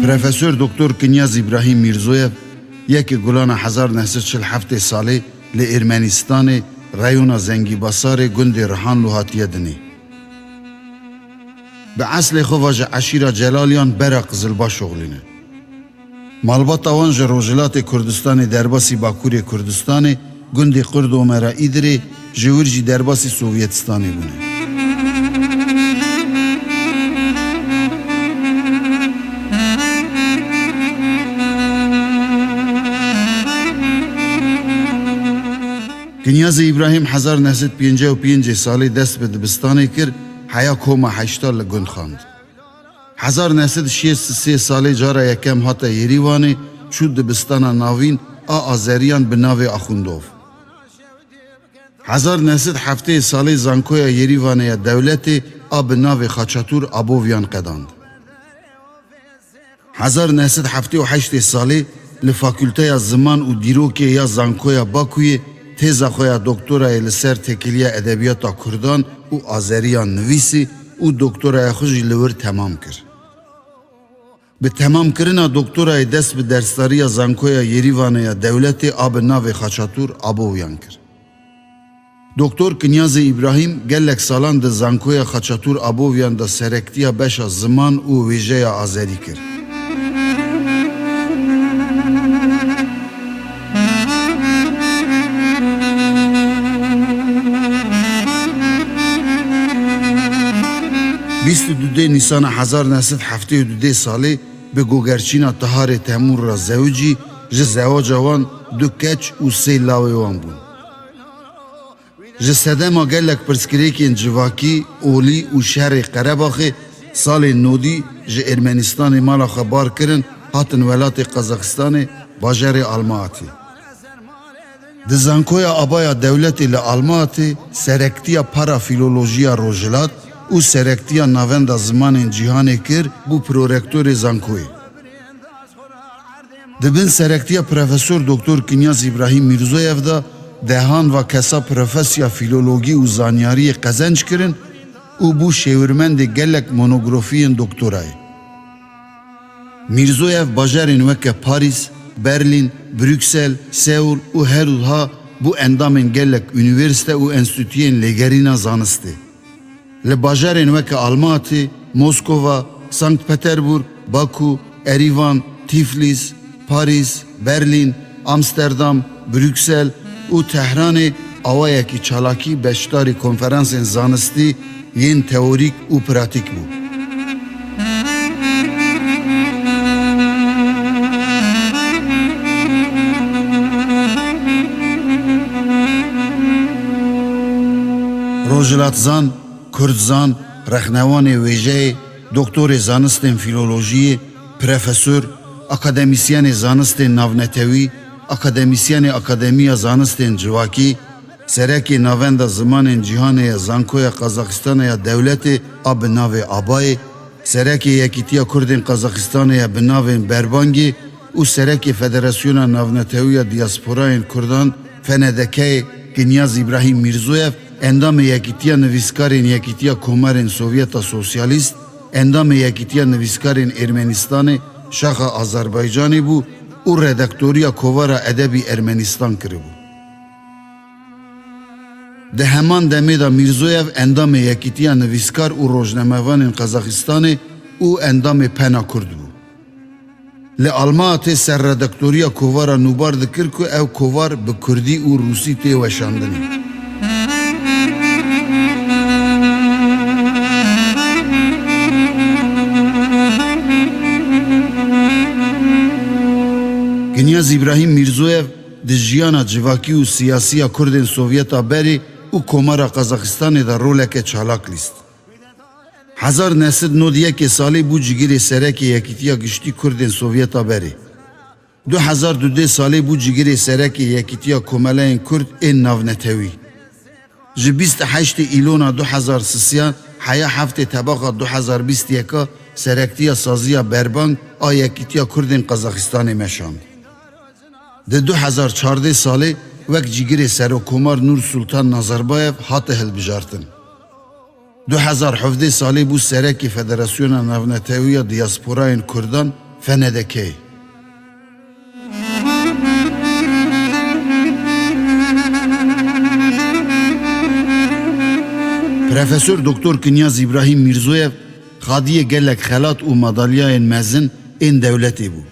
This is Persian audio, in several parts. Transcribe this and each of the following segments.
Profesör Doktor Knyaz İbrahim Mirzoyev yeki gulana 1947 salı li Ermenistanê rayona Zengîbasarê gundê Rihanlû hatiye dinê. Bi eslê xwe ji eşîra Celalyan bera Qizilbaş oxlîne. Malbata wan ji Rojhilatê Kurdistanê derbasî Bakurê Kurdistanê gundê Kurd û Mera Îdirê ji wir jî derbasî Sovyetistanê bûne. Knyaz İbrahim 1955 salê dest bi dibistanê kir heya koma heşta li gund xand. 1963 salê cara yekem hata Yerîvanê çû dibistana navîn a Azeriyan bi navê Axundov. 1970 salê zankoya Yerîvanê ya dewletê a bi navê Xaçatûr Abovyan qedand. 1978 salê li Fakülteya Ziman û Dîrokê ya Zankoya Bakuyê teza xoya doktorayê li ser tekiliya edebiyata Kurdan û Azeriyan nivîsî û doktoraya xwe jî li wir temam kir. Bi temamkirina doktorayê dest bi derstariya Zankoya Yerîvanê ya dewletê a bi navê Xaçatûr Abovyan kir. Doktor Knyaz İbrahim gelek salan di Zankoya Xaçatûr Abovyan da serektiya beşa ziman û wêjeya Azerî kir. Dudê Nîsana 1972 salê bi gogerçîna Tiharê Temûr ra zewicî ji zewaca wan du keç û sê lawê wan bûn. Ji sedema gelek pirsgirêkên civakî, olî û şerê Qerebaxê salê nodî ji Ermenistanê mala xwe bar kirin hatin welatê Qazaxistanê bajarê Almatê. Di Zankoya Abaya dewletê li Almatê serektiya para filolojiya Rojhilat û serektiya navenda zimanên cîhanê kir bû prorektorê Zankoyê. Dibin serektiya Profesör Doktor Knyaz İbrahim Mirzoyev da dehan ve kesa profesya filologî û zanyariyê qezenc kirin û bû şêwirmendê gelek monografiyên doktorayê. Mirzoyev bajarên weke Paris, Berlin, Brüksel, Seul û herûha bû endamên gelek üniversite û enstitûyên lêgerîna zanistê. Li bajarên weke Almatê, Moskova, Sankt Peterburg, Baku, Erivan, Tiflis, Paris, Berlin, Amsterdam, Brüksel û Tehranê awayekî çalakî beşdarî konferansên zanistî yên teorîk û pratik bû. Rojhilatzan, Kurdzan, rexnewanê wêjeyê, doktorê zanistên filolojiyê, profesör, akademisyenê zanistên navnetewî, akademisyenê Akademiya Zanistên Civakî, serekê navenda zimanên cîhanê ya Zankoya Qazaxistanê ya dewletê a bi navê Abayê, serekê Yekîtiya Kurdên Qazaxistanê ya bi navên Berbangê û serekê Federasyona Navnetewî ya Diasporayên Kurdan Fenedekeyê Knyaz İbrahim Mirzoyev endamê Yekîtiya Nivîskarên Yekîtiya Komarên Sovyeta Sosyalîst, endamê Yekîtiya Nivîskarên Ermenistanê Şaxa Azerbaycanê bû û redaktoriya Kovara Edebî Ermenistan kiribû. Di heman demê de Mirzoyev endamê Yekîtiya Nivîskar û Rojnamevanên Qazaxistanê û endamê Pena Kurd bû. Li Almatê serredaktoriya Kovara nûbar dikir ku ew kovar bi Kurdî û Rûsî tê weşandinê. Knyaz İbrahim Mirzoyev di jiyana civakî û siyasiya Kurdên Sovyeta berê û Komara Qazaxistanê da roleke çalak lîst. 1991 salê bû cigirê serekê Yekîtiya Giştî Kurdên Sovyeta berê. 2002 salê bû cigirê serekê Yekîtiya Komeleyên Kurd ên navnetewî. Ji 28 îlona 2003 heya heftê tebaqa 2021 serektiya saziya Berbang a Yekîtiya Kurdên Qazaxistanê meşand. Di 2014 salê wek cigirê Serokomar Nur Sultan Nazarbayev hate hilbijartin. 2017 salê bû serekê Federasyona Navnetewiya Diasporayên Kurdan fenedeke. Profesör Doktor Kinyaz İbrahim Mirzoyev xadiye gelek xelat û madalyayên mezin ên devletê bû.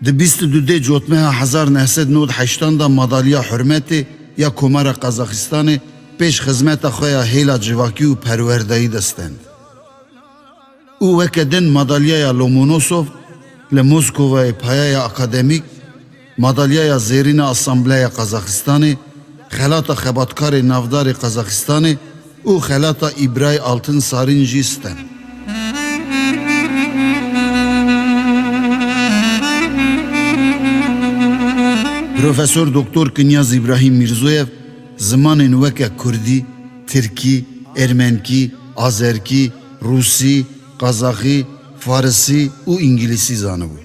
Di 22 cotmeha 1998 da madalya hürmetê ya Komara Qazaxistanê pêş xizmeta xwe ya hêla civakî û perwerdeyî destend. û weke din madalyaya Lomonosov li Moskovayê payaya akademîk, madalyaya Zêrîna Asambleya Qazaxistanê, xelata xebatkarê navdarê Qazaxistanê û xelata İbray Altın Sarîn jî stend. Profesör Doktor Kinyaz İbrahim Mirzoyev zimanên weke Kurdî, Tirkî, Ermenkî, Azerkî, Rusî, Qazaxî, Farsî û İngilîsî zanibû.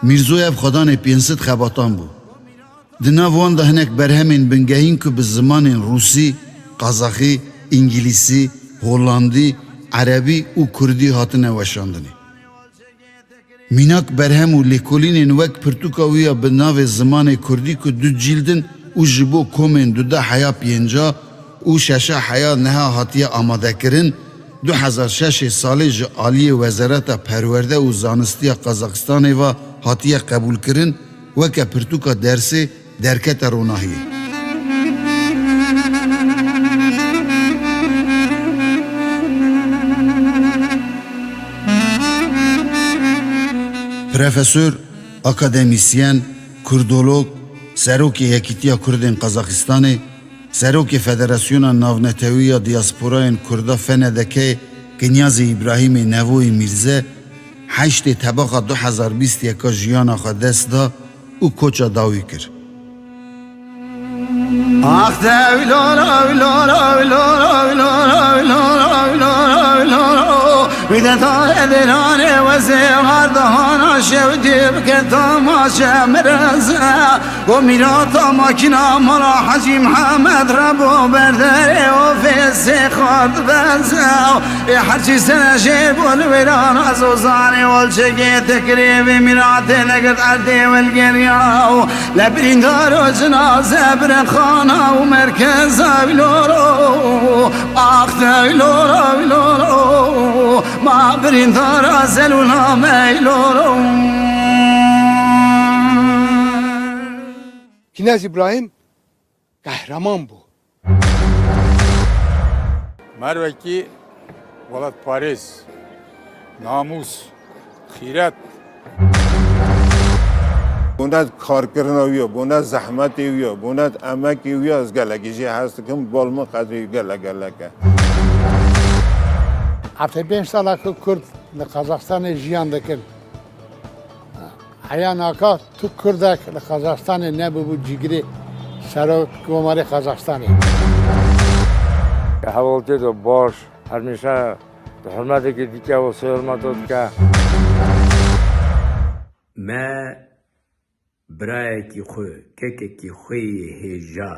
Mirzoyev xwedanê 500 xebatan bû. Di nav wan da hinek berhemên bingehîn ku bi zimanên Rusî, Qazaxî, İngilîsî, Hollandî, Erebî û Kurdî hatine weşandinê. Mînak berhem û lêkolînên wek pirtûka wî ya bi navê zimanê Kurdî ku du cîldin û ji bo komên dude heya pênca û şeşa heya neha hatiye amadekirin 2006 salê ji aliyê Wezareta Perwerde û Zanistiya Qazaxistanê ve hatiye qebûlkirin weke pirtûka dersê derketa ronahiyê. Profesör, akademisyen, Kurdolog, Serokê Yekîtiya Kurdên Qazaxistanê, Serokê Federasyona Navnetewî ya Diasporayên Kurda Fenedekê Kinyaz İbrahimê Nevoyê Mîrze, heştê tebaqa 2021 jiyana xwe dest da û koça dawî kir. Ah devlor avlor avlor avlor avlor avlor avlor Vide taredirane ve zevardahana şevdib ke tamaşa mereze O mirata makina mala Hacı Muhammed Rabo berdere o fesi khard benze Herçi sene jebul viran az uzani ol çeke tekribi mirate neged arde vel gerya Lebrindar o cenaze bre khana و مرکز اویلورو آخت اویلورو اویلورو ما بریندار ازلونا میلورو Kinyaz İbrahim kahraman bu. Merveki Velat Paris, namus, xiret. بوند کارکردن ویا، بوند زحمت ویا، بوند امک ویا از گلگیجی هست که بالم قدری گلگلکه. 75 ساله که کرد در قزاقستان جیان دکن. حیان آقا تو کردک در قزاقستان نبود جگری سرک کماری قزاقستانی. حوالتی دو باش همیشه حرمتی که دیگه و سرمت داد که ما برایکی خو کککی خوی هجا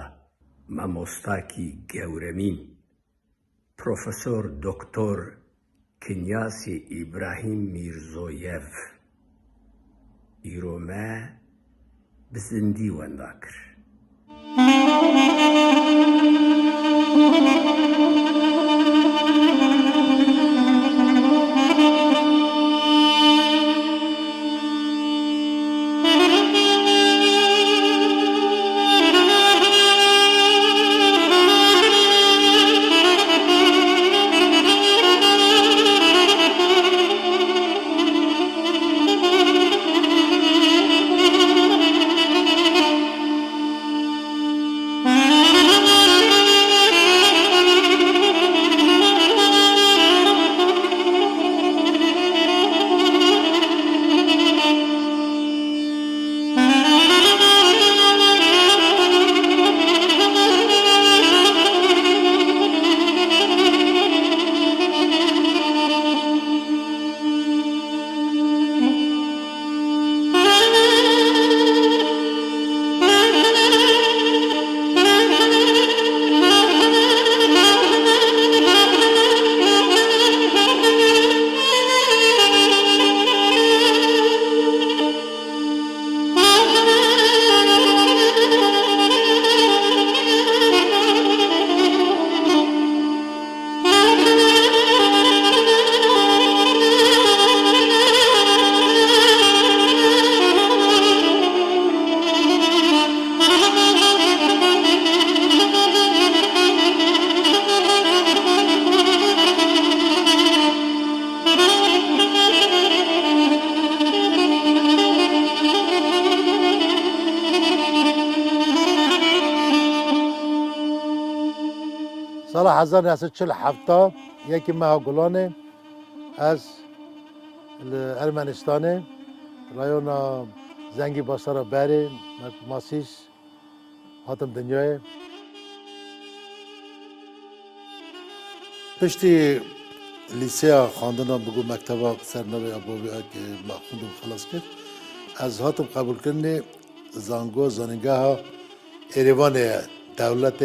مامۆستاکی گەورەمین پرۆفەسۆر دکتۆر کنیاسی ئیبراهیم میرزۆیەف ئیرۆمە بزندی وەندا کرد. سال 1947 یکی ماه گلانه از ارمنستان رایون زنگی باسارا بری ماسیش هاتم دنیای پشتی لیسیا خواندنم بگو مکتبا سرنوی ابوی که ما خوندم خلاص کرد از هاتم قبول کردن زانگو زانگاه ایروان دولت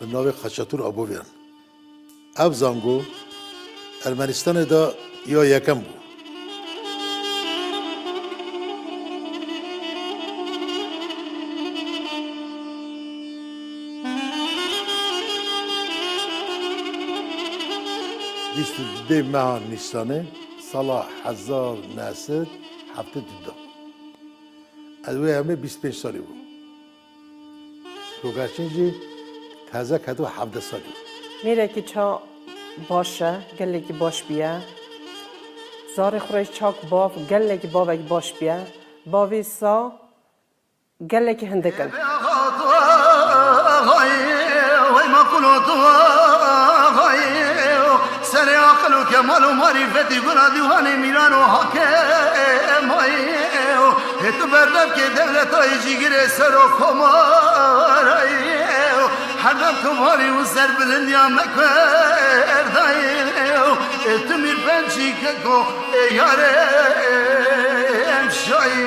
به نام خشاتور ابویان اب زانگو ارمنستان دا یا یکم بود بیست دو ماه نیسانه سال 1972 از وی همه 25 سالی بود روگرچنجی تازه کدو 17 سالی بود میره که چا باشه گله که باش بیه زار خورش چاک باف گله که باوک باش بیه باوی سا گله که هندکن سر عقل و کمال و معرفتی گنا دیوان میران و حاکم تو بردم که دولت های جیگر سر و کمار هر دم کماری و سر بلندی هم نکردای تو میر پنچی که کو یاره امشایی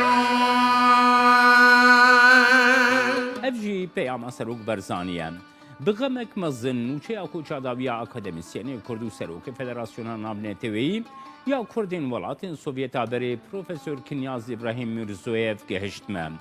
افجی پیام سروک برزانیان بغمک مزن نوچه اکو چاداویا اکادمیسیانی کردو سروک فدراسیون نابنتوی یا کردین ولاتین سوویتا بری پروفسور کنیاز ابراهیم میرزویف گهشتمه.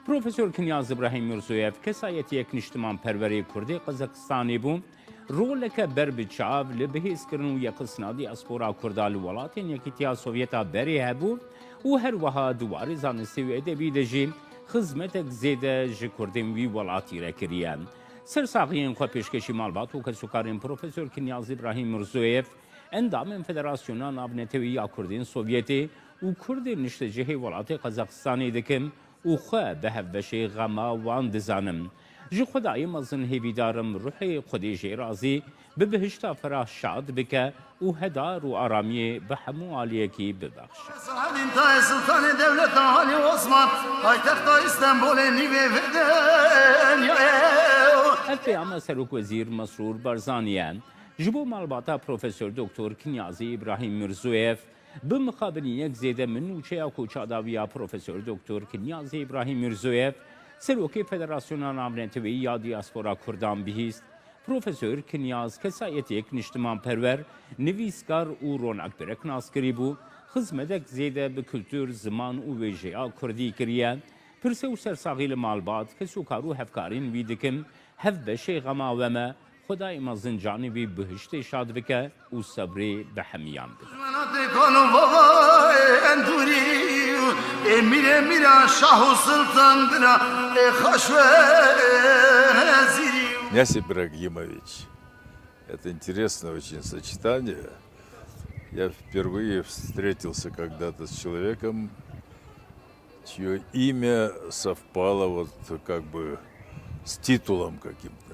پروفسور کنیاز ابراهیم میرزویف کسایت یک نشتمان پروری کردی قزاقستانی بوم رولک بر بچاو لبهیز کرنو یک سنادی اسپورا کردال ولاتین یکیتیا سوویتا بری هبو و هر وها دواری زانستی و ادبی دجی خدمتک زیده جی کردین وی ولاتی رکریان. سرساقیین خو پیشکشی مالبات و کسوکارین پروفسور کنیاز ابراهیم میرزویف اندام فدراسیون نابنتوی یا کردین سوویتی و کردین نشتجه ولات قزاقستانی دکم و خو به هفشی غما وان دزانم. جی خدای مزن هیویدارم روحی خودی رازی به بهشتا فرا شاد بکه و هدار و آرامی به همو عالیه کی ببخش. سلطان دولت آلی عثمان پایتخت استانبول نیوه ودن الپیام سروک وزیر مسرور برزانیان جبو مالباتا پروفسور دکتر کنیازی ابراهیم میرزویف به مقابل یک زیده منوچه اکو چاداویا پروفسور دکتر کنیازی ابراهیم میرزویف سروک فدراسیون نابنتوی یا دیاسپورا کردان بهیست پروفسور کنیاز کسایت یک نشتمان پرور نویسکار و رونق برک ناسکری بو خدمتک زیده به کلتور زمان و ویژه کردی کریه پرسه و سرساغیل مالبات کسوکارو هفکارین ویدکم هف بشه غما وما خدای ما زنجانی بی بهشت شاد بکه و صبری به همیان بکه. Князь Ибрагимович, это интересное очень сочетание. Я впервые встретился когда-то с человеком, чье имя совпало вот как бы с титулом каким-то.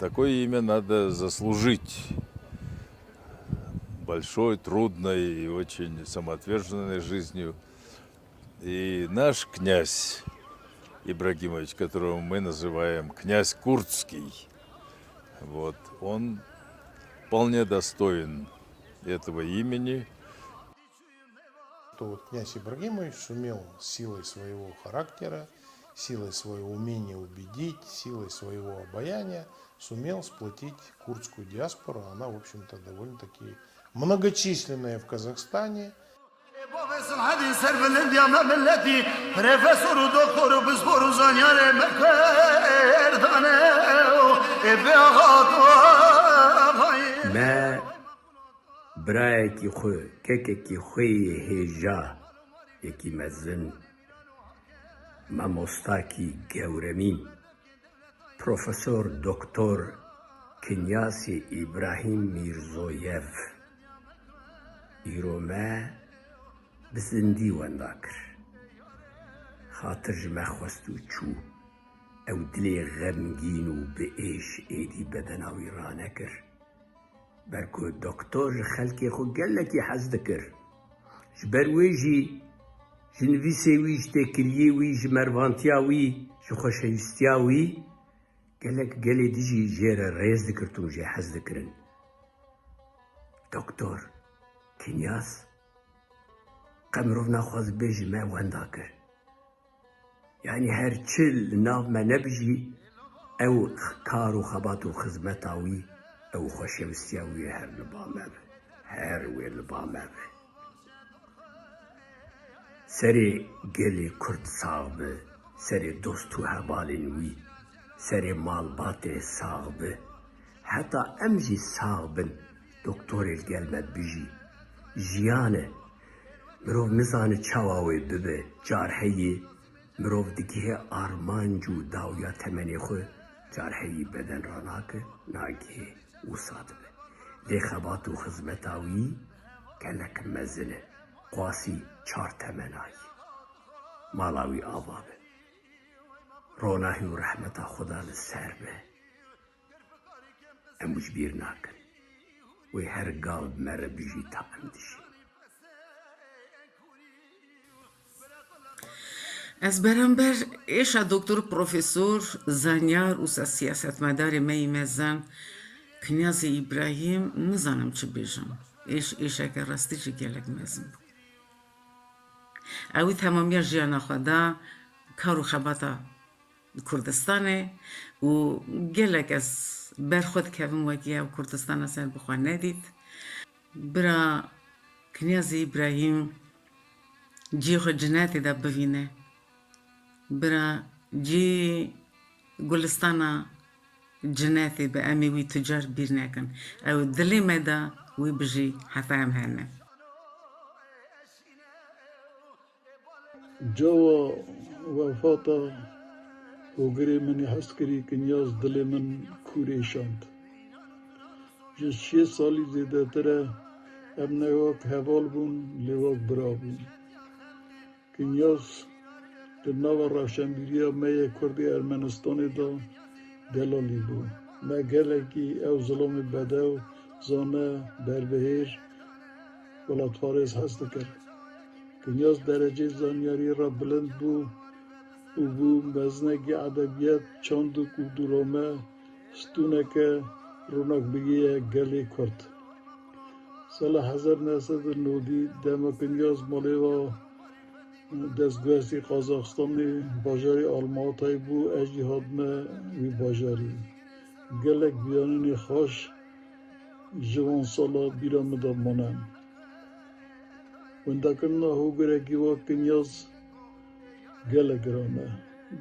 Такое имя надо заслужить большой, трудной и очень самоотверженной жизнью. И наш князь Ибрагимович, которого мы называем князь Курдский, вот, он вполне достоин этого имени. То вот князь Ибрагимович сумел силой своего характера, силой своего умения убедить, силой своего обаяния сумел сплотить курдскую диаспору. Она, в общем-то, довольно-таки многочисленная в Казахстане. ما برایکی خو که خوی هجا یکی مزن ما مستاکی گورمین پروفسور دکتر کنیاسی ابراهیم میرزویف ایرومه بزندی ونداکر خاطر جمع خوستو چو او دلي غمگين و بإيش ايدي بدناوي رانكر بركو دكتور خلقي خو قالك حز ذكر جبر ويجي جنفيسي ويج تكريي ويج مروانتياوي جو خوشويستياوي قالك قالي ديجي جير الريز ذكرتو جي حز ذكرن دكتور كنياس قمروف ناخذ بيجي ما ونداكر يعني هر چل ناف ما نبجي او كارو خباتو خزمتاوي او خوشويستياوي هر لبامه هر وي لبامه سري قلي كرد صاغبه سري دوستو هبالين وي سري مالباتي صاغبه حتى امجي صاغبن دكتور القلمة بيجي جيانه مروف نزانه چاواوي ببه جارحيي مروف دكيه آرمانجو داويا تمني خو جارحيي بدن راناكه ناكيه وصادبه لي خباتو خزمتاوي كلك مزنه قاسي چار تمناي مالاوي آبابه روناهي و رحمتا خدا لسر به اموش بير ناكن وی هر قلب مره بيجي تاقم دشي از برانبر ایشا دکتر پروفسور زانیار و سیاست مدار میمزن کنیاز ابراهیم نزانم چه بیجم ایشا که راستی چه گلک مزم بود اوی تمامی جیانا خدا کارو خباتا کردستانه و گلک از برخود کبم وگیه و کردستان اصلا بخواه ندید برا کنیاز ابراهیم جی خود جناتی دا ببینه برا جی گلستانا جناتی به امی وی تجار بیر نکن او دلی مدا وی بجی حتی هم هنه جوا وفاتا وگری منی حس کری که نیاز دل من کوری شاند جز 6 سالی زیده تره ام نواک حوال بون لیواک برا بون که نیاز در نو روشنبیری می کردی ارمنستانی دا دلالی بود ما گلکی او ظلم بدو زانه بربهیر ولاد فارس هست کرد که نیاز درجه زانیاری را بلند بود او بو مزنگی ادبیات چاندک و درامه ستونک رونق بگیه گلی کرد سال 1990 دما کنیاز مالی و دستگوهستی قازاقستانی باجاری آلماتای بو اجی هادمه وی باجاری گلک بیانین خوش جوان سالا بیرام دا مانم وندکن هو گرگی و کنیاز گلک رانه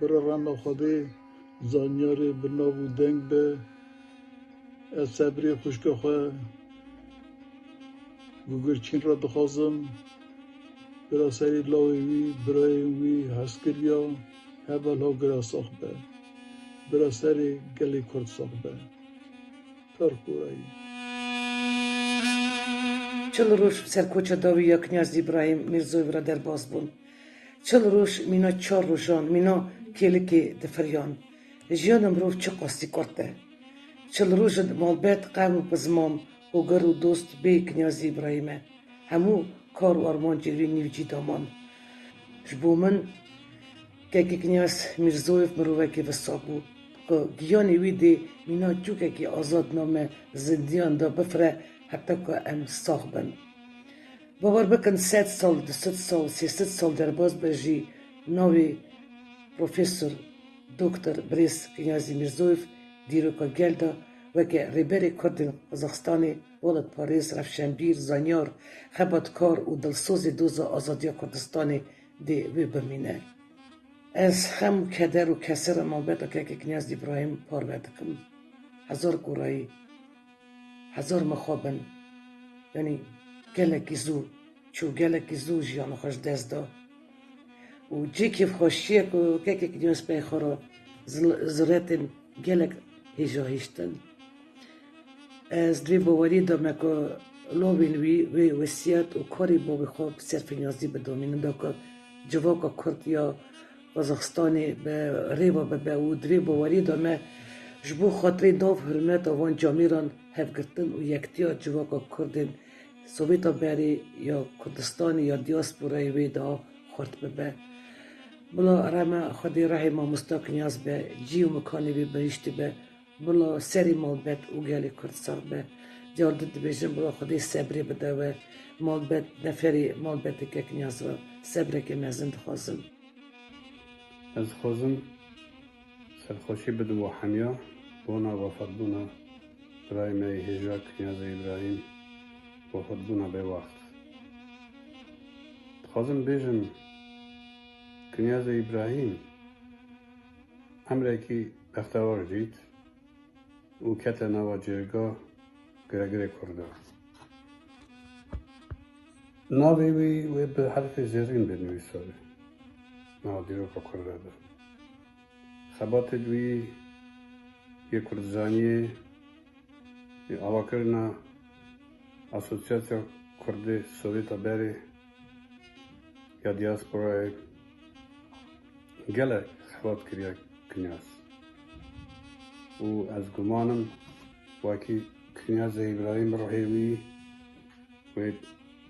برا رانا خوده زانیاری بنابو دنگ به از صبری خوشگاه خواه گوگرچین را دخوازم برا سری لاوی وی برای وی هسکریا هبل ها گرا ساخته برا سری گلی کرد ساخته ترکورایی چل روش سرکوچه داوی یا کنیاز ابراهیم میرزوی را در باز بون چل روش مینا 4 روشان مینا کلکی دفریان جیانم روف چه قاستی کرده چل روش مالبت قوم بزمام و گر و دوست بی کنیاز ابراهیمه همو کار و آرمان جلوی نیوچی دامان جبو من که کنیاز میرزویف مروه که وسابو که گیانی ویدی مینا چوکه که آزاد نامه زندیان دا بفره حتی که ام صاحبن باور بکن 100 سال 200 سال 300 سال در باز برجی ناوی پروفیسور دکتر بریس کنیازی میرزویف دیرو که گل دا و که ریبری کردن قزاقستانی ولد پاریس رفشنبیر زانیار خباتکار و دلسوز دوز آزادی کردستانی دی وی بمینه از هم کدر و کسر محبت که کنیاز ابراهیم پاروردکم هزار گورایی هزار مخابن یعنی گلکی زو چو گلکی زو جیان خوش دست دا و جی که خوشیه که کنیاز پیخورا زرتن گلک هیجا هیشتن از دوی باوری دامه که لوبین وی وسیعت و کاری با بخواب صرف نیازی بدامین دا که جواکا کرد یا قزاقستانی به ریوا به و دریبا وری دامه جبو خاطری ناف حرمت آوان جامیران هفگرتن و یکتیا جواکا کردن سوویتا بری یا کردستانی یا دیاسپورای ویدا خورد ببه بلا رما خودی رحی ما مستاق نیاز به جیو مکانی بی بریشتی به بلا سری مالبت او گلی کردستان به دیار دید بیشن بلا خودی صبری بده و مالبت نفری مالبت که نیاز را صبره که مزند خوازم از خوازم سرخوشی بده و حمیا بونا وفد بونا برای می هجا کنیاز ابراهیم وفد بونا به وقت خوازم بیشم کنیاز ابراهیم امریکی بختوار جید و کت نوا جرگا گرگره کرده ناوی وی به حرف زرین بنویساره ناو دیروکا کرده ده خبات دوی یک کردزانیه آوا کرنا اسوسیاسیا کرده سوویتا بری یا دیاسپورای گله خبات کریا کنیاز و از گمانم واکی کنیاز ابراهیم روحیوی و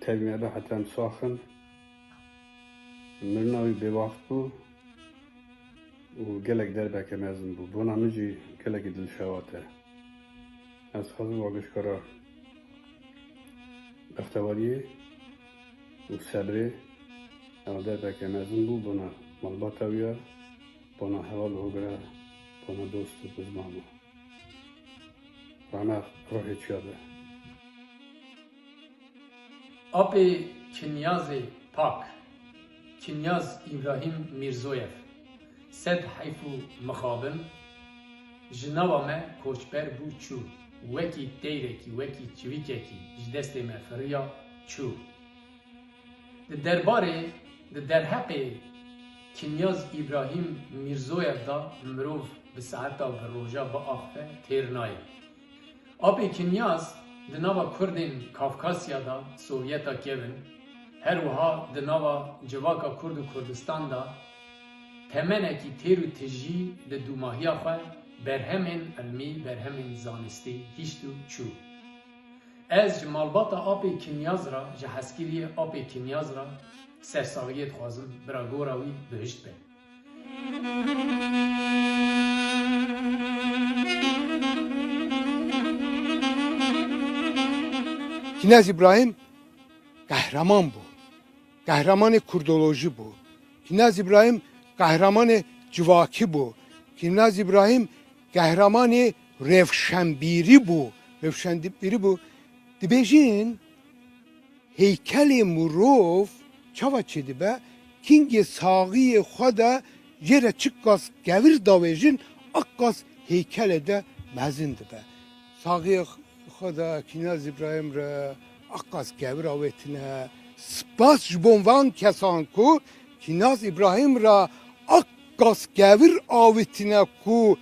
تلمیه ده حتی هم ساخن مرناوی به وقت بو و گلک دربه که مزن بو بونا مجی گلک دل شواته از خواهد واقعش کرا بختواریه و صبره اما دربه که مزن بو بونا مالباتاویا بونا حوال هوگره بونا دوست و بزمانو رانا روحی چیاده آب کنیاز پاک کنیاز ابراهیم میرزویف سد حیفو مخابن جناوا ما کوچبر بو چو وکی دیرکی وکی چویککی جدست ما فریا چو در حق کنیاز ابراهیم میرزویف دا مروف به ساعتا و روژا با آخفه تیرنای آب کنیاز دناوا کردین کافکاسیا دا سوویتا کیون هر وها دناوا جواکا کرد و کردستان دا تمنه کی تیر و تجی د دوماهیا خو برهمن علمی برهمن زانستی هیچتو چو از جمالباتا آب کنیاز را جهسکیلی آب کنیاز را سرساویت خوازم برا گوراوی بهشت به کنیاز ابراهیم قهرمان بود قهرمان کردولوژی بود کنیاز ابراهیم قهرمان جواکی بود کنیاز ابراهیم قهرمان روشنبیری بود دبیجین هیکل مروف چاوا چی دیبه کینگ ساقی خدا جره چکاس گویر داویجین اکاس هیکل ده مزین دیبه ساقی خدا کنیاز ابراهیم را اکاس گویر آویتنه سپاس جبونوان کسان کو کنیاز ابراهیم را اکاس گویر آویتنه کو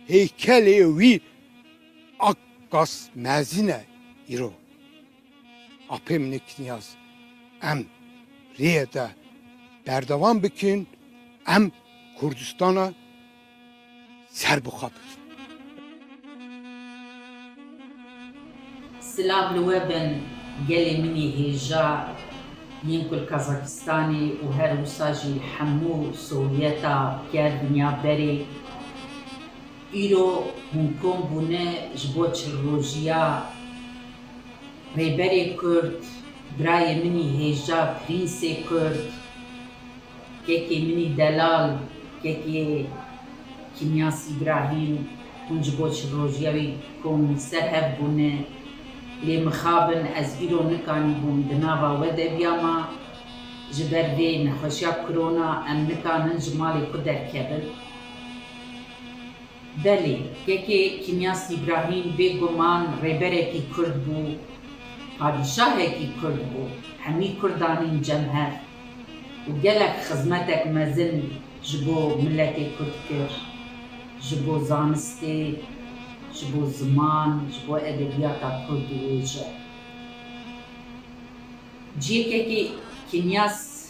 هیکل وی اکاس مزینه ایرو اپیم نکنیاز ام ریه ده بردوان بکن ام کردستان سر بخواب سلام لوبن گلی منی هیجا ينكل كازاكستاني وهر وساجي حمو سوفيتا كير دنيا بري إيرو هونكون بونه جبوتش الروجيا ريبري كرد براي مني هيجا برينسي كرد كيكي مني دلال كيكي كنياس إبراهيم هون جبوتش الروجيا ويكون سرهب بونه لي مخابن از ایرو نکانی بوم دناوا وده بیاما جبر وی نخوشیا کرونا ام نکانن جمالی کدر کبل بله که کنیاس ابراهیم بی گمان ریبره کی کرد بو پادشاه کی کرد بو همی کردانین جمهر و گلک خزمتک مزن جبو ملت کرد کر جبو زانستی جبو زمان جبو ادبیاتا کردویجه جیه که کنیاس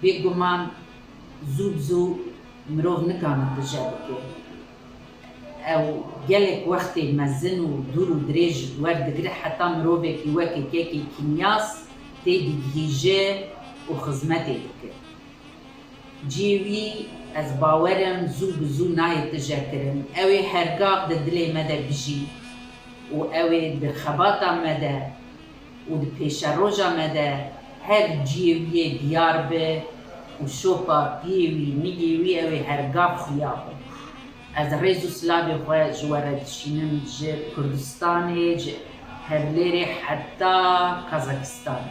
بگمان زوب مروف نكانت تجابك او جالك وقت مزن ودور ودريج ورد قرح حتى مروفك يواكي كيكي كنياس تيدي جيجي وخزمتي بك جيوي از باورم زو بزو ناي تجاكرن اوي هرقاق دلي مدى بجي و اوي دخباطا مدى و دپیشروجا مدى هر جيوي ديار به و شوپا بيوي نيوي اوي هرقاق خيابه از ريزو سلابي خواه جوارد شينم جي كردستاني جي هرليري حتى كازاكستان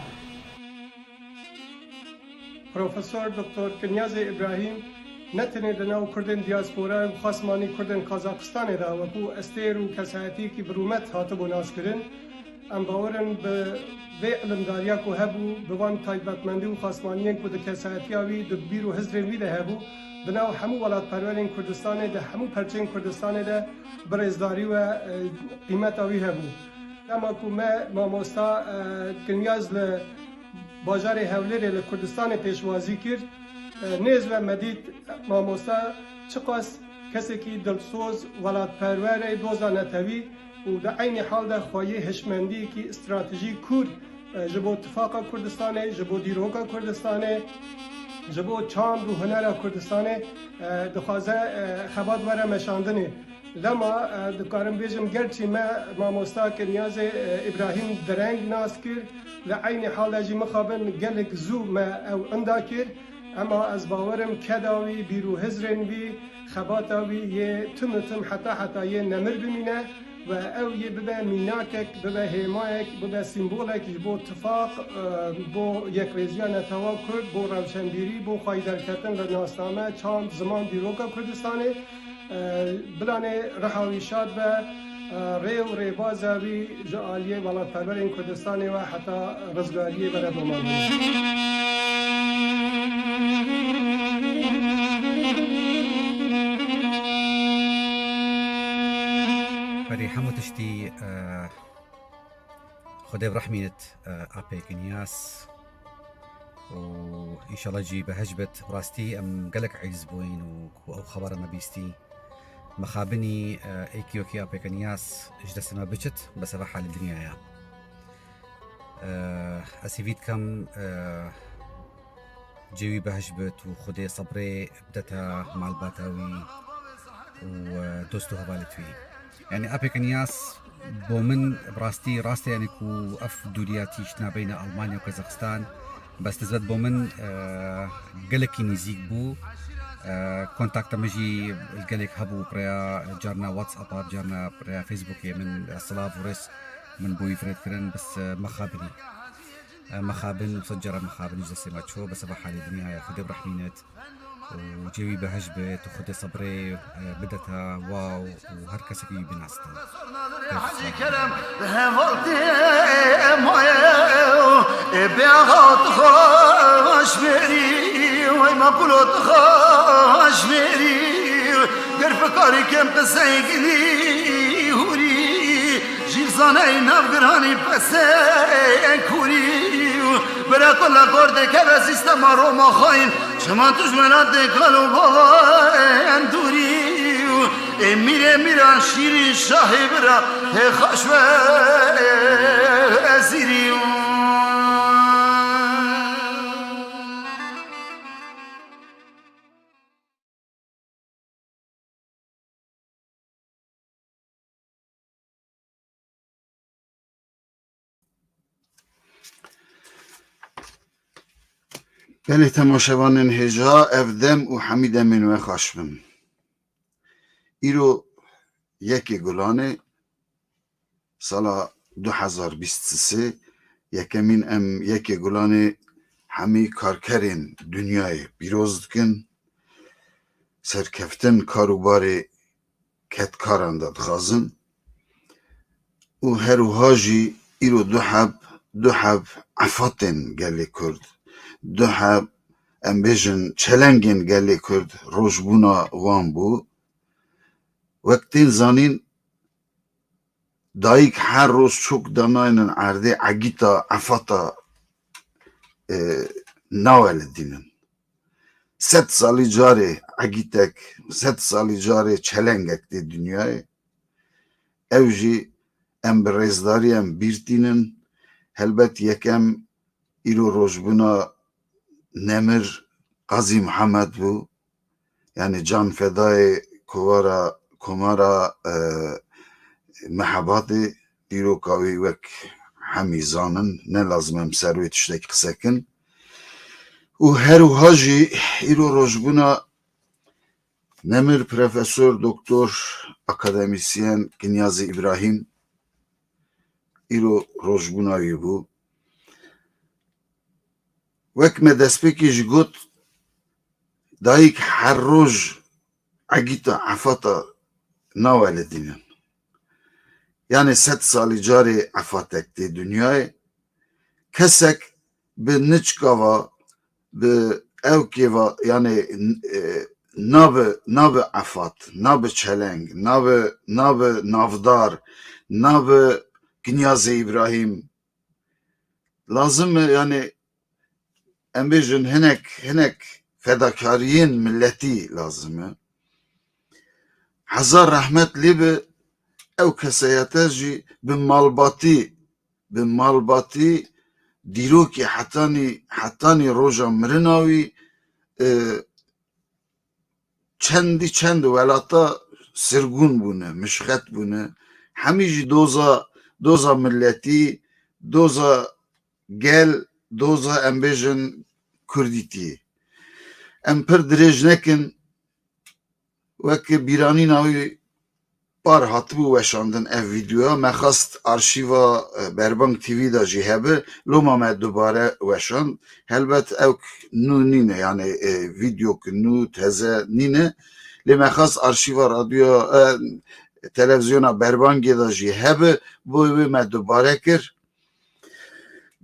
پروفسور دکتر کنیاز ابراهیم نتنه دناو کردن دیاسپورا و خاصمانی کردن کازاکستان را و کو استیر و کسایتی کی برومت هاتب و ناس کرن ام باورن به و علمداریا کو هبو بوان تایبتمندی و خاصمانی کو د کسایتی اوی د بیرو حزرین وی ده هبو دناو همو ولات پرورین کردستان ده همو پرچین کردستان ده برزداری و قیمت اوی هبو اما کو ما مستا کنیاز ل باجار هولری لکردستان پیشوازی کرد نیز و مدید ماموستا چقاس کسی که دلسوز ولات پرور دوزا نتوی و در عین حال ده خواهی هشمندی که استراتژی کرد جبو اتفاق کردستان جبو دیروگا کردستان جبو چام رو هنر کردستان دخوازه خبات وره مشاندنه لما دکارم بیجم گرچی ما مستا کنیاز ابراهیم درنگ ناس کرد لعین حال جی مخابن گلک زو ما او اندا کرد اما از باورم کداوی بیرو هزرن بی خباتاوی یه تمتم حتی یه نمر بمینه و او یه ببه میناکک ببه هیمایک ببه سیمبولک بو اتفاق بو یک ریزیان توا کرد بو روشنبیری بو خواهی کردن لناسنامه چند زمان دیروگا کردستانه بلانه رهاویشات و ریو ریبازاوی جعالیه ولات پرورین کردستانی و حتی رزگاریه برای بمانده بري حمو تشتي خدي برحمينة أبي كنياس وإن شاء الله جي بهجبت براستي أم قلق عيز بوين أو خبر ما بيستي مخابني ايكيوكي أبي كنياس اجلس ما بجت بس حال الدنيا يا أسيفيد كم جيوي بهجبت وخدي صبري بدتها مع الباتاوي ودوستو هبالت فيه يعني أبي كنياس بومن براستي راسته يعني كو أف دولياتي شنا بين ألمانيا وكازاخستان بس تزبط بومن قلقي نزيق بو كونتاكت مجي القلق هبو بريا جارنا واتساب جارنا بريا فيسبوك من الصلاف ورس من بوي فريد كرن بس مخابن مسجرة مخابن جلسي ما تشو بس بحالي الدنيا يا خدي برحمينت وجوي بهجبت وخدي صبري بدتها واو وهركسك بناستن حاجی کرم هوالتی مایه بیاغات خوش میری وی مقولات خوش میری گرف کاری کم قصه گلی هوری جیرزانه نفگرانی پسه کوری برای کل کرده که به سیستم رو ما خواهیم شما توش منات کلو بابا اندوری میره شیرین شاهی برا خشم ازیری گلی تماشاوان هجا افدم و حمید من و خشمم ایرو یکی گلانه سال 2023 یکمین ام یکی گلانه همی کارکرین دنیای بیروز دکن سرکفتن کاروبار کتکاران داد خازن و هر هاجی ایرو دو حب عفاتن گلی کرد دو حب ام بیجن چلنگین گلی کرد روشبونا وان بو وقتی زنین دایک هر روز چوک داناینن عرده عگیتا عفاتا نوال دینن ست سالی جاره عگیتک ست سالی جاره چلنگک دی دنیای او جی ام برزداری ام بیرتینن هلبت یکم ایرو روشبونا نمر قاضی محمد بو yani can fedai komara mehabati dîro kavî wek hemî zanin ne lazim em ser wê tiştekî qsekin û her wiha jî îro rojbûna nemir Profesör Doktor Akademisyen Kinyazî İbrahîm îro rojbûna wî bû wek me destpêkê ji got dayîk her roj عگیتا عفاتا ناوالدینن yani 100 salî carê efatek tê dünyayê kesek bi niçkava bi evkêva yani nabe efat nabe çeleng nabe navdar nabe Kinyazê İbrahîm lazım yani em bêjin hinek fedakariyên milletî lazım e Hezar rahmet libe ew keseyete jî bi malbatî dîrokê hetanî roja mirina wî çendî çend welata sirgûn bûne mişxet bûne hemî jî doza milletî doza gel doza em bêjin Kurdîtiyê em pir dirêj nekin wekî bîranîna wî par hatibû weşandin ev vîdyoya me xast arşîva Berbank TV da jî hebe loma me dubare weşand helbet ew nû nîne yani vîdyok nû teze nîne lê me xast arşîva radyoya televizyona Berbankê da jî hebe bo wê me dubare kir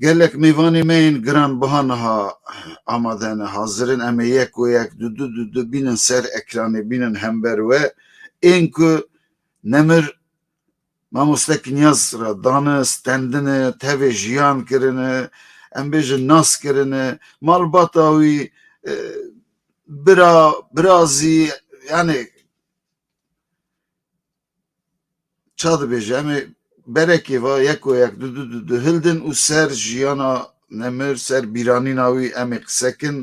gelek mêvanê me yên giranbiha niha amade ne hazirin em ê yek û yek du bînin ser ekranê bînin hember we ên ku nemir mamoste Kinyaz ra dane stendine tevê jiyan kirine em bêjin nas kirine malbata wî birazî yani ça dibêje em ê berekê ve yek û yek du hildin û ser jiyana nemir ser bîranîna wî em ê qsekin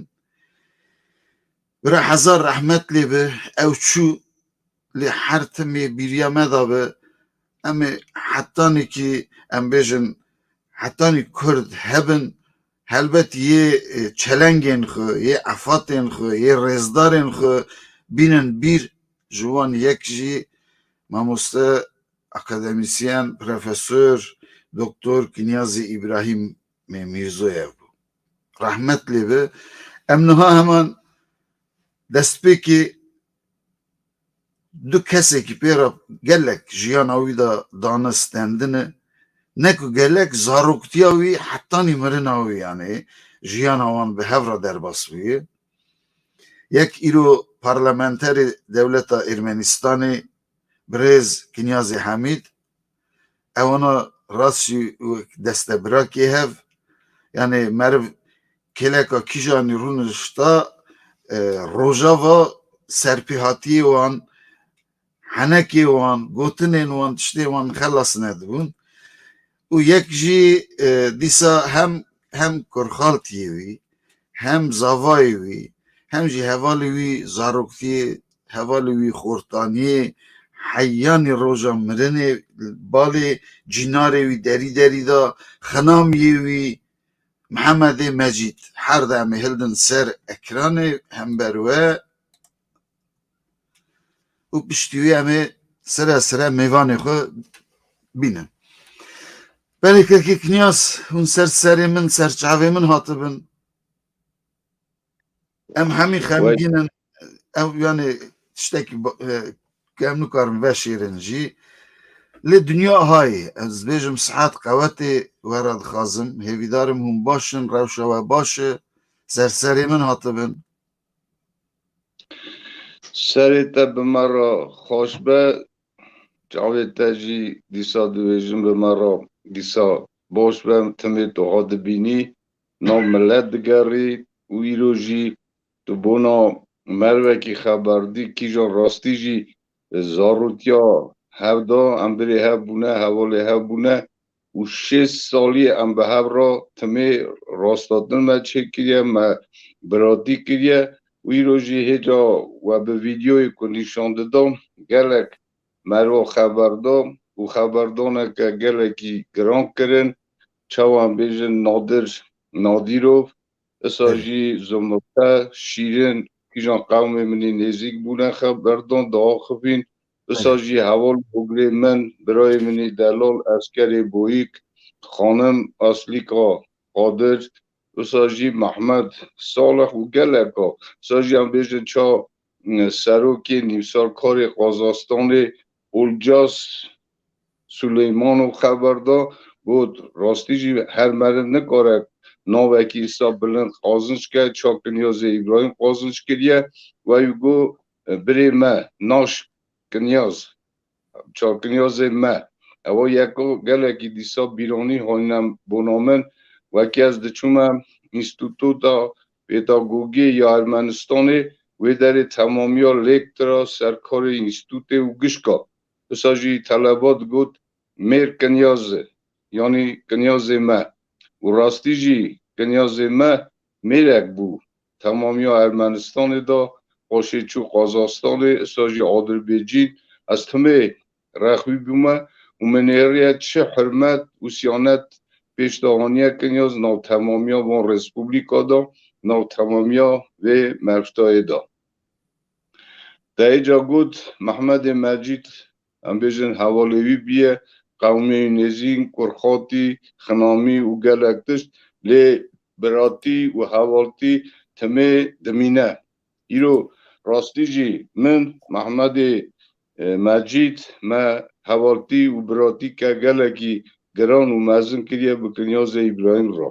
bira hezar rehmet lê be ew çû lê her timê bîriya me da be em ê hetanekî em bêjin hetanî Kurd hebin helbet yê çelengên xwe yê efatên xwe yê rêzdarên xwe bînin bîr ji wan yek jî mamoste akademisyen Profesör Doktor Kinyazî İbrahîm Mirzoyev bû rehmet lê be em niha heman destpêkê du kesekî pêra gelek jiyana wî da dane stendine ne ku gelek zaroktiya wî hetanî mirina wî yani jiyana wan bi hev ra derbas bûye yek îro parlamenterê dewleta Ermenistanê birêz Kinyazê Hemîd ew wana rast jî destebirakê hev yani meriv kêleka kîjanî rûnişta rojava serpêhatiyê wan henekê wan gotinên wan tiştê wan xelas nedibûn û yek jî dîsa hem kurxaltiyê wî hem zavayê wî hem jî hevalê wî zaroktiyê hevalê wî xortaniyê heyanê roja mirinê balê cînarê wî derî da xinamiyê wî Mihemedê Mecîd her de em ê hildin ser ekranê hember we û piştî wê em ê sire mêvanê xwe bînin belekekî Kinyaz hûn ser serê min ser çavê min hatibin em hemî xemgînin ew yani tiştekî em nikarin veşêrin jî lê dunya hayê ez bêjim sihet qewetê were dixwazim hêvîdarim hûn başin rewşa we baş e ser serê min hatibin serê te bi me re xweş be çavê te jî dîsa dibêjim bi me re dîsa baş be timê tu hat dibînî nav millet digerî û îro jî تو بونا مروکی خبردی کی جان راستی جی زاروتیا هفدا ام بری هف بونه حواله هف بونه و 6 سالی ام به هف را تمه راستادن ما چه کریه ما برادی کریه و ای روژی هجا و به ویدیوی که نشان دادم گلک مرو خبردار و خبردانه که گلکی گران کرن چوان بیجن نادیروف اساجی زمرته شیرین که جان قوم منی نزیک بودن خبردان دا خبین اساجی حوال بگری من برای منی دلال اسکری بویک خانم اصلی که قادر اساجی محمد صالح و گلکا اساجی هم بیجن چا سروکی نیمسار کار قازاستان اولجاس سلیمان و خبردار بود راستی جی هر مرد نکاره ناوکی حساب بلند قازنش کرد چا کنیاز ابراهیم قازنش کریه و یگو بری ما ناش کنیاز چا کنیاز ما او یکو گلکی دیسا بیرانی هاینم بنامن وکی از دچومه انستیتوتا پیداگوگی یا ارمنستانی و در تمامی لکترا سرکار انستیتوت و گشکا بساجی طلبات گود میر کنیازه یعنی کنیاز ما و راستی جی کنیاز ما میرک بو تمامی ارمنستان دا قاشه چو قازاستان اساجی آذربایجان از تمه رخوی بومه و منیریت چه حرمت و سیانت پیش دهانیه کنیاز ناو تمامی وان رسپوبلیکا دا ناو تمامی و مرفتای دا در ایجا گود محمد مجید هم بیشن حوالوی بیه قومی نزین کرخاتی خنامی و گلکتش لی براتی و حوالتی تمه دمینه ایرو راستی جی من محمد مجید ما حوالتی و براتی که گلکی گران و مزن کریه به کنیاز ابراهیم را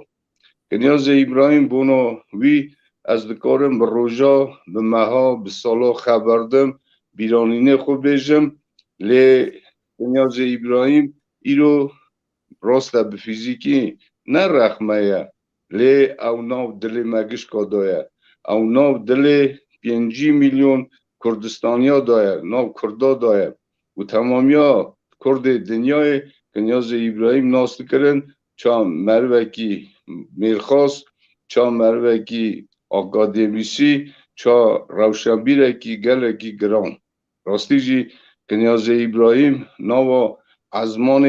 کنیاز ابراهیم بونو وی از دکارم به روژا به مها به سالا خبردم بیرانینه خود بیجم لی کنیاز ابراهیم ایرو راست به فیزیکی نه رخمه لی او ناو دل مگش کادایه او ناو دل 5 میلیون کردستانیا دایه ناو کردا دایه و تمامیا کرد دنیای کنیاز ابراهیم ناست کرن چا مروکی میرخواست چا مروکی اکادمیسی چا روشنبیرکی گلکی گران راستی جی کنیاز ابراهیم ناو ازمان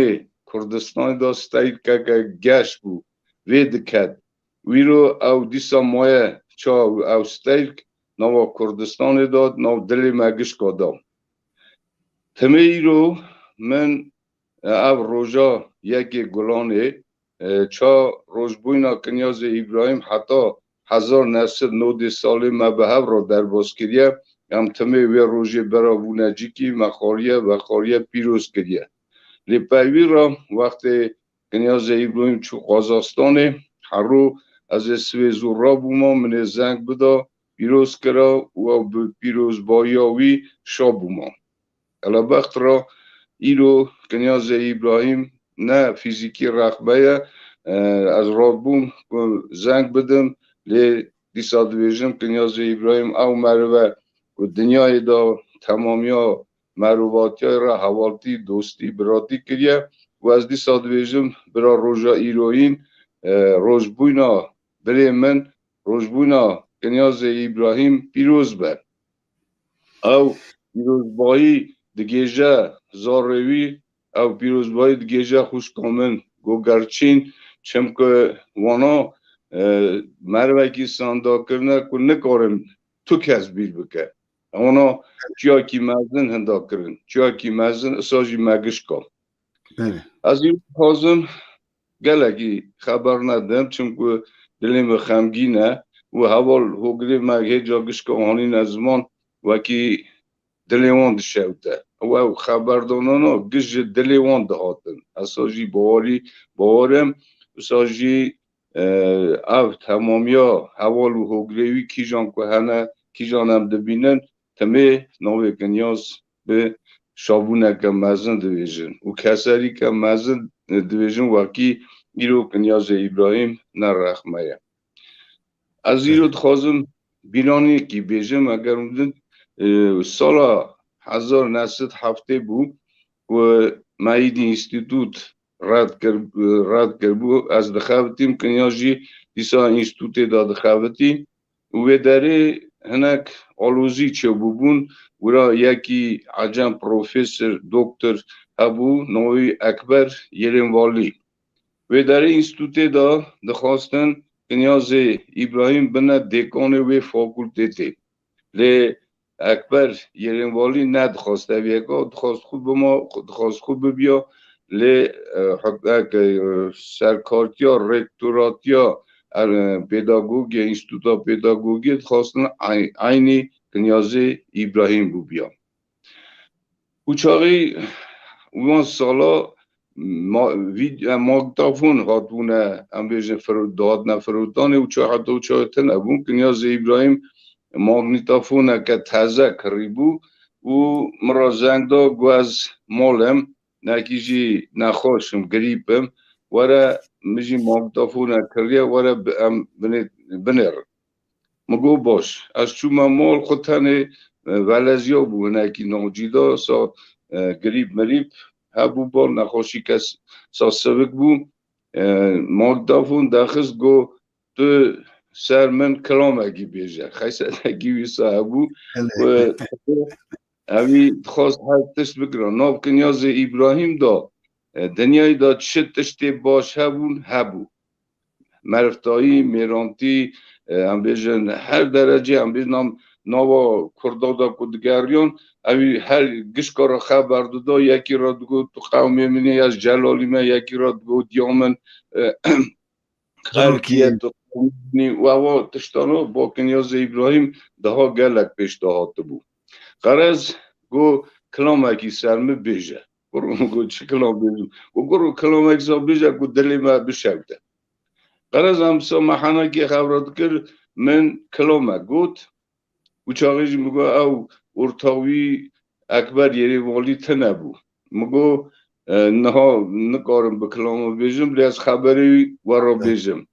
کردستان دا ستایل که گشت بو وید کد ویرو او دیسا مایه چا او ستایل ناو کردستان داد ناو دل مگش کادام تمه ای رو من او روژا یکی گلانه چا روژبوینا کنیاز ابراهیم حتی 1990 سالی ما به هف را در باز کریه هم تمه وی روژه برا وونجی کی مخاریه و خاریه پیروز کریه لیپایوی را وقتی کنیاز ابراهیم چو قازاستانه هر رو از سویزو را بوما من زنگ بدا پیروز کرا و پیروز بایاوی شا بوما البخت را ایرو کنیاز ابراهیم نه فیزیکی رخبه از راد بوم زنگ بدم لی دیسا دویجم کنیاز ابراهیم او مروه و دنیای دا تمامی مروباتی را حوالتی دوستی براتی کریه و از دیسا دویجم برا روژا ایروین روژبوینا بری من روژبوینا کنیاز ابراهیم پیروز بر او پیروزبایی دگیجه زاروی او پیروزبایی دگیجه خوشکامن گوگرچین چم که وانا مروکی ساندا کرنه که نکارم تو کس بیر بکه اونا چیا کی مزن هندا کرن چیا کی مزن اساجی مگش کن از این حازم گلگی خبر ندم چون که دلیم خمگینه و حوال هوگری مگه جا گشک آنی نزمان وکی دلیوان دشوته و خبردانانا گش دلیوان دهاتن اساجی باورم اساجی او تمامیا حوال و هوگریوی کی جان که هنه کی جان هم دبینن تمه نوی کنیاز به شابونه که مزن دویجن و کسری که مزن دویجن وکی ایرو کنیاز ابراهیم نرخمه از ایرو دخوازم بیرانی کی بیجم اگر اون سال 1907 بود و مایدی اینستیتوت رد کرد بو از دخاوتیم کنیاجی دیسا اینستیتوت دا دخاوتی و داره هناك آلوزی چه بودن ورا یکی عجم پروفسور دکتر ابو نوی اکبر یرینوالی و داره اینستیتوت دا دخواستن کنیاز ابراهیم بنا دکان و فاکولته لی اکبر یرینوالی ندخواسته ویگا دخواست خوب ببیا لی سرکارتیا رکتوراتیا پداگوگی اینستیتوتا پداگوگی خواستن عینی کنیازه ابراهیم بو بیا اوچاقی اون سالا ماگتافون هاتونه هم بیشن داد نفرودانه اوچاقی نبون کنیازه ابراهیم ماگنیتافونه که تازه کری بو و مرا زنگ دا گوز مالم نکیجی نخواشم گریپم ورا مجي ماگتافونه کریه ورا بنر مگو باش از چو مال خودتنه ولزیا بو نکی ناجیدا سا گریب مریب هبو بار نخوشی کس سا سبک بو ماگتافون دخست گو تو سر من کلام اگی بیجه خیسه اگی ویسا هبو و همی خواست هر تشت بگران ناب کنیاز ابراهیم دا دنیای دا چه تشتی باش هبو مرفتایی میرانتی هم بیجن هر درجه هم بیجن ناوا کردا دا کدگریان اوی هر گشکار خبر دا یکی را دگو تو قومی منی از جلالی من یکی را دگو دیامن خرکیت تو قومی و او تشتانو با کنیاز ابراهیم دها گلک پیش دهات بود غرز گو کلام اکی سرمه بیجه گو چه کلام بیجه گو کلام اکی سا بیجه گو دلی ما بشکده غرز همسا محنه که خبرات کرد من کلام گوت و چاقیجی مگو او ارتاوی اکبر یری والی تنبو مگو نها نکارم به کلام بیجم لی از خبری ورا بیجم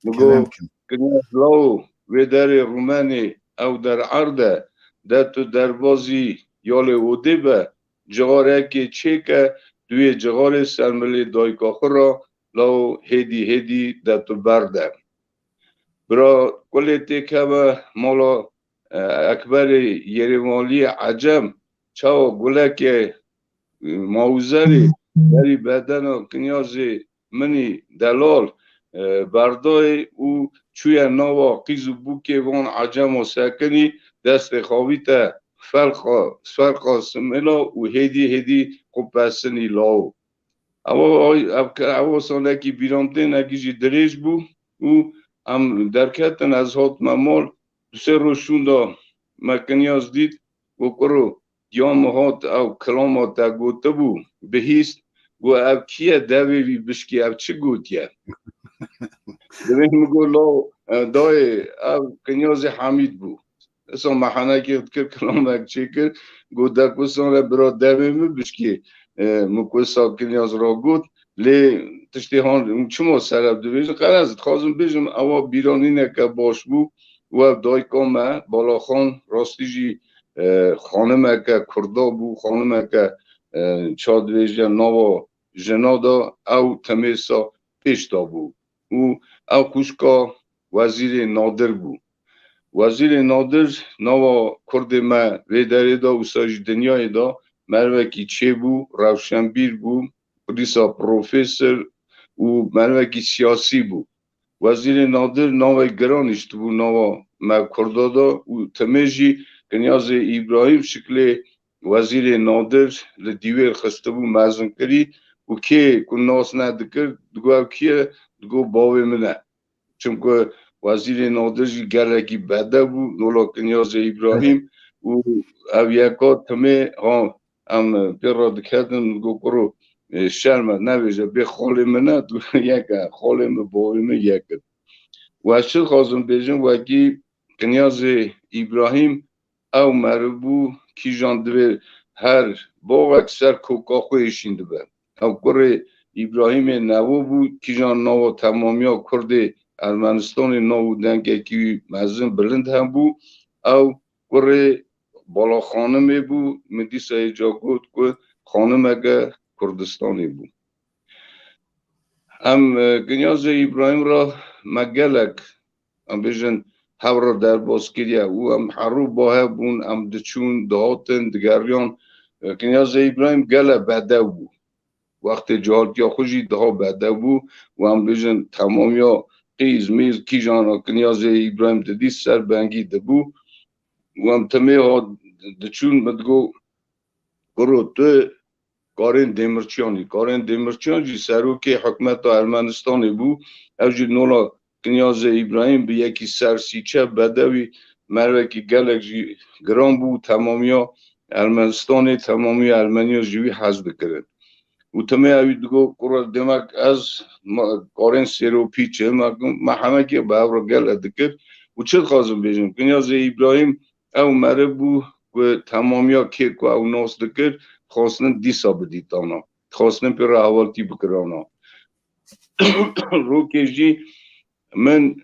مگو کنیاز لاو و در رومانی او در عرده ده تو دروازی یال اوده به جغاره که چه که دوی جغاره سرملی دایکا خورا لاو هدی ده تو برده برا کلیتی که مالا اکبر یریمالی عجم چاو گله که موزری داری بدن و کنیاز منی دلال بردای او چوی نوا قیزو بوکی وان عجم و سکنی دست خوابی تا فرقا سملا و هدی خوب پسنی لاو اما سانه که بیرامده نگیجی دریج بو و هم درکتن از هات ممال دوسه روشون دا مکنیاز دید و کرو دیام هات او کلامات دا گوته بو بهیست گو او کیه دوی بشکی او چه گوتیه دوی مگو لاو دای او کنیاز حمید بو اصلا محنه که کلام اک چه کر گو دکوسان را برا دوی بشکی مکوسا کنیاز را گوت لی تشتی هان چما سرب دویجن قرازت خوازم بیجم اوا بیرانی نکه باش بو و دایکامه بالا خان راستیجی خانم که کردا بو خانم که چادویجه نوا جنادا او تمیسا پیشتا بو او کشکا وزیر نادر بو وزیر نادر نوا کرد ما ویداری دا و ساج دنیای دا مروکی چه بو روشنبیر بو پلیسا پروفیسر و مروکی سیاسی بو وزیر نادر نوا گرانشت بو نوا ما کردا دا و تمیجی کنیاز ابراهیم شکل وزیر نادر لدیویر خسته بو مزن کری و که کن ناس ندکر دگو او کیه دگو باوی منه چونکه وزیر نادر جی گرکی بده بو نولا کنیاز ابراهیم و او یکا تمه هم پیرا دکردن دگو کرو شرمه نویجه به خاله منه دگو یکا خاله من باوی من یکا و اشتر خوازم بیجم وکی کنیاز ابراهیم او مربو کی جان دوی هر باغ اکثر کوکا خویشین دوی او کره ابراهیم نوو بود کی جان نوا تمامیا کرده ارمنستان ناودن که مزن بلند هم بو او کره بالا خانمی بو مدی سایجا گفت که خانم اگه کردستانی بو ام کنیاز ابراهیم را مگلک ام بیشن هوا در باز کردی او ام حرو باه بون ام دچون دهاتن دگریان کنیاز ابراهیم گله بده بو وقت جهالتی خوشی ده بده بو و ام بیشن تمامیا قیز میز کی جانا کنیاز ابراهیم ددی سر بنگی دبو و ام تمه ها دچون مدگو برو تو کارن دمرچیان جی سروک حکمت ارمنستانی بو اوجی نولا کنیاز ابراهیم به یکی سرسیچه بدوی مروکی گلک جی گرام بو تمامیا ارمنستانی تمامی ارمنیا جوی حزب کرد و تمه اوی دگو قرار دمک از کارن سیرو پیچه ما همه که به او را گل ادکر و چه خوازم بیجم کنیاز ابراهیم او مره بو و تمامیا که که او ناس دکر خواستن دیسا بدید آنا خواستن پر حوالتی بکرانا رو کشی من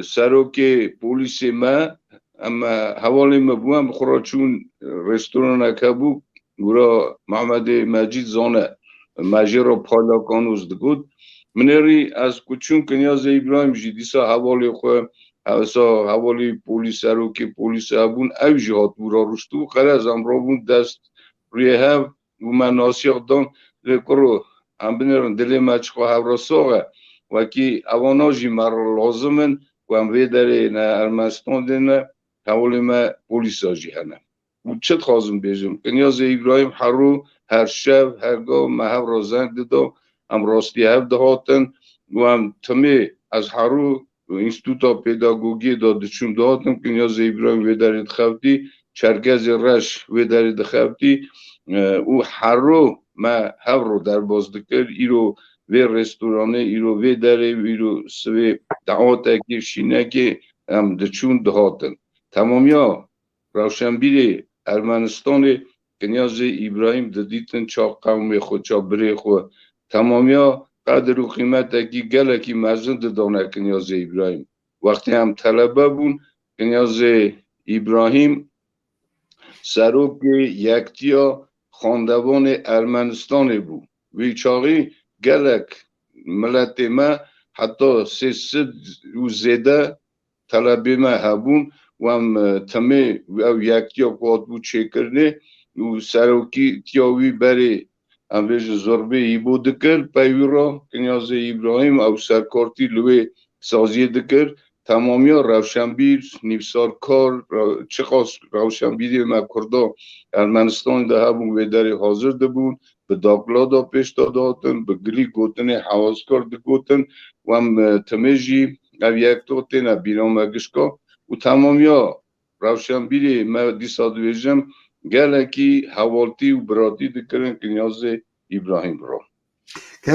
سروک پولیس ما اما حوالی ما بوام خورا چون رستوران اکبو گورا محمد مجید زانه مجی را پالاکانوز دگود منری از کچون کنیاز ابراهیم جی دیسا حوالی خواه حوالی پولیس سروک پولیس ابون او جهات بورا رشتو خرز امرابون دست روی هم و من ناسیق دان کرو هم بینرن دلی مچخو هورا ساقه و که اواناجی مر لازمن و هم ویدره نه ارمنستان دینه حوالی ما پولیس آجی هنه و چه خوازم بیجم کنیاز ابراهیم هرو هر شب هرگاه ما هورا زنگ دیده هم راستی هف دهاتن و هم تمه از هرو اینستوتا پیداگوگی داده چون دهاتن کنیاز ابراهیم ویدره دخوتی چرگز رش ویدره دخوتی او هر رو ما هر رو در باز دکر ایرو وی رستورانه ایرو وی داره ایرو سوی دعاته که شینه که هم دچون دهاتن تمامیا روشنبیر ارمنستان کنیاز ابراهیم ددیتن چا قوم خود چا بره خود تمامیا قدر و قیمت اکی گله که مزن دانه کنیاز ابراهیم وقتی هم طلبه بون کنیاز ابراهیم سروک یکتیا خاندوان ارمنستان بو وی چاقی گلک ملت ما حتی 300 و زیده طلبه ما هبون و هم تمه او یکتیا قواد بو چه کرنه و سروکی تیاوی بری هم بیش ضربه ای بو دکر پیوی را کنیاز ابراهیم او سرکارتی لوی سازی دکر تمامیا روشنبیر نیفسار کار چه خواست روشنبیری ما کرده ارمنستان ده هبون ویداری حاضر ده بون به داکلا دا پیش دادن به گلی گوتن حواسکار ده گوتن و هم تمیجی او یک توتن بیرام مگشکا و تمامیا روشنبیری ما دیسا دویجم گله کی حوالتی و براتی ده کرن کنیاز ابراهیم را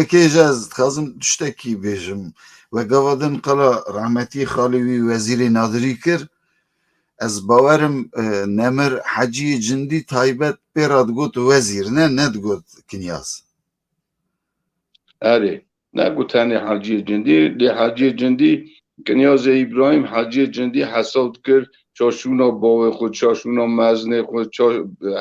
که از خازم تشتکی بیجم و گوادن قلا رحمتی خالوی وزیر نادری کر از باورم نمر حجی جندی تایبت پیراد گوت وزیر نه ند گوت کنیاز اره نگو تنه حجی جندی لی حجی جندی کنیاز ابراهیم حجی جندی حساب کرد چاشونا باوی خود چاشونا مزنه خود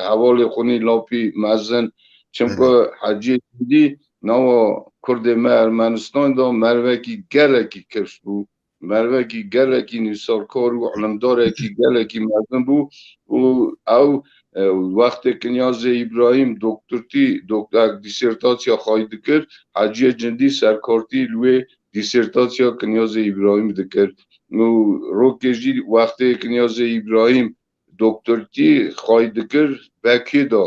حوال خونی لاپی مزن چمکو حجی جندی نوا کرد ما ارمنستان دا مروکی گلکی کش بو مروکی گلکی نیسارکار و علمدارکی گلکی مزن بو و او وقت کنیاز ابراهیم دکتر دیسرتاسیا خواهی کرد حجی جندی سرکارتی لوی دیسرتاسیا کنیاز ابراهیم دکر رو کشی وقت کنیاز ابراهیم دکترتی خواهی کرد بکی دا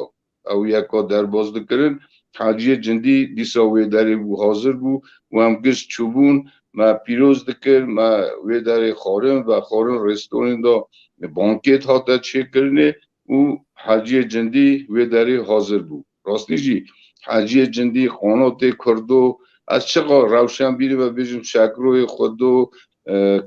او یکا در باز دکرن حجی جندی دیسا ویداری بو حاضر بو و هم گشت چوبون ما پیروز دکر ما ویداری خارن و خارن رستوران دا بانکت هاتا چه کرنه و حجی جندی ویداری حاضر بو راستی جی حجی جندی خانات کردو از چقدر روشن بیری و بیجم شکروی خودو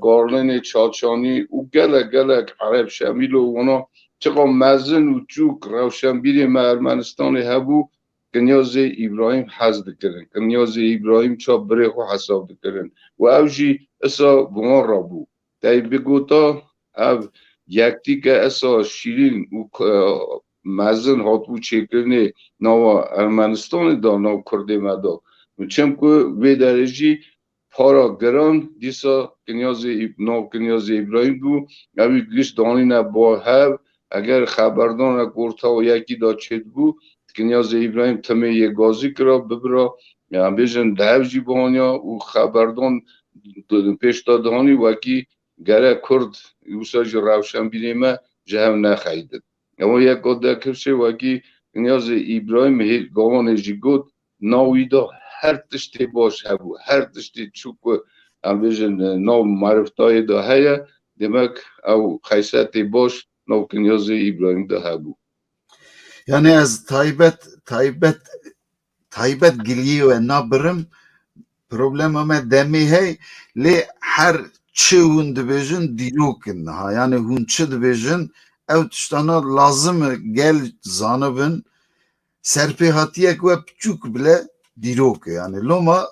کارلن چاچانی و گلک عرب شمیل و اونا چقدر مزن و چوک روشن بیری ما ارمنستان هبو کنیاز ابراهیم حز دکرن کنیاز ابراهیم چا بره خو حساب دکرن و او جی اسا گمان را بو تای بگوتا او یکتی که اسا شیرین و مزن هاتبو چکرنه ناوا ارمنستان دا ناو کرده مدا چم که وی درجی پارا گران دیسا ناو کنیاز ابراهیم بو اوی گش دانی نه با هر اگر خبردان گورتا و یکی دا چید بو کنیاز ابراهیم تمه یه گازی کرا ببرا هم بیشن دهو جی بانیا و خبردان پیش دادانی وکی گره کرد یوسا جو روشن بیریم جهم نخیدد اما یک قده کرشه وکی کنیاز ابراهیم گوان جی گود ناوی دا هر تشتی باش هبو هر تشتی چوک هم بیشن ناو معرفتای دا هیا دمک او خیصت باش ناو کنیاز ابراهیم دا هبو یعنی از تایبت گلیه و نبرم problem ama demi hey le her çi hun dibêjin dîrokin ha yani hun çi dibêjin ew tiştana lazım gel zanibin serpêhatiyek we piçûk bile dîrok e yani loma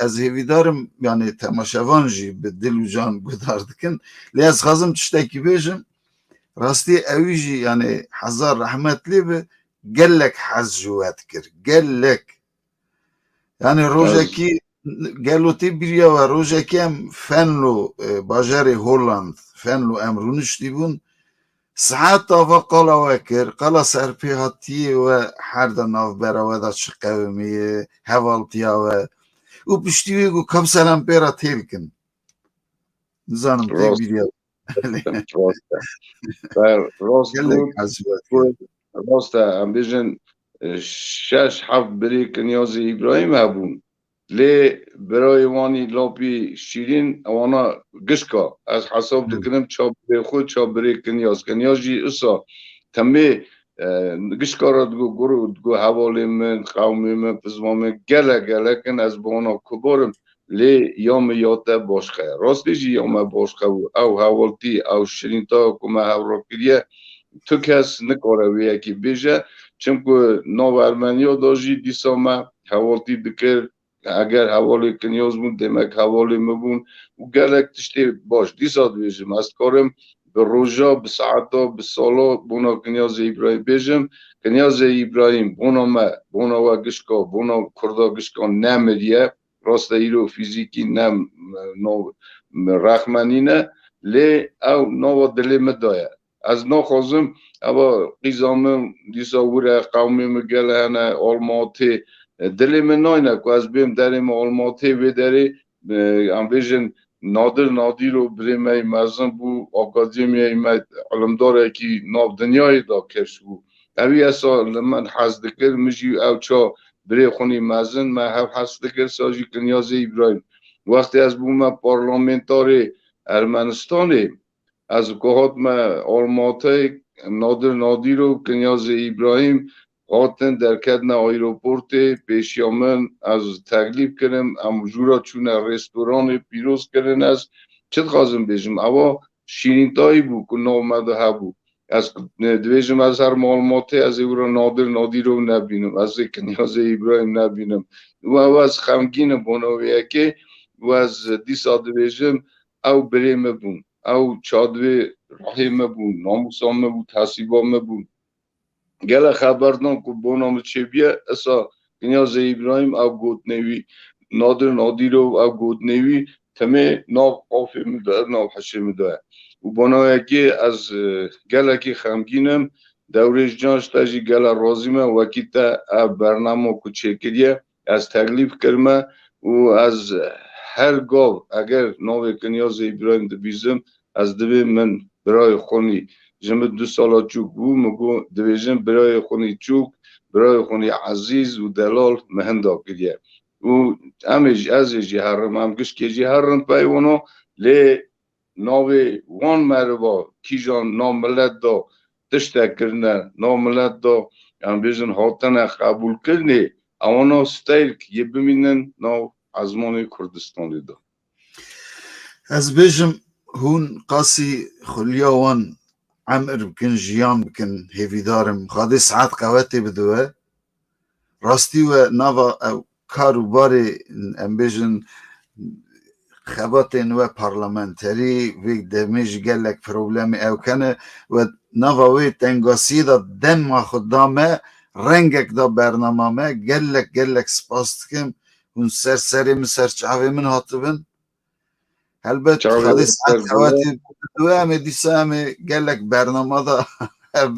ez hêvîdarim yani temaşevan jî bi dil û can gudar dikin lê ez xwazim tiştekî bêjim rastî ew jî yani hezar rehmetlî bi gelek hez ji we dikir gelek yani rojekî gelotê biriya we rojekî em Fenlo bajarê Holland Fenlo em rûniştî bûn saet ava qala we kir qala serpêhatiyê we her de navbera we da çi qewimî ye hevaltiya we û piştî wê got kapselem pêra têl kin nizanim tê biriya راست ام بیژن شش هفت بری کنیاز ابراهیم هبون لی برای وانی لاپی شیرین وانا گشکا از حساب دکنم چا بری خود چا بری کنیاز جی اصا تمه گشکا را دگو گرو دگو حوالی من قومی من پزمامه گله کن از بانا کبارم لی یام یاته باشخه راستی جی یام باشخه او حوالتی او شیرین تا کمه هورا کریه تو کس نکاره وی اکی بیجه چونکه نو ارمنیا داشتی دیسا ما حوالتی دکر اگر حوالی کنیاز بون دمک حوالی مبون و گلک تشتی باش دیسا بیجم از کارم به روژا به ساعتا به سالا بونا کنیاز ابراهیم بیجم کنیاز ابراهیم بونا ما بونا و گشکا بونا کردا گشکا نمریه راست ایرو فیزیکی نم نو رخمنینه لی او نو دلی مدایه از نخوازم اما قیزامم دیسا وره قومی مگله هنه آلماتی دلی من ناینه که از بیم دریم آلماتی بداری هم بیشن نادر رو بریم ای مزن بو اکادمی ای علمداره که ناب دنیای دا کش بو اوی اصلا من حس دکر مجی او چا بری خونی مزن من حس دکر ساجی کنیاز ابراهیم وقتی از بو من پارلمنتاری ارمنستانی از گهات ما آلماتی نادر و کنیاز ابراهیم هاتن در کدن ایروپورت پیشیامن از تکلیف کردم امجورا چون رستوران پیروز کردن از چه خوازم بیشم اما شیرین تایی بود که نامده هبو از دویجم از هر معلوماتی از او را نادر رو نبینم از کنیاز ابراهیم نبینم و از خمگین بانویه که و از دیسا دویجم او بریم بون او چادوی رحمه بون ناموسامه بود حسیبامه بود گله خبردان که بونام چه بیه اصا کنیاز ابراهیم او گود نوی نادر رو او گود نوی تمه ناب قافه میده ناب حشه میده و بنای که از گله که خمگینم دورش جانش تاجی گله رازیمه وکی تا برنامه کچکریه از تکلیف کرمه و از هر گاو اگر ناو کنیاز ابراهیم دبیزم از دوی من برای خونی جمع 2 سالا چوک بو مگو دویجم برای خونی چوک برای خونی عزیز و دلال مهندا کریه و همیج از جی هرم هم گش که جی هرم پیوانو لی ناوی وان مربا کی جان ناملت دا تشتک کرنه ناملت دا هم بیشن هاتن قبول کرنه اوانا ستایل که یه بمینن ناو ازمان کردستانی دا ez bêjim hûn qasî xuliya wan emir bikin jiyan bikin hêvîdarim xadê saet qewetê bidiwe راستی و نوا کاروبار امبیژن خباتن و پارلمانتری وی دمیج گلک پروبلم او کنه و نوا وی تنگاسی دا دم ما خدامه رنگک دا برنامه گلک سپاس کم اون سری مسرچاوی من هاتبن البته خالی ساعت حواتی دو همه دیسه همه گلک برنامه دا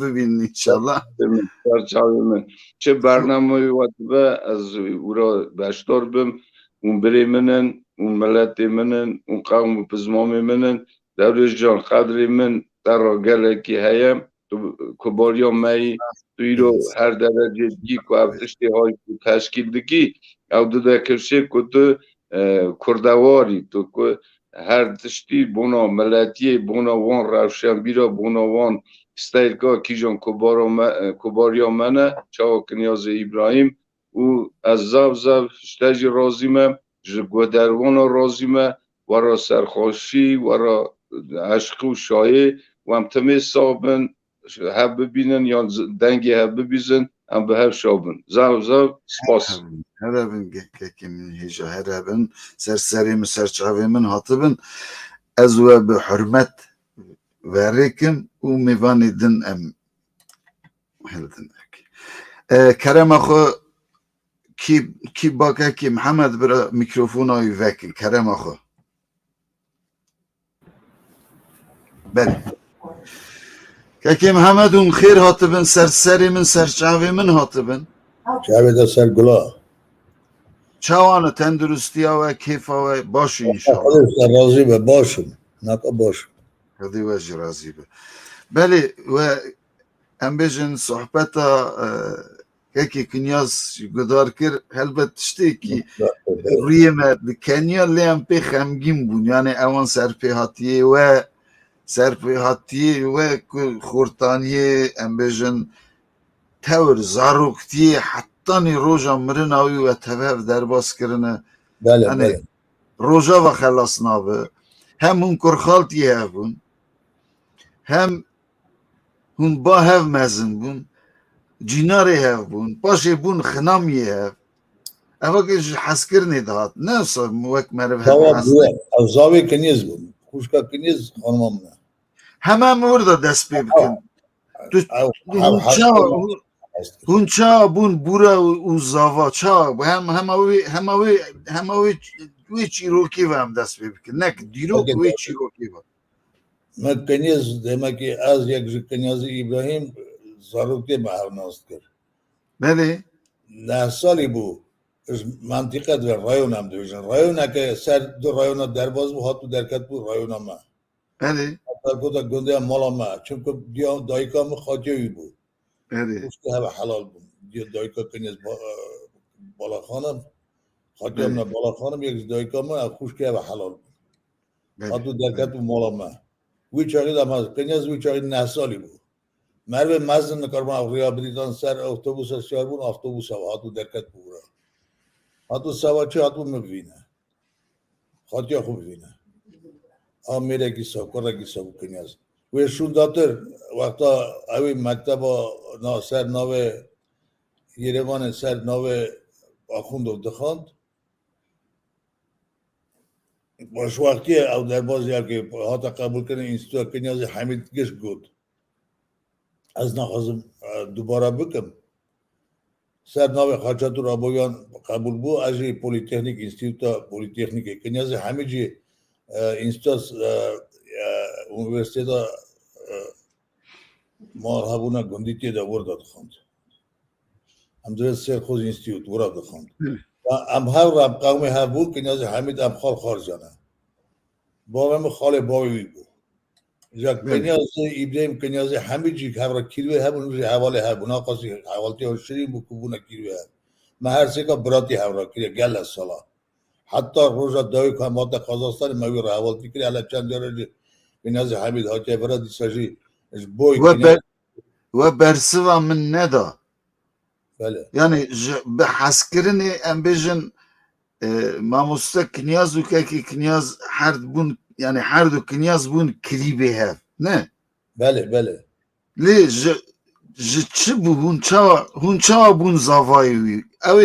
ببین انشالله چه برنامه وقت از او را بشتار بم اون بری منن اون ملت منن اون قوم و پزمام منن دورش جان قدر من در را گلکی هیم تو کباریا می توی رو هر درجه گی که افتشتی های تشکیل دکی او ده کرشه که تو کردواری تو که هر تشتی بونا ملتی بونا وان روشن بیرا بونا وان استایلگاه کیجان کباریا منه چاو کنیاز ابراهیم او از زب شتاجی رازیمه جگودروانا رازیمه ورا سرخوشی ورا عشق و شایع و هم تمه صابن هب ببینن یا دنگی هب ببیزن هم به هب شابن زب سپاس هرابن که من هیجا هرابن سری مسرچاوی من هاتبن از و به حرمت ورکم و میوانی دن ام هلدن کرم اخو کی باکه کی محمد برا میکروفون آی وکی کرم اخو بله که محمد اون خیر هاتبن سری من سرچاوی من هاتبن شعبه دا سر گلا چوانه تندرستی و کیف و باش انشاءالله خودش راضی به باشم نکا باشم خدی وجه راضی به بله و ام بیجن صحبتا که کنیاز گدار کرد هلبت تشتی که روی ما کنیا لیم پی خمگین بون یعنی اوان سرپیهاتیه و خورتانیه ام بیجن تور زاروکتیه حتی نی روژا مرن آوی و تبهف در باز کرنه بله روژا و خلاص نابه هم اون کرخالتی هفون هم هون با هف مزن بون جیناری هف بون باشه بون خنامی هف اوه که حس کرنی دهات نه سا موک مرف هف حس از زاوی کنیز بون خوشکا کنیز خانمام نه همه مورد دست پی بکن هون چا بون بورا و زاوا چا همه وی چیروکی و هم دست پی بکن نک دیروک وی چیروکی و من کنیز دیمه که از یک کنیاز ابراهیم زاروکی محو ناست کرد بله 9 سالی بو منطقه در رایون هم دویشن رایون که سر دو رایون در باز بو هاتو درکت بو رایون هم بله در کتا گنده هم مال هم چون که دایکا هم خاطیوی بو بله که همه حلال بو دایکا کنیز بالا خانم خاطی هم نه بالا خانم یک دایکا هم خوش که همه حلال بو هاتو درکت بو مال هم وی چاقید هم از کنیز وی چاقید 9 سالی بو مرو مزن نکارمان ریابلیتان سر اتوبوس سیار بون اتوبوس هاتو درکت بو هاتو سواچه هاتو مبینه خاطی خوب بینه میره گیسا کرده گیسا بو کنیاز و شون داتر وقتا اوی مکتب سر ناو یریوان سر ناو آخوند دخاند باش وقتی او در بازی هم که هاتا قبول کنه اینستیتوت کنیاز حمید گش گود از نخواستم دوباره بکم سر ناو خاچاتو رابویان قبول بو از پولیتکنیک اینستیتوت پولیتکنیک کنیاز همیجی اینستیتوت اونیورسیتا مارهابونا گندیتی دا ورد خواند هم درست سر خوز اینستیتوت ورد خواند ام هر رب قومی هبو کنیاز حمید ام خال جانه بابم خال باوی بو جا کنیاز ابراهیم کنیاز همیجی که هر کیلوی هبون روی حواله هبونا قاسی حوالتی ها شریم بو کبونا کیلوی هب ما هر سکا براتی هورا کلیه گل السلا حتی روزا داوی که ماده قازاستان موی را حوالتی کلیه علا چند جاره کنیاز حمید هاتی برادی ساجی و برسوا من ندا بله yani به حسکرین ام بیجن ماموستا کنیاز و که کنیاز هر بون yani هر دو کنیاز بون کریبه هف نه بله لی ji çi bû hûn çawa bûn zavayê wî ew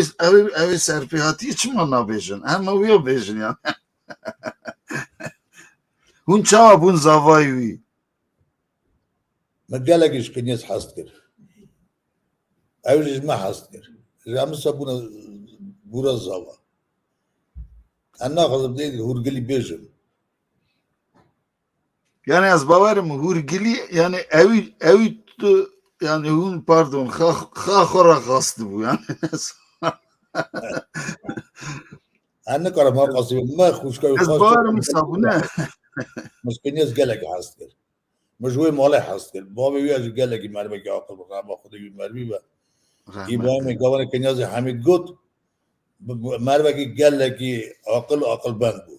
ê serpêhatiyê çima nabêjin hema wî ya bêjin yan hûn çawa bûn zavayê wî Me gelekî ji kinyas hest kir. Ew jî me hest kir. Ji emisa bûra zava. Em naxwazim dê hûrgilî bêjim. yani ez bawerim hûrgilî yani ewî tu yani hûn pardon xa xwe re xastibû yani Em nikarim me qasî me xwişka ez bawerim sabûne me ji kinyas gelekî hest kir. Me ji wê malê hest kir. Bavê wî jî gelekî mervekî aqil bi rema Xwedê wî mervî be. İbrahimê gavanê kinyazê Hemîd got mervekî gelekî aqilbend bû.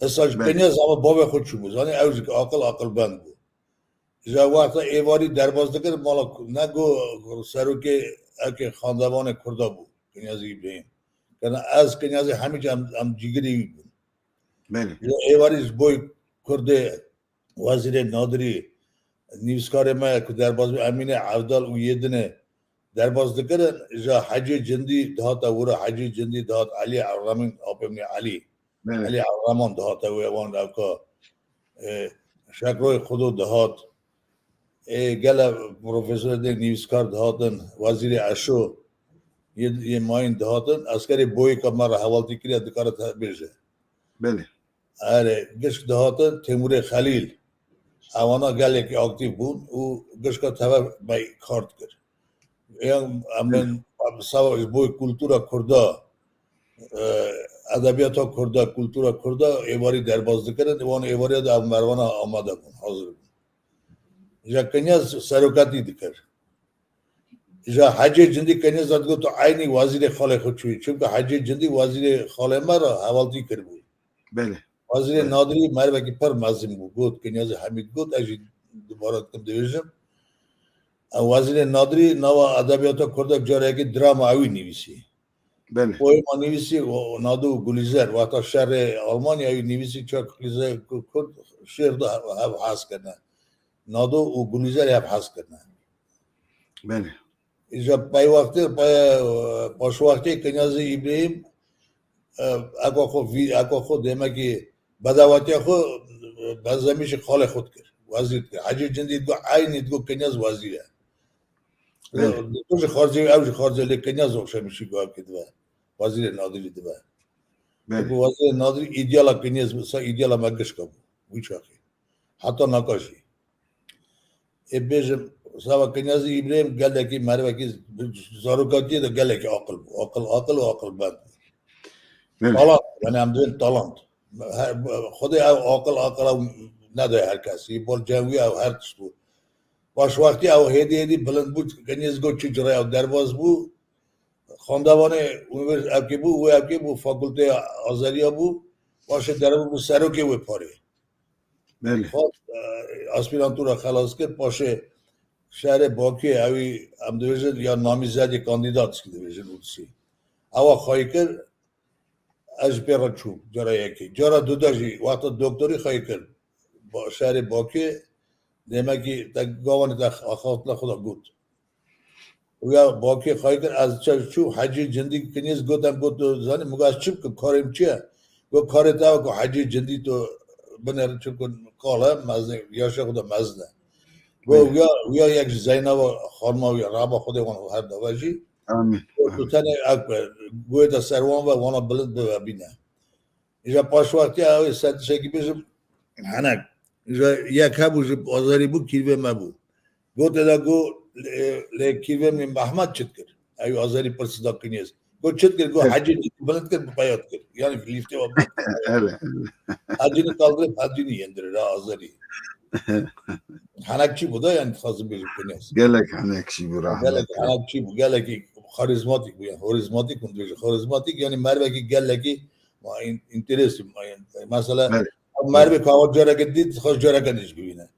Esa ji kinyas ama bavê xwe çûbû. Zanî ew jî aqilbend bû. Ji wexta êvarî derbas dikir mala ne got serokê ekê xandevanê Kurda bû kinyazê İbrahim. Yani ez kinyazê hemî em cîgirê wî bûn. Ji êvarî ji boî Kurdê Wezîrê Nadirî nivîskarê me ku derbas bû Emînê Evdal û Yêdinê derbas dikirin ji Hecê Cindî dihata wira Hecê Cindî dihat Elî Ewramîn apê min Elî Ewraman dihata wê wan evka Şekroyê Xudo dihat gele profesorê nivîskar dihatin Wezîrê Eşo yê mayîn dihatin eskerê boyê ka me re hevaltî kiriye dikare te bêje. Erê gişk dihatin Temûrê Xelîl ewana gelekî aktîv bûn û gişka teve me kar dikir. Emin ji boî kultûra Kurda edebiyata Kurda kultûra Kurda êvarî derbas dikirin wan êvariya de ev mervana amade bûn hazir bûn. Ji kinyas seroketî dikir. Ji Hecê Cindî kinyas hat got aynî wezîrê xalê xwe çûyî çimka Hecê Cindî wezîrê xalê me re hevaltî kiribû. Wezîrê Nadirî mervekî pir mezin bû got kinyazê Hemîd got ez jî dubara dikim dibêjim. Wezîrê Nadirî nava edebiyata Kurda carekî drama ew nivîsî. Poema nivîsî nadu Gulîzer weta şerê Almanyayê nivîsî çak Kurd şêr de hev hez kirine. Nadu û Gulîzer hev hez kirine. Ji peywextê paşwextê kinyazê İbrahim eka xwe demekî bedewetiya xwe benzemî ji xalê xwe dikir. Wezîr dikir. Hecê Cindî digot aynî digot kinyaz wezîr e. Tu ji xarzê ew ji xarzê lê kinyaz oxşemişî gavkê dibe. Wezîrê Nadirî dibe. Bu Wezîrê Nadirî îdeala kinyaz sa îdeala me gişka bû. Wî çaxê. Heta naqaşî. Ê bêjim sava kinyazê İbrahim gelekî mervekî zarokatiyê de gelekî aqil bû. Aqil û aqilbend. Talant yani em diwin talant. Xwedê ew aqil nedaye her kesî. Bol cewî ew her tişt bû. Başwextî ew hêdî bilind bû kinyaz got çi cira ew derbas bû. Xandevanê evkê bû wê evkê bû fakûlteya Azeriya bû. Başê derbas bû serokê wê parê. Aspirantûra xelas kir paşê şerê Bakûyê ewî em dibêjin ya namîzedê kandîdat dibêjin Ûdisî. Ewa xayî kir ez ji pê re çûm cara yekê. Cara dude jî wexta doktorî xayî kir şerê Bakûyê demekî te gavanê te axaftina xwe de got. Ya Bakûyê xayî kir ez çû Hecê Cindî kinyas gotem got zanî muga ez çi bikim karêm çi ye? Got karê te ku Hecê Cindî tu binêrin çimkû qala mezin yaşa xwe de mezin e. Wiya yek ji Zeyneba xanima wî raba Xwedê wan her deve jî tu tenê guhê de ser wan ve wana bilind bibe bîne. Ji paşwextiya ew ser tişekî bêjim henek yek hebû ji Azerî bû kîrvê me bû. Gotê de got lê kîrvê min Mehmed çit kir. Ew Azerî pirsida kinyas. Got çit kir got Hecê bilind kir peyat kir. Yani lîftê wa Hecînî kaldırıp Hecînî yendirir ha Azerî. Henekçî bû da yani dixwazim bêjim kinyas. gelek henekçî bû Gelek henekçî bû gelekî karizmatik bû yani horizmatik hûn dibêjin. Horizmatik yani mervekî gelekî interesî mesela mervê kawa carekê dît dixwaz carekê de jî bibîne.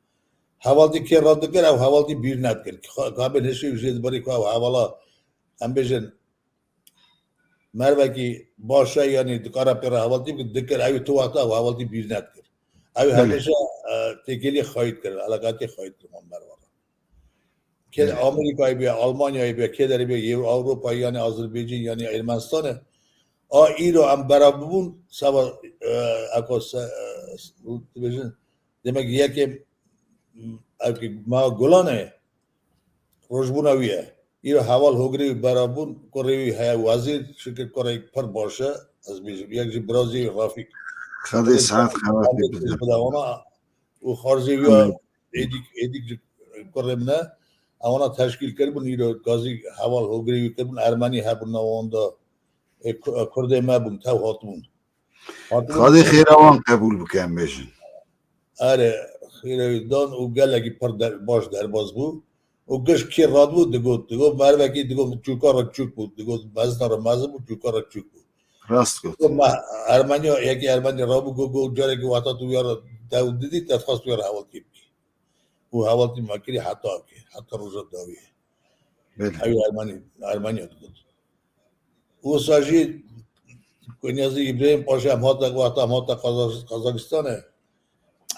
Hevaltî kê radikir ew hevaltî bîr nedikir. Kabel hişê jê dibarî ku ew hevala em bêjin mervekî baş e yani dikare pê re hevaltî bike dikir ew tu wexta ew hevaltî bîr nedikir. Ew hemêşe têkilî xayît kir, elekatî xayît kir mervana. که آمریکایی بیا آلمانیایی بیا که داری بیا اروپا یعنی آذربایجان یعنی ارمنستان ایرو هم برابون سوا اکوس demek یکی ما گلانه روزبوناویه ایرو حوال هوگری برابون کوری های وزیر شکر کوری پر باشه از بیشتر یک جی برازی رافیک خدای ساعت خواستی بده اونا و خارجی بیا ایدیک کورم نه اونا تشکیل کردن ایرو گازی حوال هوگری کردن ارمنی هبون نواندا کرده ما بون تا هاتمون خدای خیروان قبول بکن بشن آره خیروان و گلگی پر باش در باز بود و گش کی راد بود دگو مروکی دگو چوکار چوک بود دگو مزنا رو مزه بود چوکار چوک بود راست گفت ما ارمنیا یکی ارمنی رابو گو جاره که واتا تو یار داود دیدی تفاس تو یار حوال کی و حوال تی مکری حتی روز داویه ای ارمنیا دگو و ساجی کنیازی ابراهیم پاشا ماتا قزاقستانه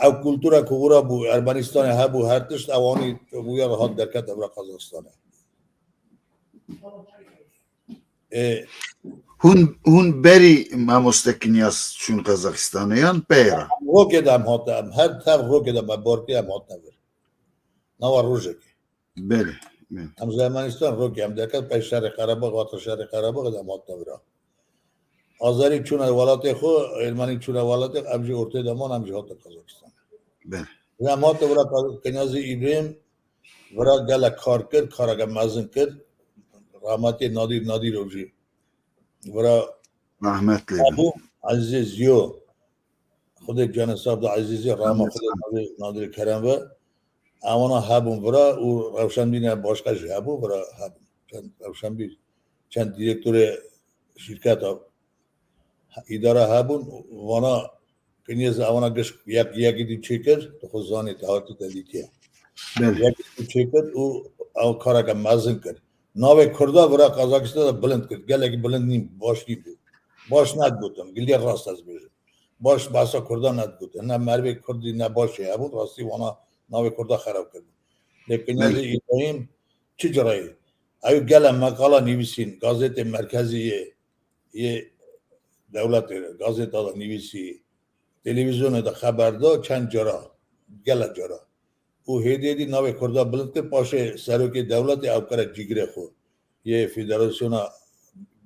او کلتورا کورا بو ارمنستان ها بو هر تشت اوانی بویا راحت درکت ابرا قزاقستانه هون بری ما مستکنیاس چون قزاقستانیان پیرا روکه دم هاتم هر تر روکه دم بارکی هم هاتم بر نوا روزه که بله هم ارمنستان روکه هم درکت پای شهر قرباغ و شهر قرباغ دم هاتم برا آذری چون ولات خو ارمنی چون ولات امجی ارته دمان امجی هات قزاقستان بله ما تو برا کنیازی ابراهیم برا گل کار کرد کارگاه مزن کرد رحمتی نادیر روزی برا رحمت ابو عزیز یو خود جان صاحب عزیزی رحمت خود نادر کرم و امانا هبون برا او روشن بین باشگاه هبو برا هبون چند روشن بین چند دیرکتور شرکت اداره هبون وانا کنیز امانا گش یکی دی چیکر تو خزانی تهاتی تلیتیه یکی دی چیکر او کارا که مزن کرد ناوی کرده برا قزاقستان بلند کرد گله که بلند نیم باش نیم بود باش ند بودم گلی راست از بیشتر باش باسا کرده ند بود نه مروی کردی نه باشه بود راستی وانا ناوی کرده خراب کرد لیکن از ابراهیم چی جرایی ایو گله مقاله نویسین گازت مرکزی یه دولت گازت دا نویسی تلویزیون دا خبر دا چند جرا گله جرا او هدیه ناوی کرده بلند که پاشه سروکی دولت او کار جیگره خو یه فدراسیون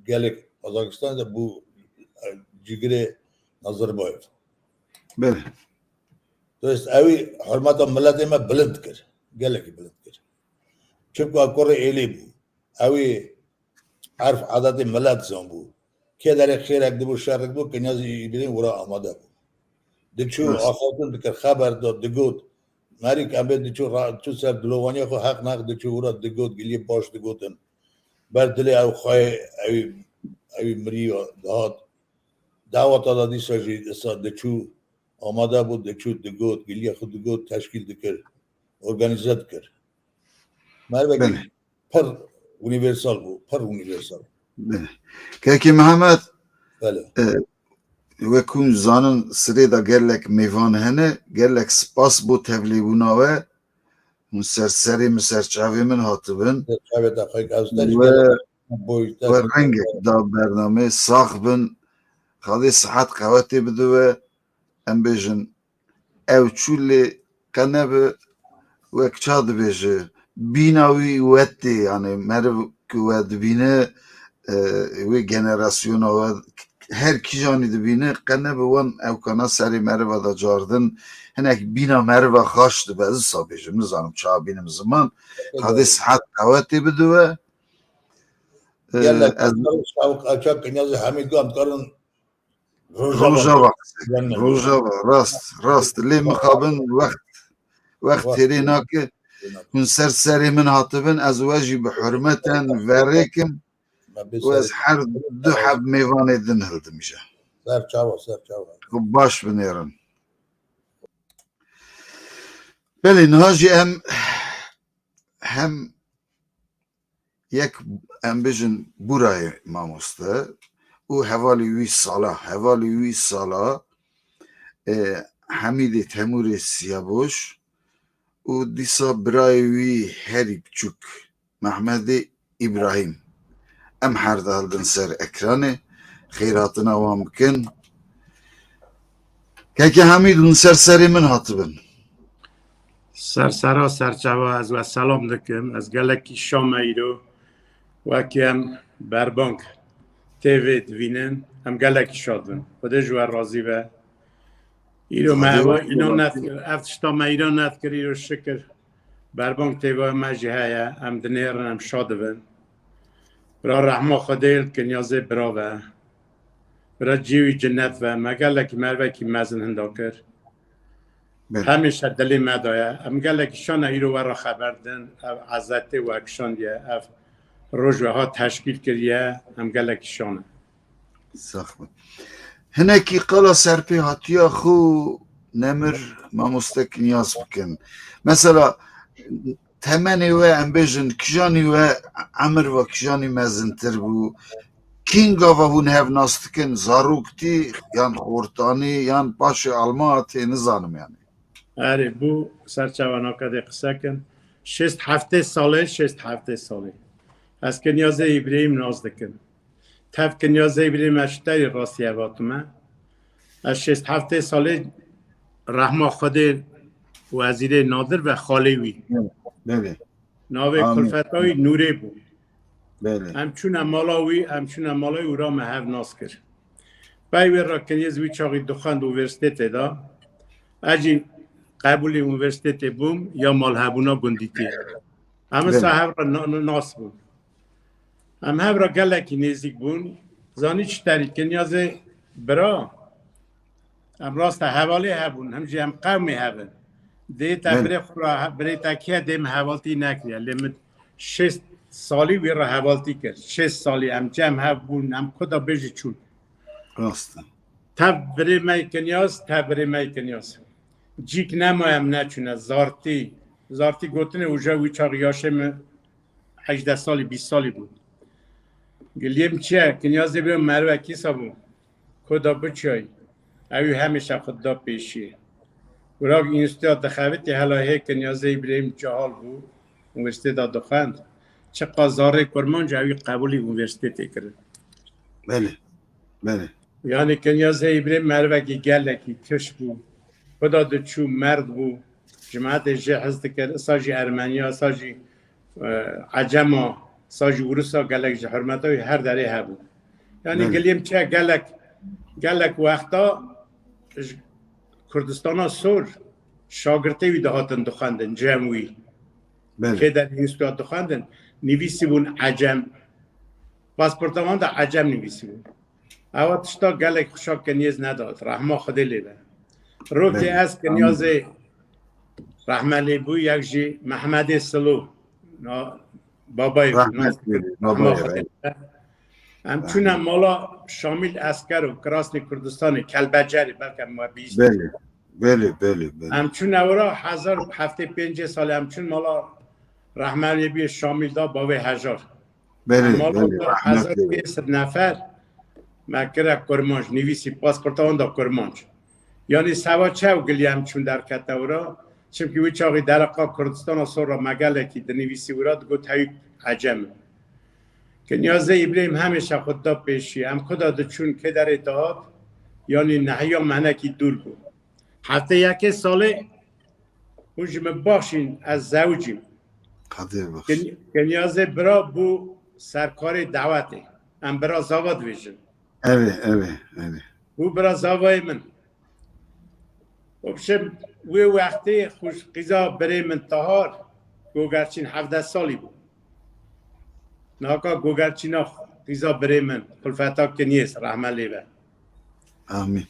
گله قزاقستان دا بو جیگره نظربایف بله تو است اوی حرمت ملت ما بلند کر گله کی بلند کر چون کار ایلی بو اوی عرف عادت ملت زن بو که در خیر اگه بو شر اگه بو کنیازی بیرین ورا آماده بو دچو آخرتون دکر خبر داد دگود ماری کامبه دچو چو سر دلوانی خو حق نق دچو ورا دگود گلی باش دگودن بعد دلی او خای اوی مریو داد دعوت دادی سازی اسا دچو آماده بود دچو دگود گلی خود دگود تشکیل دکر ارگانیزات کر ماری بگی پر universal bu پر universal بله که محمد بله وکون زانن سری دا گلک میوان هنه گلک سپاس بو تبلیغونا و اون سرسری مسرچاوی من هاتبن و رنگ دا برنامه ساخ بن خالی صحت قواتی بدو و ام بیجن او چولی قنب وکچاد بیجه بیناوی وقتی یعنی مرو که ود بینه و جنراسیون و هر کی جانی دبینه قنه به وان او کنا سری مرو دا جاردن هنک بینا مرو خاشت به از صابیجم نزانم چا بینم زمان خالی صحت قواتی بدوه از اچا کنیاز همین گام کارون روزا راست لی مخابن وقت تیرینا که هون سرسری من هاتبن از واجی بحرمتن ورکم و از هر دو حب میوانه دن هلده میشه سر چاوا خب باش بنیرن بله نهاجی هم یک ام بیجن برای ماموسته او حوالی 20 ساله حمید تیمور سیابوش و و دیسا برایوی هری بچوک محمد ابراهیم ام هر دالدن سر اکرانه خیراتنا وام بکن که همیدون سر من هاتبن سرسرا سرچوا از و سلام دکم از گلکی شام ایرو و که هم بربانک تیوی دوینن هم گلکی شادن خود جوار راضی و ایرو ما اینو افتشتا ما ایران نذکر ایرو شکر بربانک تیوی ما جهایا هم دنیرن هم شاده بن برا رحمه خدایل که نیازه برا و برا جیوی جنت و ما گلکی مروه که مزن هندا کر همیشه دلی مدایه هم گلکی شان ایرو ورا خبردن عزته و اکشان دیه اف روجوه ها تشکیل کریه هم گلکی شانه سخمه هنکی قالا سرپی هاتیا خو نمر ما مستک نیاز بکن مثلا تمنی و امبیجن کجانی و عمر و کجانی مزنتر بو کینگا و هون هف ناستکن زاروکتی یان خورتانی یان باش علماتی نزانم یعنی اره بو سرچوانا کده قصه کن 6 ساله از کنیاز ابراهیم ناز دکن تف کنیاز ابراهیم اشتری راستی اواتمه از 6 ساله رحمه خود وزیر نادر و خالوی بله ناوی کلفتاوی نوره بود بله همچون امالاوی او را محو ناز کرد بای را کنیز وی چاقی دخاند اوورسیته دا اجی قبول اوورسیته بوم یا مالهبونا گندیتی همه صاحب را ناس بود هم را گلکی نزدیک بون زانی چطوری کنیاز برا هم راست حوالی هبون همجی هم قومی هبون دیتا بری تکیه دیم حوالتی نکریه لیمت 6 سالی وی را حوالتی کرد 6 سالی هم جمع هبون هم کدا بجی چون راست تب بری میکنیاز جیک نمایم نچونه زارتی گوتنه اوجا وی چاقیاشم 18 سالی 20 سالی بود گلیم چیه کنیاز بریم مروه کیسا بود کدا بچای اوی همیشه خود دا پیشیه وراغ اینستیاد دخویتی هلاهی کنیاز ابراهیم جهال بود اونورسیته دا دخوند چه قازاره کرمانج اوی قبولی اونورسیته کرد بله یعنی کنیاز ابراهیم مروه کی گلکی کش بود خدا دا چو مرد بود جماعت جهاز کرد ساجی ارمنیا ساجی عجم ساجی وروسا گلک جهرمتای هر دره هبود یعنی گلیم چه گلک وقتا کردستان سور شاگرته وی دهاتن دخواندن جمعوی که در اینستوات دخواندن نویسی بون عجم پاسپورتوان دا عجم نویسی بون اواتشتا گلک خوشا کنیز نداد رحمه خودی لیبه رو که از کنیاز رحمه لیبو یک جی محمد سلو بابای همچون مالا شامل اسکر و کراسن کردستان کلبجری بلکه ما بیست بله همچون اورا 1075 سال همچون مالا رحمه بی شامل دا باوی هجار مالا 1200 نفر مکره کرمانج نویسی پاسپورتان دا کرمانج یعنی سوا چه و گلی همچون در کت اورا چون که چاقی درقا کردستان و سور را مگله که دنویسی ورا دگو تایی عجم که نیازه ابراهیم همیشه خود دا پیشی هم خدا دا چون که در اتحاد یعنی نحیا منکی دور بود هفته یک ساله حجم باشین از زوجیم که نیازه برا بو سرکار دعوته هم برا زاواد ویژن بو برا زاوای من وبشم وی وقتی خوش قضا برای من تهار گوگرچین 17 سالی بود ناکا گوگرچین قضا برای من خلفتا که نیست رحمه لیبه آمین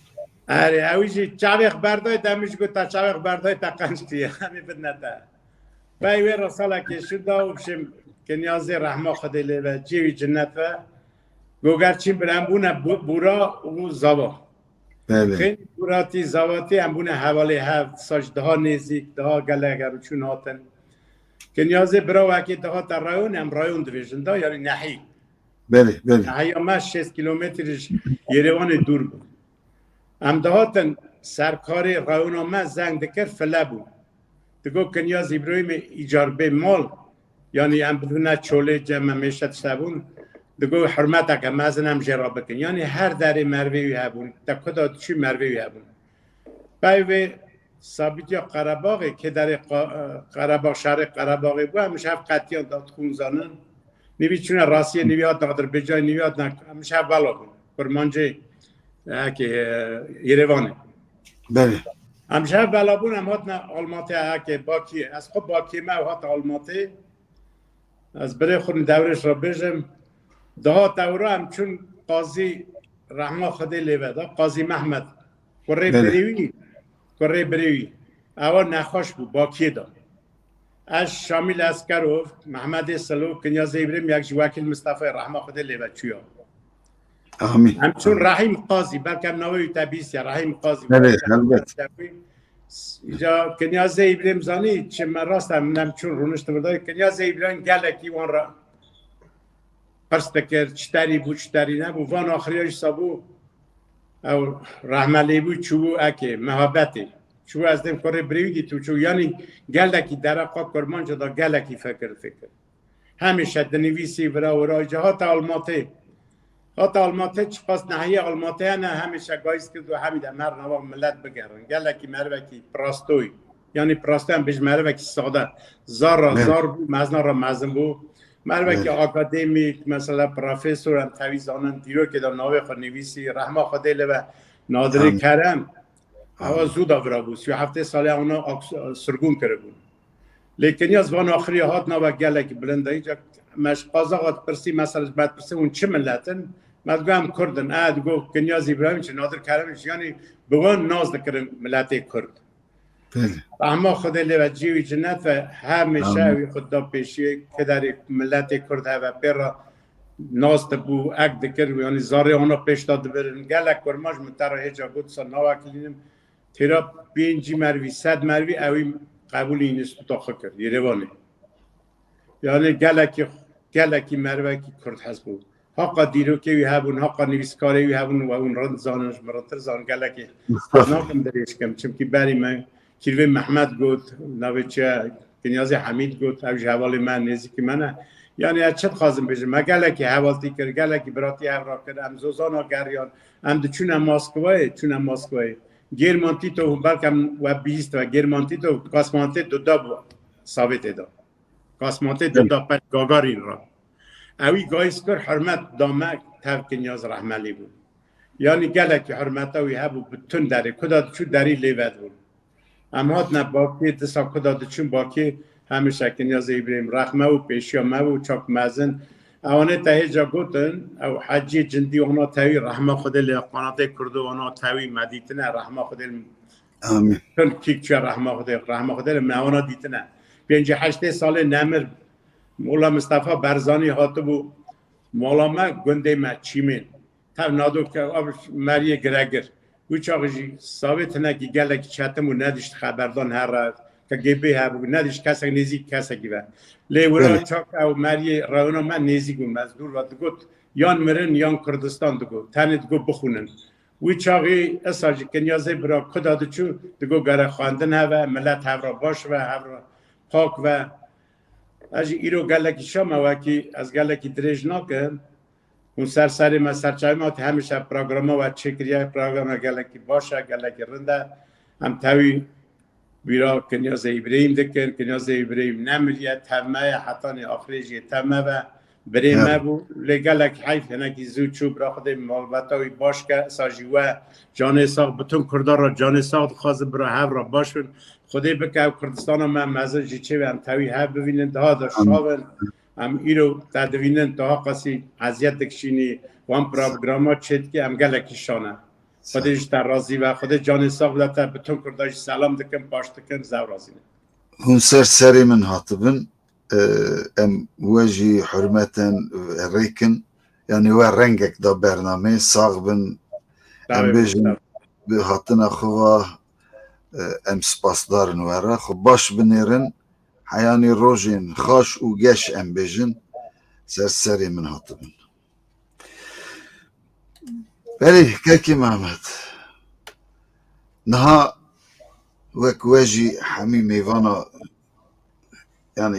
اره اویجی چاویخ بردای دمیش گو تا چاویخ بردای تا قنشتیه همی بدنده بای وی رساله که شده وبشم که نیازه رحمه خودی لیبه جیوی جنت و گوگرچین برنبونه بورا و زوا خیلی براتی زواتی هم بونه حوالی هفت ساج ده ها نیزیک ده ها گلگر چون هاتن که نیازه برا وکی ده ها در رایون هم رایون دویشن ده یعنی نحی نحی هم 6 کیلومترش یریوان دور بود هم ده هاتن سرکاری رایون هم زنگ دکر فله بود دگو کنیاز ابراهیم ایجار به مال یعنی ام بدون چوله جمع میشد شبون دگو حرمت که مزنم جرا بکن یعنی هر در مروی هبون دکتا چی مروی هبون بایو ثابت یا قرباغه که در قرباغ شهر قرباغه بود همش هفت قطیان داد خونزانن نوی چونه راستیه نویات نقدر به جای نویات همش هفت بالا بود کرمانجه که یروانه بله همش هفت بالا بود هم هات نه آلماته که باکی از خب باکی ما هات آلماته از برای خود دورش را بجم ده دوره هم چون قاضی رحمه خده لیوه قاضی محمد کره بریوی اول نخواش بود باکی دا از شامل اسکروف محمد سلو کنیاز ابراهیم یک وکیل مصطفی رحمه خده لیوه چویا آمین همچون رحیم قاضی بلکه نوی تبیس یا رحیم قاضی اینجا کنیاز ابراهیم زانی چه من راست هم چون رونشت برداری کنیاز ابراهیم گلکی وان را پرست کرد چتری بود چتری نبود وان آخریش سابو او رحمه بود چوبو اکه محبته چوبو از دم کاره بریوگی تو چو یعنی گلکی درقا کرمان جدا گلکی فکر همیشه دنویسی ورا جهات آلماته چه پاس نهیه آلماته نه همیشه گایست که دو همید مر نوا ملت بگرن گلکی مروکی پراستوی یعنی پراستوی هم بیش مروکی ساده زار بود مزنا را مزن بود مروکی آکادمیک مثلا پروفسور هم تویزانن دیرو که در ناوه خود نویسی رحمه خودیله و نادری کرم هوا زود آورا بود 37 ساله اونا سرگون کرده بود لیکن از وان آخری هات نوا گلکی بلنده اینجا مش قازاقات پرسی مثلا بعد پرسی اون چه ملتن مدگو هم کردن گو کنیاز ابراهیم چه نادر کرمش یعنی بوان ناز دکرن ملت کرد اما خود لیوجی و جنت و همیشه وی خدا پیشی که در ملت کرد و پر ناز دبو اک دکر یعنی زاره اونا پیش داد برن گلک کرماش متر هجا بود سا نواکلینم تیرا 5 مروی 100 مروی اوی قبول این استطاقه کرد یروانه یعنی گلکی مروکی کرد هست بود حقا دیرو که وی هبون حقا نویسکاری وی هبون و اون رند زانش مراتر زان گلکی ناکم دریش کم چمکی بری من کیروی محمد گوت نوی چه کنیاز حمید گوت اوش حوالی من نزدیکی منه یعنی از چت خواستم بجم ما گلکی حوالتی کرد گلکی براتی هفرا کرد ام زوزانا گریان ام دو چونم ماسکوی گرمانتی تو بلکم و بیست و گرمانتی تو کاسمانتی دو دا ثابت دا کاسمانتی دو دا پت گاگارین را اوی گایست کر حرمت دامک تب کنیاز رحملی بود یعنی گلکی حرمت اوی هبو بتون داره کداد چون داری لیود بود اما هات نه باکی دسا کداد چون باکی همیشه کنیاز ابراهیم رحمه و پیشیا مو چاک مزن اوانه تهی جا گوتن او حجی جندی اونا تاوی رحمه خود قناته کردو اونا تاوی مدیتنه رحمه خود آمین کن کیک چه رحمه خود معانا دیتنه 58 سال نمر مولا مصطفی برزانی هاتو بو مولا ما گنده ما چیمین تب نادو که مریه گرگر او چاقشی ثابت نه که گلک چتمو نداشت خبردان هر را که گیبه ها بگو نداشت کسک نیزی کسکی و لیورا چاک او مریه راونا من نیزی گون از دور و دگوت یان مرن یان کردستان دگو تنید گو بخونن وی چاقی اساجی کنیازه برا کدادو چو دگو گره خواندن ها و ملت ها را باش و ها را پاک و اجی ایرو گلکی شما وکی از گلکی دریج ناکن اون سر ما سرچای ما همیشه پروگرام و چکریه پروگرام گلکی باشه گلکی رنده هم تاوی بیرا کنیاز ابراهیم دکن کنیاز ابراهیم نمریه تمه حتی آخریجی تمه و بریم بو لگلک حیف هنگی زود چوب را خود مالبتاوی باش که ساجی و جان ساق بتون کردار را جان ساق خواه برا هف را باشون خودی بکه کردستان هم مزه جیچه و هم تاوی هف ببینن ده دا شاون هم ایرو تدوینن تا قاسی عذیت دکشینی و هم پروگراما چید که هم گلکی شانه خودش در رازی و خود جان ساق لطه بتون کرداش سلام دکن پاش دکن زو رازی نه هون سری من هاتبن ام وجي حرمة ريكن يعني هو رنجك دا برنامج صاغبن ام بيجن بهاتنا خوا ام سپاس دارن ورا خو باش بنيرن حياني روجين خاش و جش ام بيجن سرسري من هاتبن بلي كاكي محمد نها وەک وەژی هەمی میێڤانە yani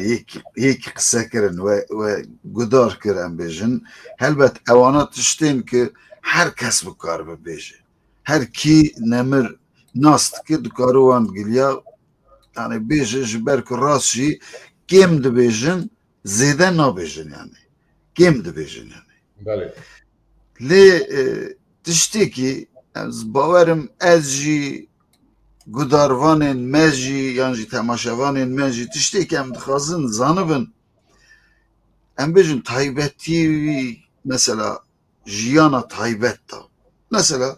yek qise kirin ve gudar kir em bêjin helbet ewana tiştên ki her kes bikar bibêje her kî nemir nas dike dikare wan giliya yani bêje ji ber ku rast jî kêm dibêjin zêde nabêjin yani kêm dibêjin yani lê tiştekî ez bawerim ez jî gudarvanên me jî yan jî temaşevanên me jî tiştekî em dixwazin zanibin em bêjin taybetî wî mesela jiyana taybet da mesela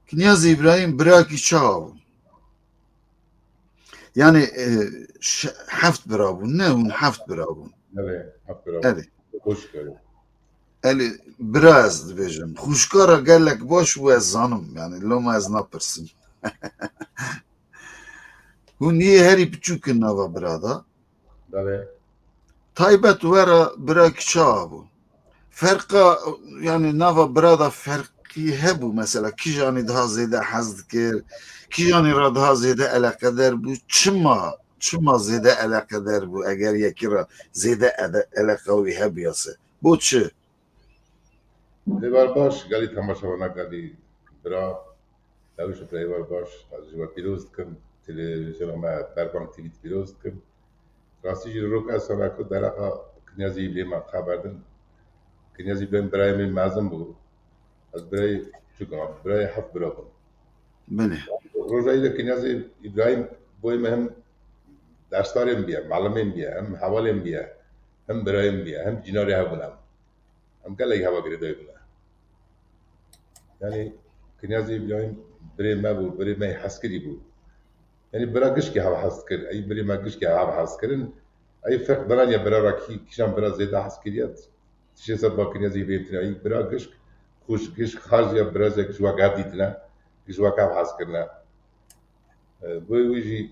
Kniaz İbrahim birakî çawa bû yani heft bira bûn ne hûn heft bira bûn elê bira ez dibêjim xwişkara gelek baş bû ez zanim yani loma ez napirsim hûn yê herî biçûkin nava bira da taybet were birakî çawa bû ferqa yani nava bira da ferqî hebû mesela kîjanî daha zêde hez dikir kîjanî ra daha zêde eleqeder bû çima zêde eleqeder bû eger yekî ra zêde eleqa wî hebiyase bo çi Êvar baş gelî temaşevana gelî bira ew ji êvar baş ez ji we pîroz dikim televîzyona me Berbank TV pîroz dikim rastî jî li roka Selaku deraxa Kniazê İbrahîma xeberdin Kniazê İbrahîm birayê min mezin bû ez birayê çûkim birayê heft bira bûn rojayî li Kniazê İbrahîm boyê me hem dersdarên biye melemên biye hem hevalên biye hem birayên biye hem cînarê hebûn em gelek heva girêdayî bûne yani Kniazê İbrahîm birê me bû birê me hezkirî bû yani bira gişkî hev hez kir ey birê me gişkî hev hez kirin ey feq biraniye bira ra kîjan bira zêde hez kiriye tişê ser ba Kniazê İbrahîm tune ey bira gişk xweş gişk xarjiya birazek ji wek hev dîtine ji wek hev hez kirine wê wî jî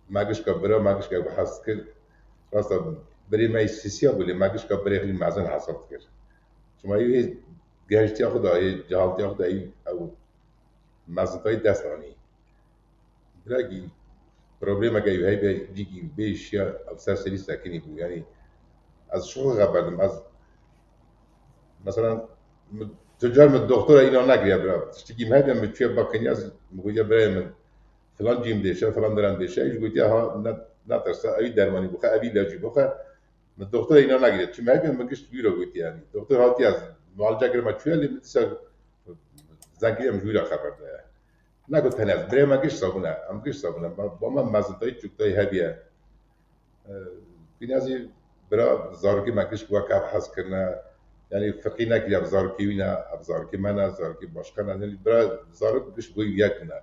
me gişka bira me gişka hez kir rasta birê me sîsiya bû lê me gişka birê xelî mezin hesab dikir çima wê gehiştiya xwe da ê cehaltiya xwe da ey ew mezintayî dest anî birakî problemeke ew heybe dîkî bêşiya ew ser serî sekinî bû yani ez şixwe xeberdim ez mesela tucar min doktora îna nekiriye bira tiştekî me hebe min çûye ba Kniaz min gotiye birayê min filan cîm dêşe filan deran dêşe ji gotiye ha netirse evî dermanî bixwe evî ilacî bixwe min doktora îna nekiriye çi me hebe min gişt wî ra gotiye yani doktor hatiye ez mualicekir me çûye lê min dîsa zengîrê min ji wî ra xeber daye negot tenez birê me gişt sabûne em gişt sabûne ba me mezintayî çûktayî hebiye Kniazê bira zarokê me gişt wek hev hez kirine yani fiqî nekiriye ev zarokê wî ne ev zarokê me ne zarokê başka ne yani bira zarok gişt bû yek ne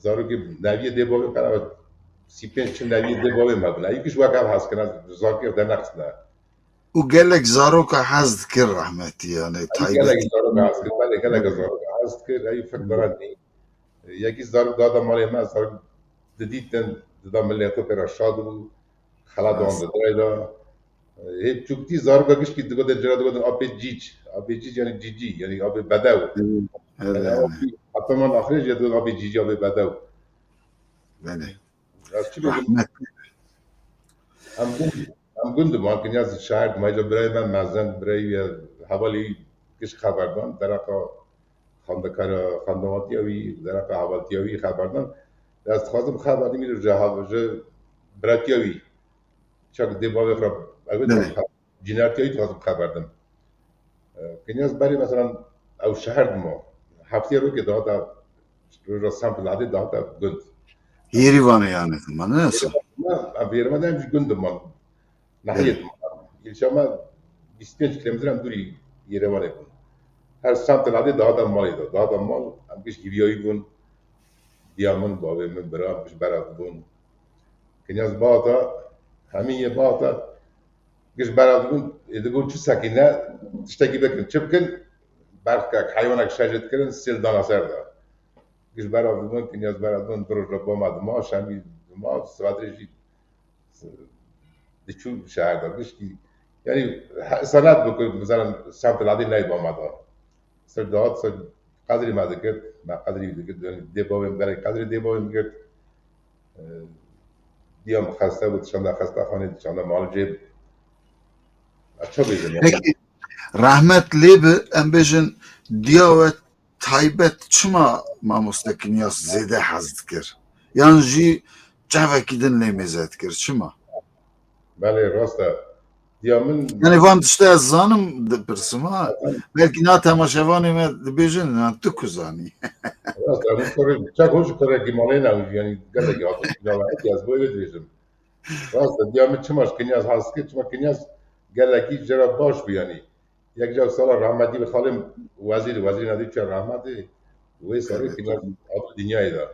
zarokê neviyê dê bavê qera sî pênc çil neviyê dê bavê me bûne ey gişt wek hev hez kirine zarokê dernexistine û gelek zaroka hez dikir rehmetî yani gelek zarok hez kir belê gelek zarok hez kir ey feq deran nî yekî zarok dada malê me zarok didîtin dida milletê pêra şad bû xela dan didirê da hêp çûktî zaroka giştî digotin cira digotin apê cîc apê cîc yani cîcî yani apê bedew heta man axirê jî digotin apê cîcî apê bedew em gund wan Kniaz şehir mayca birayê me mezin birayê hevalê gişt xeberdan deraqa xandekara xandewatiya wî deraqa hevaltiya wî xeberdan ez dixwazim xeberdî mîr ji biratiya wî çak dê bavê xwe cînartiya wî dixwazim xeberdim Kniaz berê mesela ew şehir dima heftê rokê dihata roja Sempil dihata gund Yerivanê yani nasıl em vêrime de em jî gund diman nehiyê îlçama 25 kilometre em dûrî Yerevanê bûn her Sempil dihata malê da dihata mal em gişt hîviyayî bûn diya min bavê min bira ji bera dibûn Kniaz bahata hemîn yê bahata gişt bera dibûn ê digot çi sekîne tiştekî bikin çi bikin berfkek heywanek şejê dikirin sêl dana ser da gişt bera dibûn Kniaz bera dibûn bi roja bama dima şemî dima sivatirê jî diçû şehir da giştî yani senet bû ku mesela Sempil ney bama da ser dihat ser قدری ما دکرد ما قدری دکرد دیباویم برای قدری دیباویم کرد دیام خسته بود چند خسته خانه چند مال جیب چه بیزم Peki rahmet lebe em bejin diyavet taybet çima mamostek niyas zede haz dikir. Yan jî cevekî din lê mêze dikir çima. بله راسته دیامن Yani van tişte ez zanim dipirsim ha. Belki na temaşevanê me dibêjin yani tu ku zanî. راسته اون کاری چه خوش کاری که مالی نمیشه یعنی گله که آتش جوانی از باید دیشم راسته دیامن چماش کنیاز هست که چما کنیاز گله کی جرا باش بیانی یک جا سال رحمتی به خالم وزیر ندید چه رحمتی وی سالی کنیاز آب دنیایی دار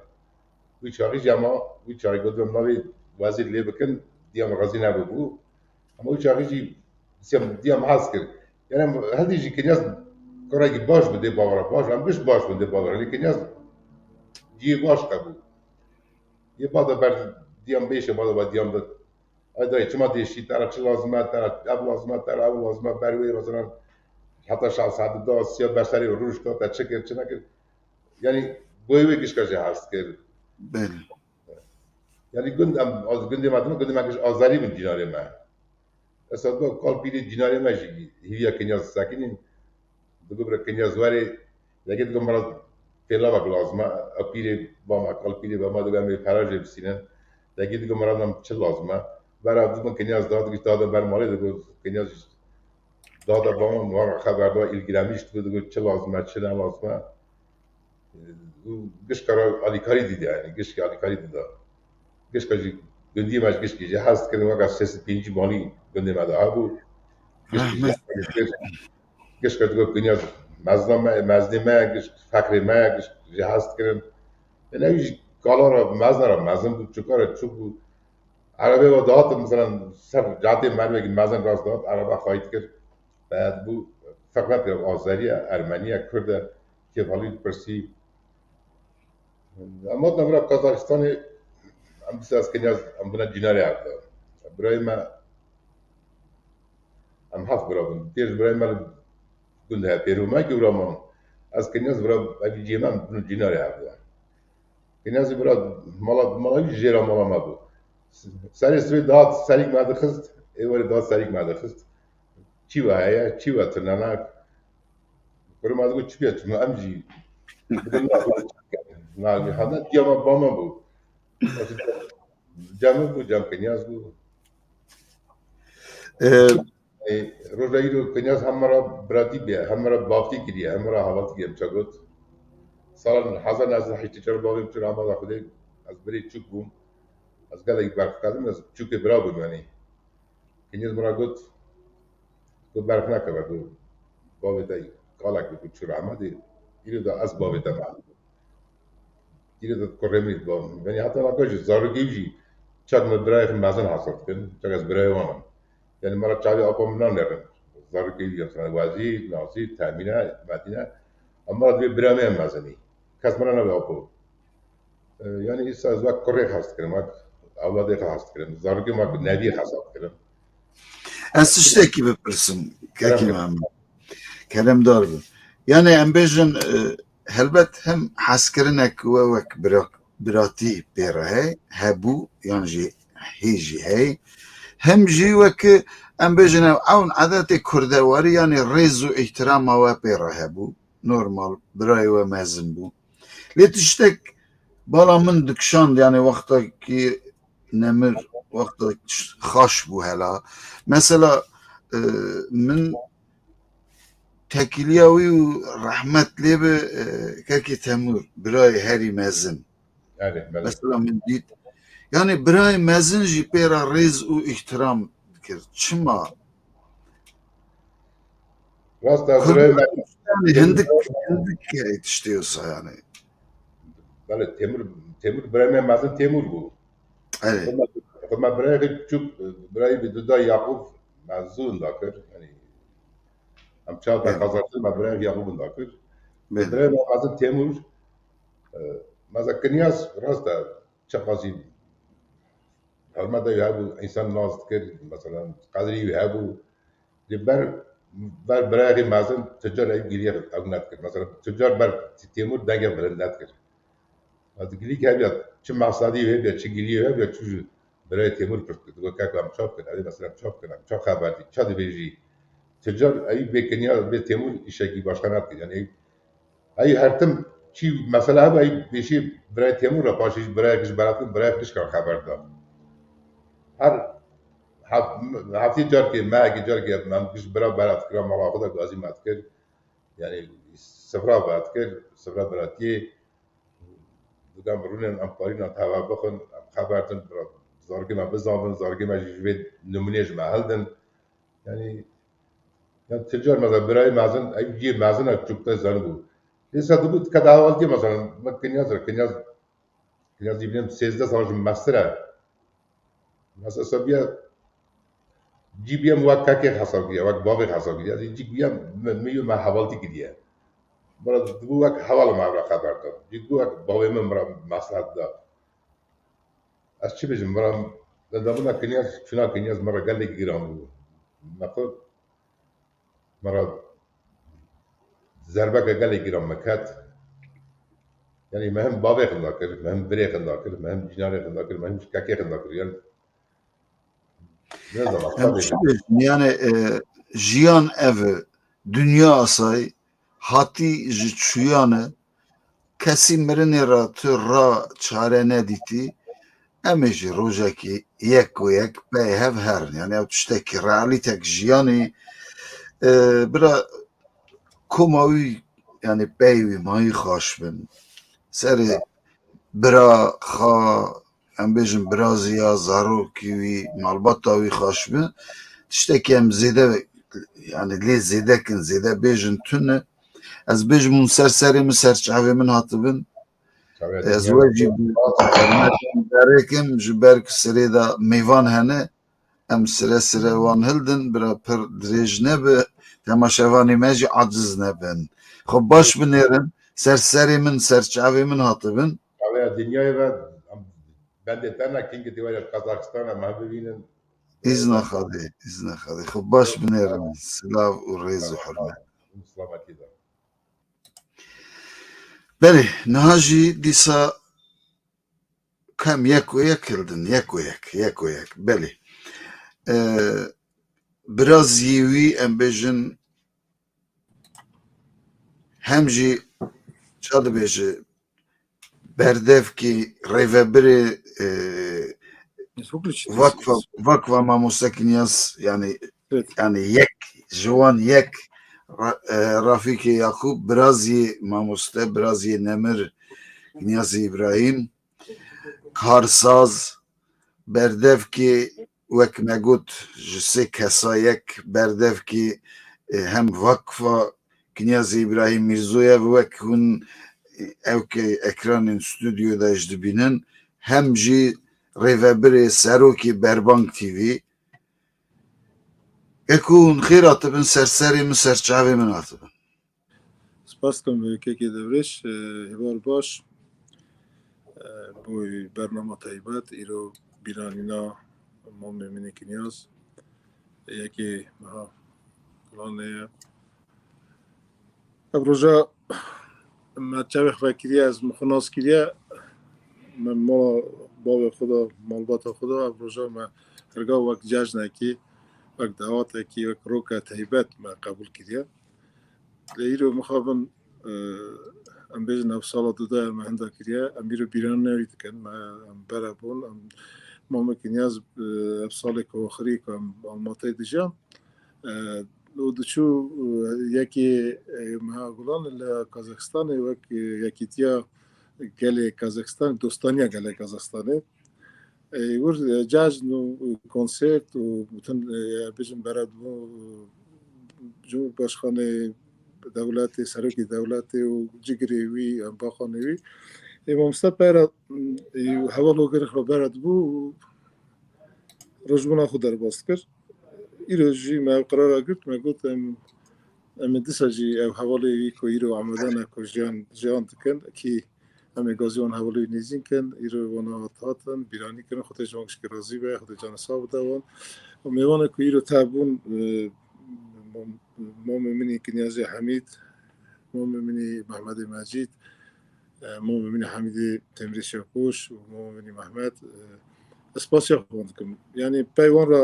وی چاقی جمع وی چاقی گفتم نوی وزیر لی بکن دیام غازی نبود اما وی چاقی جی دیام هست کرد یعنی هر دیجی کنیاز کاری باش بده باور باش هم بیش باش بده باور لیکن نیاز جی باش قبول یه بعد بر دیام بیشه بعد دیام داد ایدای چما دیشی ترا چه لازمه ترا اب لازمه ترا اب لازمه بروی مثلا حتی شخص حد دا سیا بشری روش تا چه کرد چه نکرد یعنی بویوی کش کجا هست کرد بله یعنی گندم از گندی مردم گندی مکش آزاری من جناری من اصلا با کال پیری جناری من جیگی هیویا کنیاز ساکنین دو برای کنیاز واری یکی دیگه مرا فعلا و لازمه اپیری با ما کال پیری با ما دیگه می فراج بسینن یکی دیگه مرا نم چه لازمه برای دوستم کنیاز داد که داد بر مالی دیگه کنیاز داد با ما خبر داد ایلگرامیش دیگه چه لازمه چه نه لازمه گش کارا آلیکاری دیده یعنی گش که آلیکاری دیده گش که گندی ماش گش که هست که نمیگه سیاست پینچی مالی گندی ماده ها بود گش که دیگه کنیاز مزنه گش فکر گش هست کردن نمیش کالا را مزن بود چکاره چوب بود عربه و داد مثلا سر جاده مرمه که مزن راست داد عربه خواهید کرد بعد بود فقط آذری ارمنی کرده که حالی پرسی اما نمره کازاخستان هم بسیار از کنیاز هم بنا جناری عبده برای ما هم هفت برابن تیرش برای ما گنده پیرومه که برای ما از کنیاز برای اگه جیمه هم بنا جناری عبده کنیاز برای مالا جیرا مالا ما بود سری سوی داد سریک ماده خست ایواری داد سریک ماده خست چی و هیا چی و ترنانک برای ما دگو چی بیاد چون امجی نه میخواد دیام با ما بود جمع بود جمع کنیاز بود روزایی رو کنیاز همرا براتی بیا همرا بافتی کردی همرا حوالی کردیم چگوت سال 1984 باقیم چرا آماده خوده از بری چوک بوم از گله برف کردم از چوک برا بود یعنی کنیاز مرا گفت تو برف نکرد تو بابتای کالک بود چرا آمده اینو دا از بابتا مال اینو دا کرمی با یعنی حتی نکاش زارگیجی چند برای مازن حاصل کن چند از برای وام یعنی مرا چاوی آپام نرم زارگیجی مثلا وزیر ناصیر تامینه مدینه اما دوی برای مازنی کس مرا نبی آپو یعنی ایسا از وقت کره خواست کردم اولاده خواست کردم زارگی ما نبی خواست کردم Ez tiştekî bipirsim kekî Mehmed kelem dar bim yani em bêjin helbet hem hezkirinek we wek biratî pêre hey hebû yan jî hê jî hey hem jî wekî em bêjin ewn edetê kurdewarî yanî rêz û îhtirama we pêre hebû normal birayê we mezin bû lê tiştek bala min dikşand yani wextekî nemir وقت خاش بو هلا مثلا من تكلياوي ورحمة ليبه كاكي تمور براي هاري مازن مثلا من ديت يعني براي مازن جي بيرا ريز و احترام بكر چما راستا براي يعني هندك تشتيوسا يعني بله تيمور براي مازن تيمور بو ايه ما برای چوب برای بدودا یعقوب مزون داکر یعنی هم چهار تا خازرت ما برای یعقوب داکر برای ما مازن تیمور مازن کنیاز راست چه قاضی هر ماده یهبو انسان ناز کرد مثلا قدری یهبو لبر برای مازن تجار ای گیریه اغنات کرد مثلا تجار بر تیمور دنگ بلندات کرد از گیری که بیاد چه مقصدی بیاد چه گیریه بیاد چه برای تیمور کرد تو که کام چاپ کرد علی مثلا چاپ کنم چه خبری چه دیویجی تجار ای بکنیا به تیمور ایشکی باشکنات کرد یعنی ای هر تم چی مثلا ای بیشی برای تیمور را پاشیش برای کش براتون برای کش کار خبر داد هر هفته جار که ما اگه جار که من کش برات کرد ما خدا گازی مات کرد یعنی سفرا بعد کرد سفرا براتی دوگم رونن ام پارین ام توا بخون ام خبرتن برا زارگی ما بزامن زارگی ما جوید نمونیش محلدن یعنی تجار مثلا برای مازن ای جی مازن چوبته زن بود لیسا بود که دعوت کی مثلا من کنیاز دیدم 13 سالش مستره مثلا سبیا جی بیم وقت که حساب کیا وقت بابی حساب کیا جی بیم میو ما حوالتی کیه برا دو وقت حوال ما را خبر داد جی دو وقت بابی من برا مصلحت داد از چی بجم برا دامنا کنیاز چنا کنیاز مرا گله گیرام بود نخود مرا ضربه که گله گیرام مکت یعنی مهم بابی خندا کرد مهم بری خندا کرد مهم جناره خندا کرد مهم شکاکی خندا کرد یعنی نه هم چی بجم یعنی جیان ev dünya asay hati ji çuyane kesi mirinê ra tu ra çare nedîtî em ê jî rojekî yek û yek peyhev herin yani ew tiştekî realîtek jiyanê bira koma wî yani pey wî mayî xweş bin serê bira xa em bêjin biraziya zarokî wî malbata wî xweş bin tiştekî em zêde yani lê zêdekin zêde bêjin tune ez bêjim hûn ser serê min serçavê min hatibin ez we jî derêkim ji ber ku serê de mêvan hene em sire sire wan hildin bira pir dirêj nebe temaşevanê me jî aciz nebin xwe baş binêrin ser serê min serçavê min hatibin dünyayı ve ben de terna kingi divaya Kazakistan'a ma bibinin İzna xadê xwe baş binêrin silav û rêz û hurmet Selametî de belê niha jî dîsa kem yek û yek hildin yek û yek belê biraziyê wî em bêjin hem jî ça dibêje berdevkî rêvebirê vakfa mamosekînyas yani yek ji wan yek Rafîkê Yaqûb biraziyê mamoste biraziyê Nemir Kniazê İbrahîm karsaz berdevkê wek me got ji sê kesa yek berdevkê hem vakfa Kniazê İbrahîm Mîrzoyev wek hûn evkê ekranên stûdyoda ji dibînin hem jî rêvebirê serokê Berbank TV Eko hûn xêr hatibin ser serê min serçavê min hatibin Spas dikim kekê devreş heval baş bu bernama taybet îro bîranîna mamê min ê Kinyaz yekê meha planê ye ev roja me çavê xwe kiriye ez min xwe nas kiriye me mala bavê xwe da malbata xwe da ev roja me hergav wek cejnekî wek dawatekî wek roka taybet me qebûl kiriye lê îro mixabin em bêjin ev sala duda me henda kiriye em îro bîranîna wî dikin me em bere bûn em mamê Kinyaz ev salê xwexirî ku em almatê dijiyan û diçû yekê meha gulan li Kazakistanê wek yekîtiya gelê Kazakistan dostaniya gelê Kazakistanê wir cejn û konsert û bütün bêjin beredbû Cumhurbaşkanê dewletê serokê dewletê û cigirê wî em baxanê wî mamoste peyra heval hogerê xwe beredbû û rojbûna xwe derbas kir îro jî me ev qerara girt me got em ê dîsa jî ev hevalê wî ku îro amedane ku jiyan dikin kî em ê gazî wan hevalê wî nêzîn kin îro wana hatin bîranî kirin xwedê ji wan gişkî razî be xwedê cana sav bide wan û mêvanek ku îro tevbûn مام منی کنیازی حمید، مام منی محمد مجید، مام منی حمید تمری شاکوش و مام منی محمد اسپاسیا خواند کم. یعنی پیوان را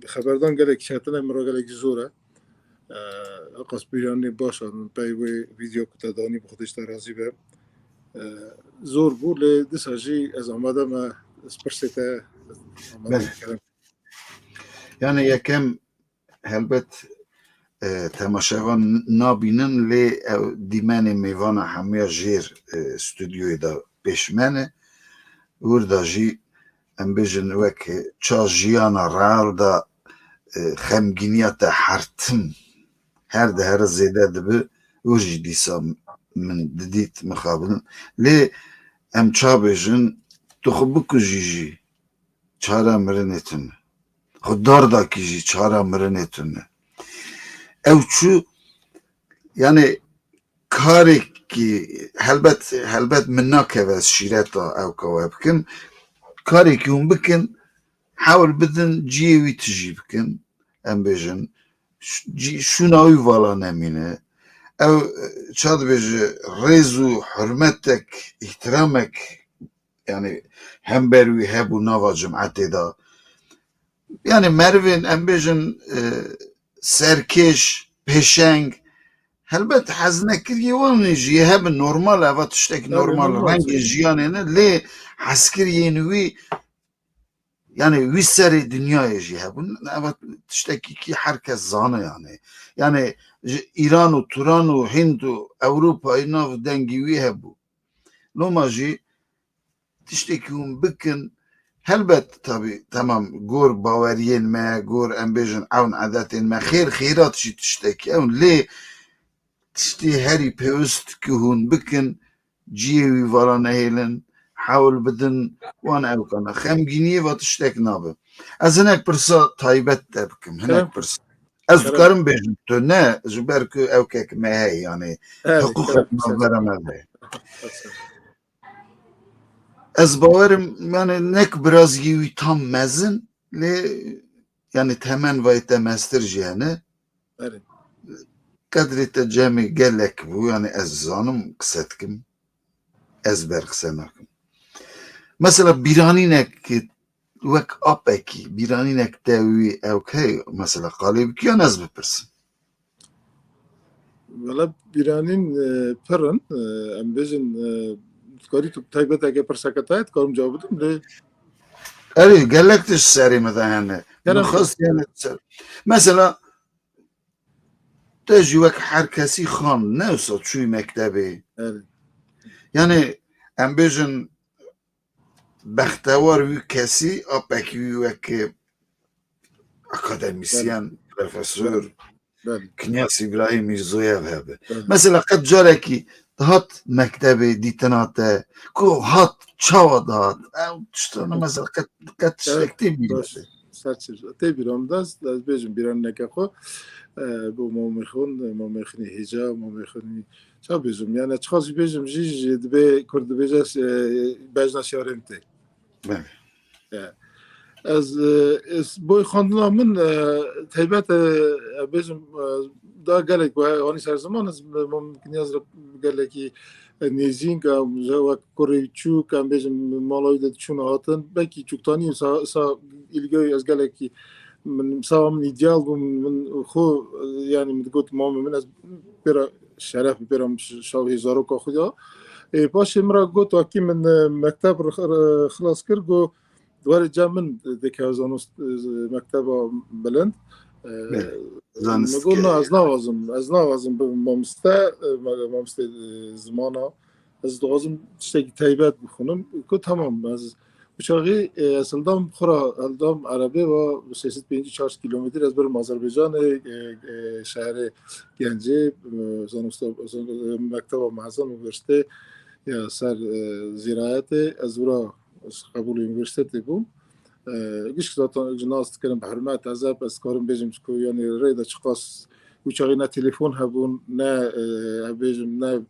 خبردان گلک شتن مرا گلک زوره. اقاس بیانی باشه پیوی ویدیو کتادانی بخودش ترازی به زور بود ل دساجی از آماده ما اسپرسیته آماده کردم. یعنی یکم هلبت تماشاوان نابینن لی دیمن میوان همه جیر استودیوی دا پیشمنه وردا جی ام بیجن وک چا جیانا رال دا خمگینیت حرتم هر ده هر زیده دبه ورجی دیسا من ددیت مخابل لی ام چا بیجن تو خب بکو جی چارا مرنتون خود دار دا کی جی چارا مرنتون او چو yani kari ki helbet minna kevez şireta ev kava bikin kari ki hûn bikin hewil bidin ciyê wî tijî bikin em bêjin şûna wî vala nemîne ew ça dibêje rêz û hurmetek îhtiramek yani hember wî hebû nava cemaetê da yani merivên em bêjin serkêş pêşeng helbet hez nekiriye wan jî hebin normal eva tiştek normal rengê jiyanê ne lê hezkiriyên wî yani wî serê dünyayê jî hebûn eva tiştekî herkes zane yani İran û Turan û Hind û Ewropayê nav dengê wî hebû loma jî tiştekî hûn bikin helbet tabii tamam gor baweriyên me gor em bêjin ewn edetên me xêrat jî tiştekî ewn lê tiştê herî pêwîst ki hûn bikin ciyê wî vala nehêlin hewl bidin wan ew kana xemgîniyê va tiştek nabe ez hinek pirsa taybet de bikim hinek pirsa ez dikarim bêjim tu ne ji ber ku ew kek me heye yani hiqûqek navbera me heye ez bawerim yani nek birazgî wî tam mezin lê yani temen vayê te meztir jî hene قدرê te cemê gelek bû yani ez zanim qise dikim ez ber qise nakim mesela bîranînek wek apekî bîranînek te wî ew hey mesela qalê bikî yan ez bipirsim Valla bîranîn pirin em bêjin karî tu taybeteke pirseke te karim cawab bidim lê erê gelek tişt serê me de hene xwest yani mesela te jî wek her kesî xan ne wisa çûyî mektebê yani em bêjin bextewar wî kesî apekî wî wekî akademisyen profesör Knyaz İbrahim Mirzoyev hebe mesela qet carekî dihat mektebê dîtina te ku hat çawa dihat ew tiştana mesela qet tiştek tê bîrî tê bîram das ez bêjim bîranîneke xwe bu mamêxwin mamêxinî hêja mamêxinî ça bêjim yani çiqas jî bêjim jî dibe Kurd dibêje bejna şarên tê ez boy xandina min taybet bêjim da gelek wanî ser ziman ez knyaz gelekî nêzîng wek kurê çûk em bêjim mala wî de çûna hatin belkî çûktanî sa îlgeyê ez gelekî من سوا من ideal bû min xwe yani min got mamê min ez pêra şeref pêra şavê zaroka xwe da paşê min ra got wakî min mekteb xilas kir got dwarê cem min dike zanist mekteba bilind min got na ez navazim bibim mamiste zimana ez dixwazim tiştekî taybet bixwînim got tamam ez Uçağı esildan xura eldam Arabi ve 3-5 kilometre ez berim Azerbaycanê şehre Gencê zanista mekteba Mehsan Üniversite ya ser zirayetê ez wira qebûl üniversitetê bûm giş zaten cinas dikirim bi hurmet ez karim bêjim ku yani rê de çiqas uçağı ne telefon hebûn ne bêjim ne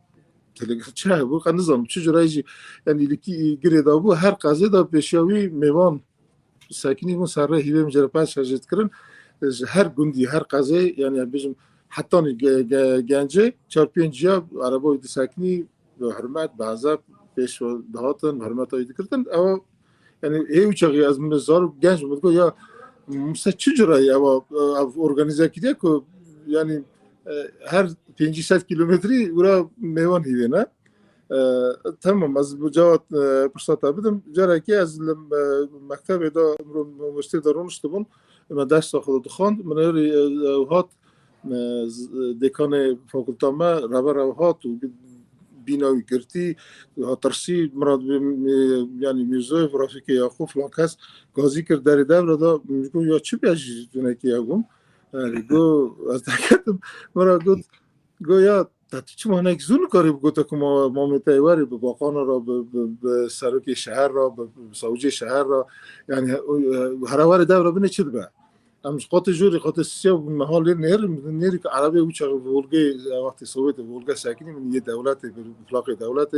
çe hebû qe nizanim çi curayê jî yani ilkî girê da bû her qezê da pêşiya wî mêvan sekinî bûn ser rê hîvê min cerepet şerjê dikirin هر گندی هر قضیه یعنی بیشم حتی گنجه 4-5 جا عربای دسکنی به حرمت بعضا پیش دهاتن حرمت هایی دکرتن اما یعنی هیچی از من زار گنج بود که یا مثلا چجوری اما ارگانیزه کردی که یعنی هر 500 کیلومتری ورا میوان هیوی نه تمام از بجات فرصت بدم جاره که از مکتب دا مشتی دارونش تبون من درس خود دخوان من هات دکان فاکولتامه ربر هات و بینایی کرتی ترسی مراد یعنی میرزای رفیق یعقوب فلان کس گازی کرد در دور دا میگو یا چی بیاجی دونه کی یاگم گو از دکتم مرا گو یا چه مانعی زون کاری بگوته که ما میتوانی به باقان را به سرک شهر را به سوژه شهر را یعنی هر واره دور بینه چی به امش قط جوری قط سیاه محال نیر که عربی و چه ولگه وقتی سویت ولگه ساکنی من یه دولت فلاق دولت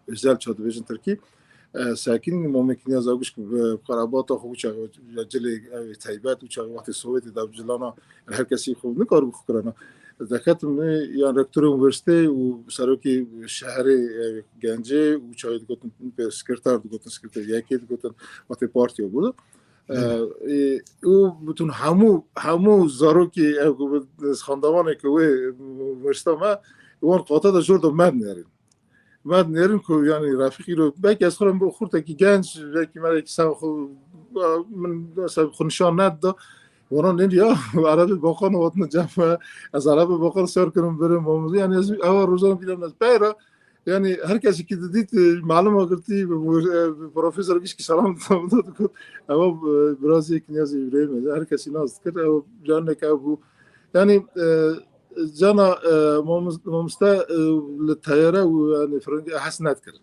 ازدال شد بیشتر ترکی ساکنی ممکنه از آگوش که قرابات خو چه جل تایبات و چه وقتی سویت داوجلانا هر کسی خوب نکار بخورنا ذکرت من یان رکتور یونیورسیته و سروکی شهر گنجه و چه دیگه به سکرتر دیگه سکرتر یکی دیگه وقتی پارتی بود او بتون همو زاروکی خاندوانه که ورشته ما اون قاطع دا جور دا مد نرین که یعنی رفیقی رو بکی از خودم بخورد که گنج بکی من یک سب خونشان ند دا وران این یا عربی باقان وطن جمع از عربی باقان سر کنم برم آموزی یعنی از اول روزان بیرم از پیرا یعنی هر کسی که دیدید معلوم آگرتی پروفسور گیش که سلام داد کد اما برازی کنیاز ابراهیم هر کسی ناز کرد او جان که ابو یعنی جانا مامستا للطياره و فرنگ حسنات کرد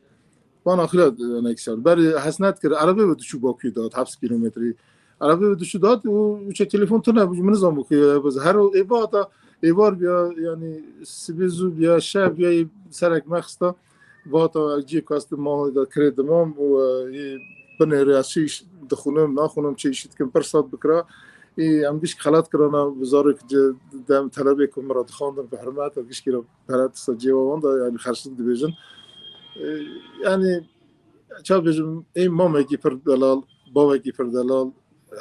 وان آخر نکسال برای حسنات کرد عربی بود شو باکی داد 7 کیلومتری عربی بود شو داد و چه تلفن تو نبود من نظام که باز هر ایبار بیا یعنی سبیزو بیا شب بیا سرک مخستا واتا جی کاست ما دا کردمام و بنه ریاسیش دخونم ناخونم چه ایشید کم پرسات بکرا ام گیش خلات کرانا وزاره که دم طلبه که مراد خواندن به حرمت و گیش که پرات سجیوان دا یعنی خرشت دیویژن یعنی چه بیشم این مامه کی پر دلال بابه کی پر دلال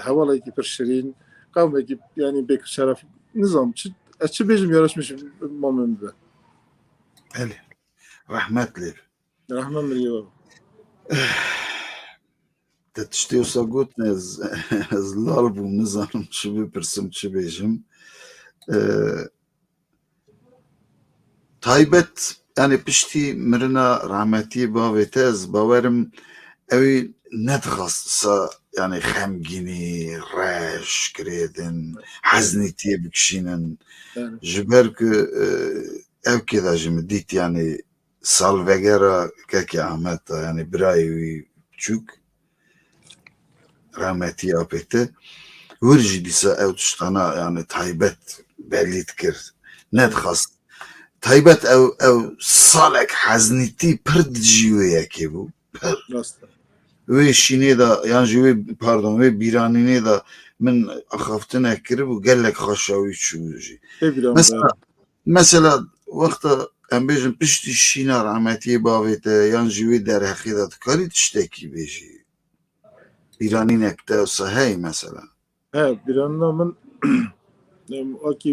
حواله کی پر شیرین قومه کی یعنی بک شرف نظام چه بیشم یارش میشه مامه میده بله رحمت لیر رحمت میلیو تشتی وسا گوت از لال بوم نزانم چی بپرسم چی بیشم تایبت yani pişti mirina rahmeti bavete ez bawerim evi nedxasta yani xemgini reş kiredin haznitiye bikşinin jiber ki ev keda jim dit yani salvegera keki Ahmet yani birayi çük rahmeti apete vurji disa ev tuştana yani taybet bellit kir nedxast تایبەت ئەو ساڵێک حەزنیتی پر دجیوەیەکێ بوو وێ شینێدا یان ژێ پاردۆن وێ بیرانینێدا من ئەخەفتنە کرد و گەلێک خۆشەوی چوژی مەسەلا وەختە ئەم بێژم پشتی شینە ڕەحمەتیە باوێتە یان ژێوێ دەرهەقیدا دکاری تشتێکی بێژی بیرانینێکتە وسە هەی مەسەلا بیراننا من ئاکی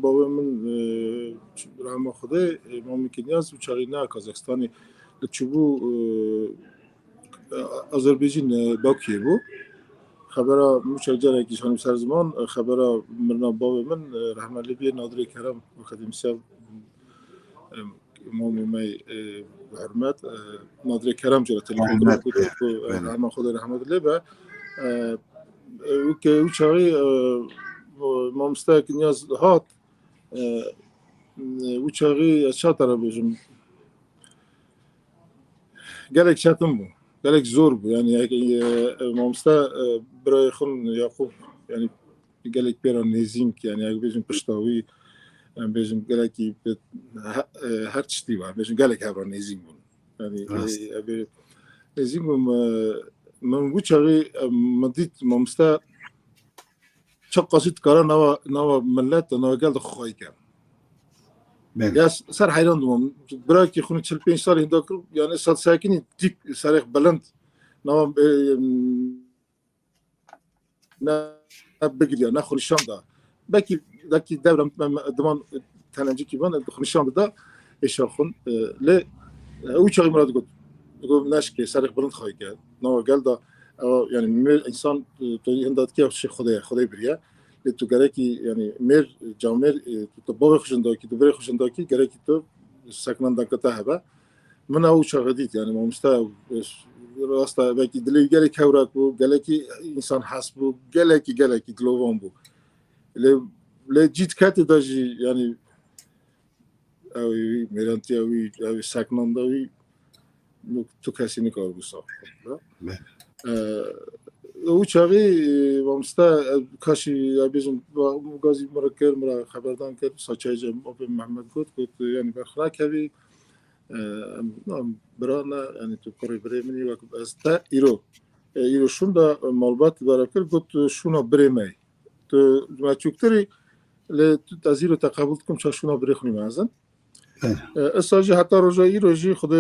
بابا من رحمه خدا مامی کنیاز و چارینا کازاخستانی لچوبو آذربایجان باکیه بو خبره مشجره که شانم سرزمان خبره مرنا بابا من رحمه الله بی نادر کرم و خدیم سال مامی می حرمت نادر کرم جرا تلفن رحمه خدا رحمت الله با و که او چاری مامستا کنیاز هات و چاقی از چه طرف بیشم گلک شتم بود گلک زور بود یعنی مامستا برای خون یعقوب یعنی گلک پیران نزیم که یعنی اگه بیشم پشتاوی بیشم گلکی هر چیزی بود بیشم گلک هران نزیم بود یعنی نزیم بود من و چاقی مدید مامستا çok qasit kara nava millet nava geldi xoy kar. Ya ser hayran dumam. Bırak ki khunu 45 sal hinda yani sat sakini dik sarih balند nava ne begiliyor ne khulşan da. Belki devram zaman tanıcı ki ben khulşan da eşakhun le او چاقی مراد گفت نشکه سرخ بلند خواهی کرد نه گل دا یعنی میر انسان تو هندات که چه خدای بریه تو گره کی یعنی میر جامر تو باغ خوشنده کی تو بره خوشنده کی گره کی تو سکنان دکتا هبه من او چاقی دید یعنی ما مستا راستا belki dili gele kavrak bu gele ki insan has bu gele ki dlovan bu le citkati da yani اوی میرانتی اوی سکننده اوی تو کسی نکار بساخت. او چاقی وامستا کاشی بیشتر مغازی مرا خبردان کرد ساچای جم آب محمد گفت یعنی بخرا کبی برانا یعنی تو کاری برای وقت از تا ایرو شون دا مالبات داره کرد گفت شونا برای تو ما چوکتری ل تازیرو تقابل کم چه شونا برای خونی مازن استاجی حتی روزی خود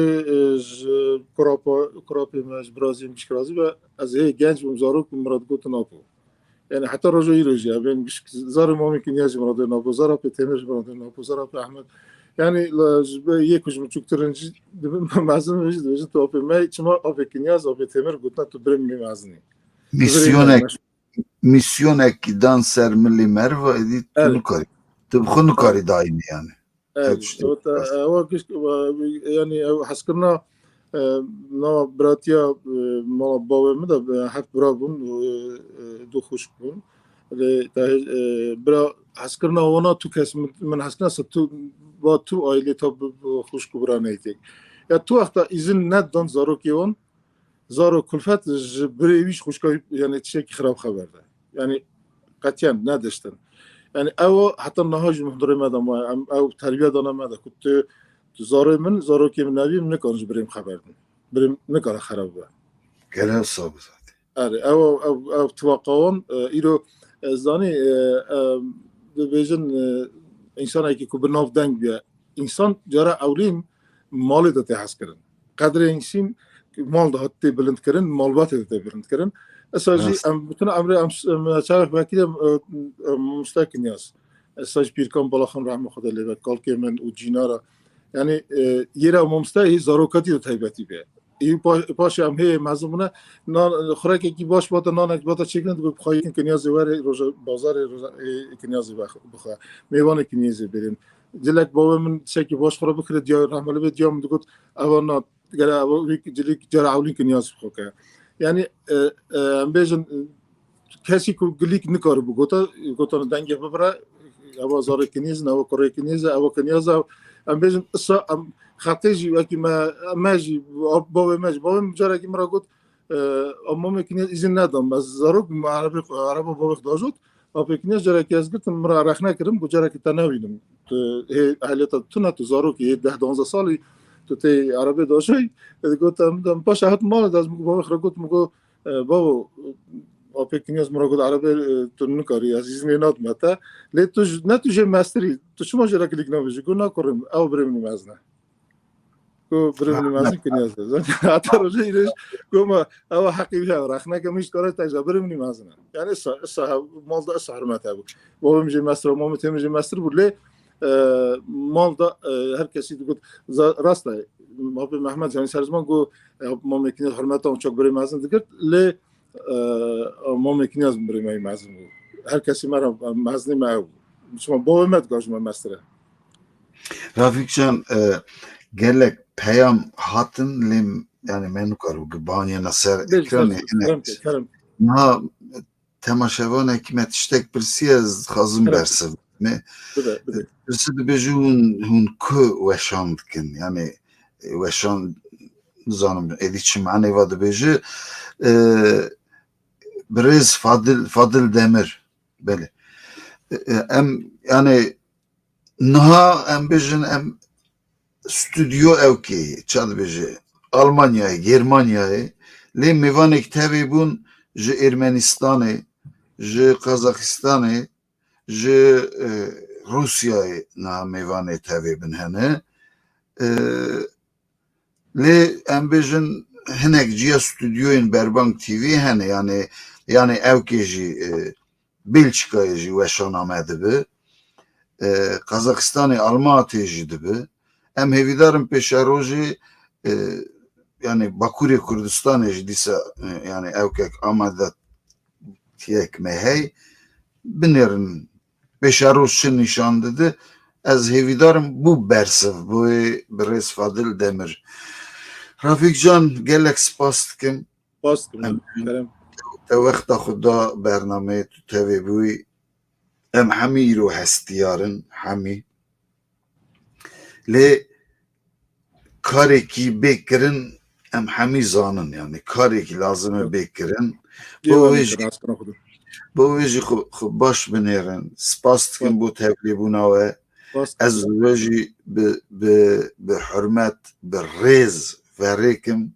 کراپی ماش برازیل میشکرازی و از هی گنج مزارو که مراد گوت ناپو یعنی حتی روزی ابن زار مامی که نیاز مراد ناپو زارا په تمر مراد ناپو زارا په احمد یعنی یک کجم چوکترنجی مازن وجد تو په مای چما اپ کنیاز اپ تمر گوت تو برم می مازنی میسیونک کی دان سر ملی مرو ادی تو کاری تو خون کاری داینی yani. yani haskırna na bratya mala babamı da hep brabun du hoş bun ve bra haskırna ona tu kes men haskırna tu va tu aile tab hoş kubra neydik ya tu hafta izin net don zaro kiyon zaro kulfet breviş hoş yani çek xrab haberde yani qatiyan nediştin yani او حتی نهاج محضر مدام او تربیت دانم مده که تو زارو که من نبیم نکنج بریم خبر بریم نکاره خراب بود گله ثابت آره او توقعان ایرو زانی بیشتر انسان که کوبناف دنگ بیا انسان جرا اولین مال داده هست کردن قدر انسان مال داده بلند کردن مالبات داده بلند کردن اساجی bütün amre çarık vakit müstakil yaz. Esaj bir kan balakhan rahmet خدا لبه کال که من و جینارا یعنی یه ممسته زاروکاتی رو تایبتی به این پاش هم هی مزمونه نان خوراکی کی باش باتا نان باتا چیکن تو خواهی که نیاز وره روز بازار روز که نیاز بخواه میوان که نیاز بریم جلک بابا من چکی باش خورا بکره دیا رحمله به دیام میگفت اوانا گره جلک جرا اولین که نیاز بخواه yani بیشتر کسی که گلیک نکاره بگوتا دنگه ببره اوا زاره کنیز نه اوا کره کنیز اوا کنیز بیشتر اصلا خطیجی وقتی ماجی بابا مجرد که مرا گفت اما میکنیز izin ندام از زاروک عربی بابا داشت اما کنیز جرا که از گفتم مرا رخنه کردم گجرا که تناویدم حالت تو نه تو زاروک 10-12 سالی تو تی عربی داشتی گفتم باشه حت مال داشت بابا خرج گفت میگو بابا آپی کنیز مرا گفت عربی تو نکاری عزیز نینات مته لی تو نه تو جه مستری تو شما جرا کلیک نمیشه گو نکارم او بریم نمازنه گو بریم نمازن کنیز داشت حتی روزی ایرش گو ما او حقی بیه رخنه که میش کاره تاج بریم نمازنه یعنی مال دا حرمت بود بابا میشه مستر و مامت میشه مستر بود لی مال دا هر کسی گفت راسته آبی محمد جانی سرزمان گو ما میکنیم حرمت هم چوک برای مازن دیگر لی ما میکنیم از برای مازن بود هر کسی مرا مازنی ما شما با مت گاش ما مستره رفیق جان gelek peyam hatın lim yani menü karu gibaniye nasır ekranı na temaşevan hekmet iştek birisi az hazım berse mi birisi de bejun hun ku veşandkin yani veşan zanım ediçim hani vadı beji Brez Fadıl Demir böyle em yani naha em bejin em stüdyo evki çad beji Almanya'yı Germanya'yı le mivanek tabi bun ji Ermenistan'ı جه قزاقستان جه روسیای نامیوانه تاوی بن هنه لی ام بیجن هنک جیا استودیوین بربانک تیوی هنه yani evkejî Belçikayê jî weşaname dibe, Qazaxistanê Almatê jî dibe. Em hêvîdarin pêşerojê yani Bakurê Kurdistanê jî dîsa yani evkek amade tiyek me hey binêrin pêşeroj çi nîşan dide. Ez hêvîdarim bû bersiv bûyê bi rêz Fadil Demir. Rafîk Can gelek spas dikim. Te wexta xwe da bernameyê tu tevê bûyî em hemî îro hestiyarin hemî lê karekî bêkirin em hemî zanin yani karekî lazim e bêkirin bo wê jî xwe baş binêrin spas dikim bû tevlîbûna we ez wê jî bi hurmet bi rêz verêkim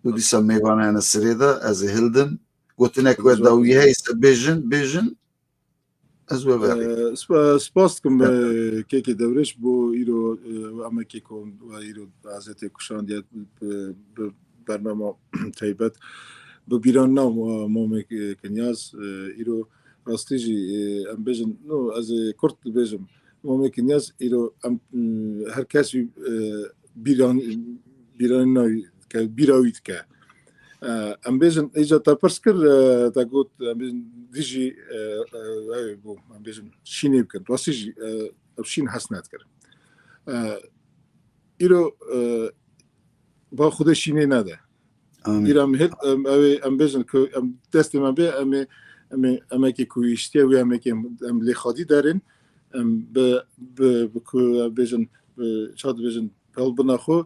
û dîsa mêvan hene sirê de ez ê hildim gotinek we dawî hey se bêjin ez wê verîm سپاس دکم کێکی دەورش بۆ ئیرۆ ئەمەکی کۆم ئیرۆ ئازێتی کوشاندیە بەرنامە تایبەت بە بیران ناو مۆمێک کنیاز ئیرۆ ڕاستیژی ئەم بێژن ئەز کورت بێژم مۆمێک کنیاز ئیرۆ هەر کەسی بیران ناوی کە بیراوی دکە ئەم بێژن ئیجا تا پرس کرد تا گوت دیژی بۆ ئەم بێژن شینێ بکەن ڕاستیژی ئەو شین هەست ناتکرد ئیرۆ با خودە شینێ نادە ئیرام هێت ئەم بێژن ئەم دەستێمان بێ ئەمەکی کویشتە وی ئەمێکی ئەم لێ خادی دارن ئەم بێژن شاد بێژن پێڵ بناخۆ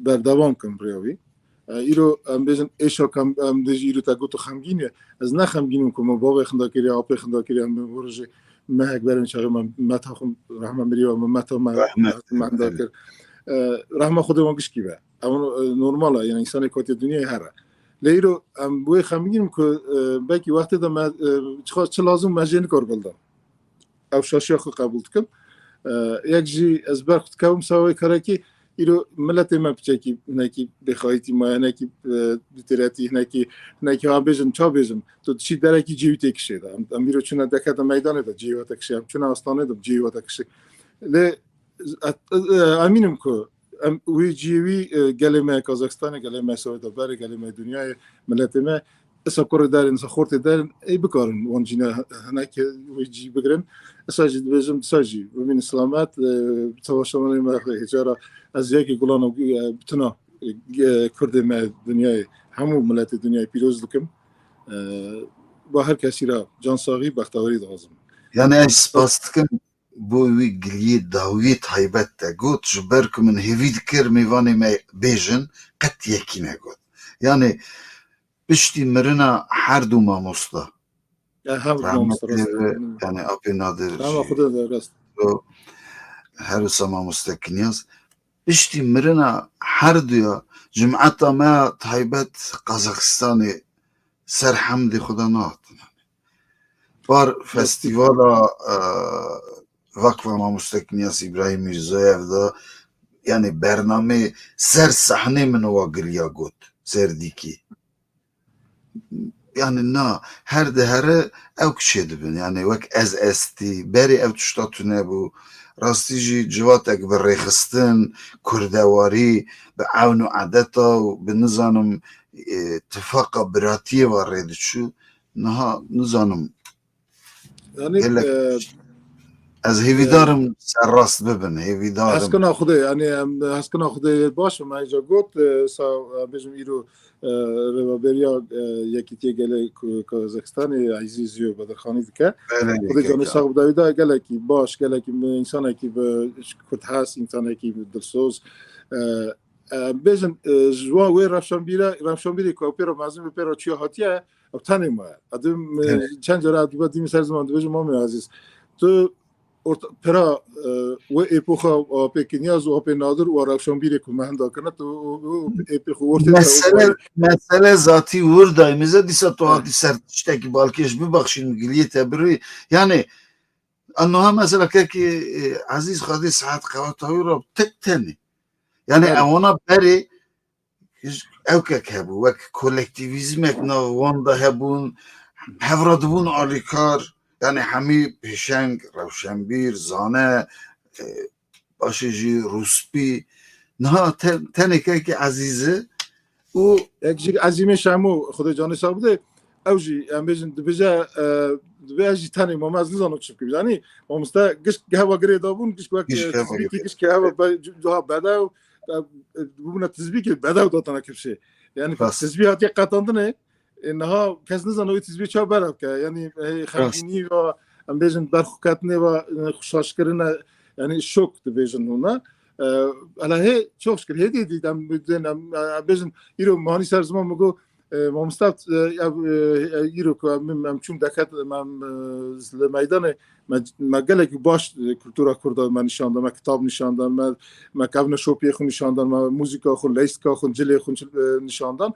بەردەوام کەم ڕێوی ئیرۆ ئەم بێژن ئێشۆکەم ئەم دژی ئیرۆ تا گوت و خەمگینە ئەز نەخەمگینم کۆمە باوێ خنداکری ئاپێ خنداکری ئەم ڕژێ مەهەک بەرن چاغمە مەتاخم ڕەحمە مریوە مەتەمەدا کرد ڕەحمە خودەوە گشتی بە ئەو نۆرماڵە یعنی ئینسانی کۆتی دنیای هەرە لە ئیرۆ ئەم بۆی خەمگینم کە بەکی وەختێدا چ لازم مەژێن کۆر بڵدەم ئەو شاشیا خۆ قبول دکەم یەک ژی ئەز بەر خودکەوم ساوەی کارەکی ئیرۆ ملەتێ مە پچێکی هەنێکی بێخایەتی مایەنێکی دیتێرەتی هەنێکی ها بێژم چا بێژم تۆ چی دەرەکی جیوی تێکشێدا ئەم ئیرۆ چونە دەکەتە مەیدانێدا جیوەتە کشی ئەم چونە ئاستانێدەم جیوەتە کشی لێ ئەمینم کۆ ئەم وی جیوی گەلێمە کازاخستانە گەلێمە سەوێتە بەرە گەلێمە دنیای ملەتێمە ئەسا کوڕی دارن ئەسا خۆرتێ دارن ئەی بکارن وانجینە هەنێکی وی جی بگرن ئەساجی دبێژم ساژی ببین سلامات چاوەشەوەی مەخێ هێجارە ئەز یەکی گوڵانە بتنا کوردێمە دنیای هەموو ملەتی دنیای پیرۆز دکم با هەر کەسی را جانساغی بەختاوەری دەوازم yani ez spas dikim بۆ wî giliyê dawiyê taybet te got ji ber ku min hêvî dikir mêvanê me bêjin qet yekî negot yani piştî mirina her du mamosta yani apê nadir her wisa mamoste kinyaz piştî mirina her duya cumeta me taybet Qazaxistanê ser hemdê xuda nahatin par festîvala Vakfa Mamoste Kinyas İbrahim Mirzoyev da yani bername ser sahne min wa giriya got serdiki yani na her de here ew kişê dibin yani wek ez estî berê ew tişta tune bû rastî jî civatek bi rêxistin kurdewarî bi ewn û edeta û bi nizanim tifaqa biratiyê wa rê diçû niha nizanim ez hêvîdarim serrast bibin hêvîdarim heskena xudê yani heskena xudê baş me îca got sa bêjim îro rêveberiya yekîtiye gelek Kazakistanê Ezîziyo Bedirxanî dike xudê canê sağ bidawî da gelekî baş gelekî însanekî bi Kurd hes însanekî dilsoz bêjim ji wan wê rewşanbîrê ku pêra mezin bi pêra çiya hatiye ew tenê me edim çend cara dibe dîmî ser ziman dibêjim mamê ezîz tu پرا و اپوخا و پکنیاز و نادر و روشنبیر که مهندا کنه تو اپخو ورته مسئله ذاتی ورده میزه دیسا تو هاتی سرتشتکی بالکش ببخشین گلیه تبری یعنی انها مثلا که عزیز خادی ساعت قواتاوی رو تک تنی یعنی اوانا بری او که هبو وک کولکتیویزم اک نوانده هبون هفرادبون آلیکار یعنی همی پیشنگ روشنبیر زانه باشیجی روسپی نه تنی که عزیزه او یک عزیمه شمو خدا جان صاحب ده اوجی ام بجن دبجا دبجی تنی ما از نزانو چپ کی یعنی ما مستا گش هوا گری دابون گش وقت گش که هوا جواب بدا بونا تزبیک بدا داتنا کبشه یعنی تزبیحات یک قطاندنه انها کس نزانو تزبیح چا برا که یعنی خمینی و ام بجن برخوکتنه و خوشاش کردن یعنی شوک دبجن اونا الهی çok şükür hediye dedim bizim İro mani serzman mı مستعد ایرو که من چون دکت من میدان مگله که باش کلتورا کرده من نشاندم من کتاب نشاندم من کابن شوپی خون نشاندم من موزیکا خون لیست خون جلی خون نشاندم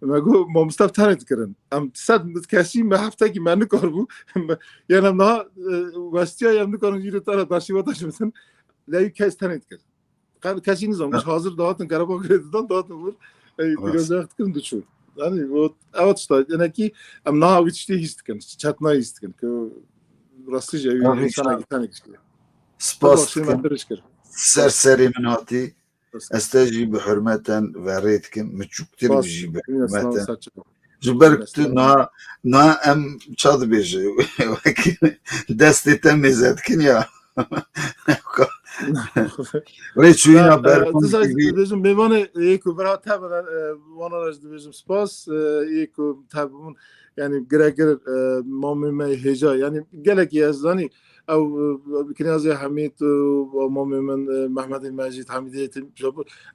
مگو مستعد تنید کردن ام صد کسی به هفته که من نکار بو یعنی نه واسطه ام نکارن ایرو تاره باشی واتش مثلا لای کس تنید کرد کسی نیزم hazır dağıtın Karabağ Kredi'den dağıtın vur biraz yaktıkın düşün yani o evet işte yani ki am na vitişte histikın çatna histikın ki rastlıca insana gitane geçiyor spas serseri min hati استجي بحرمة وريتكم متشكتر بيجي بحرمة جبرك نا ام çad بيجي ولكن دستي تميزات كنيا Rečujina berkun gibi. Bizim memane eko bera tabi vana raj bizim spas eko tabi yani gerekir mamime heja yani gelek yazdani او كنيازي حميد ومامي من محمد المجيد حميدية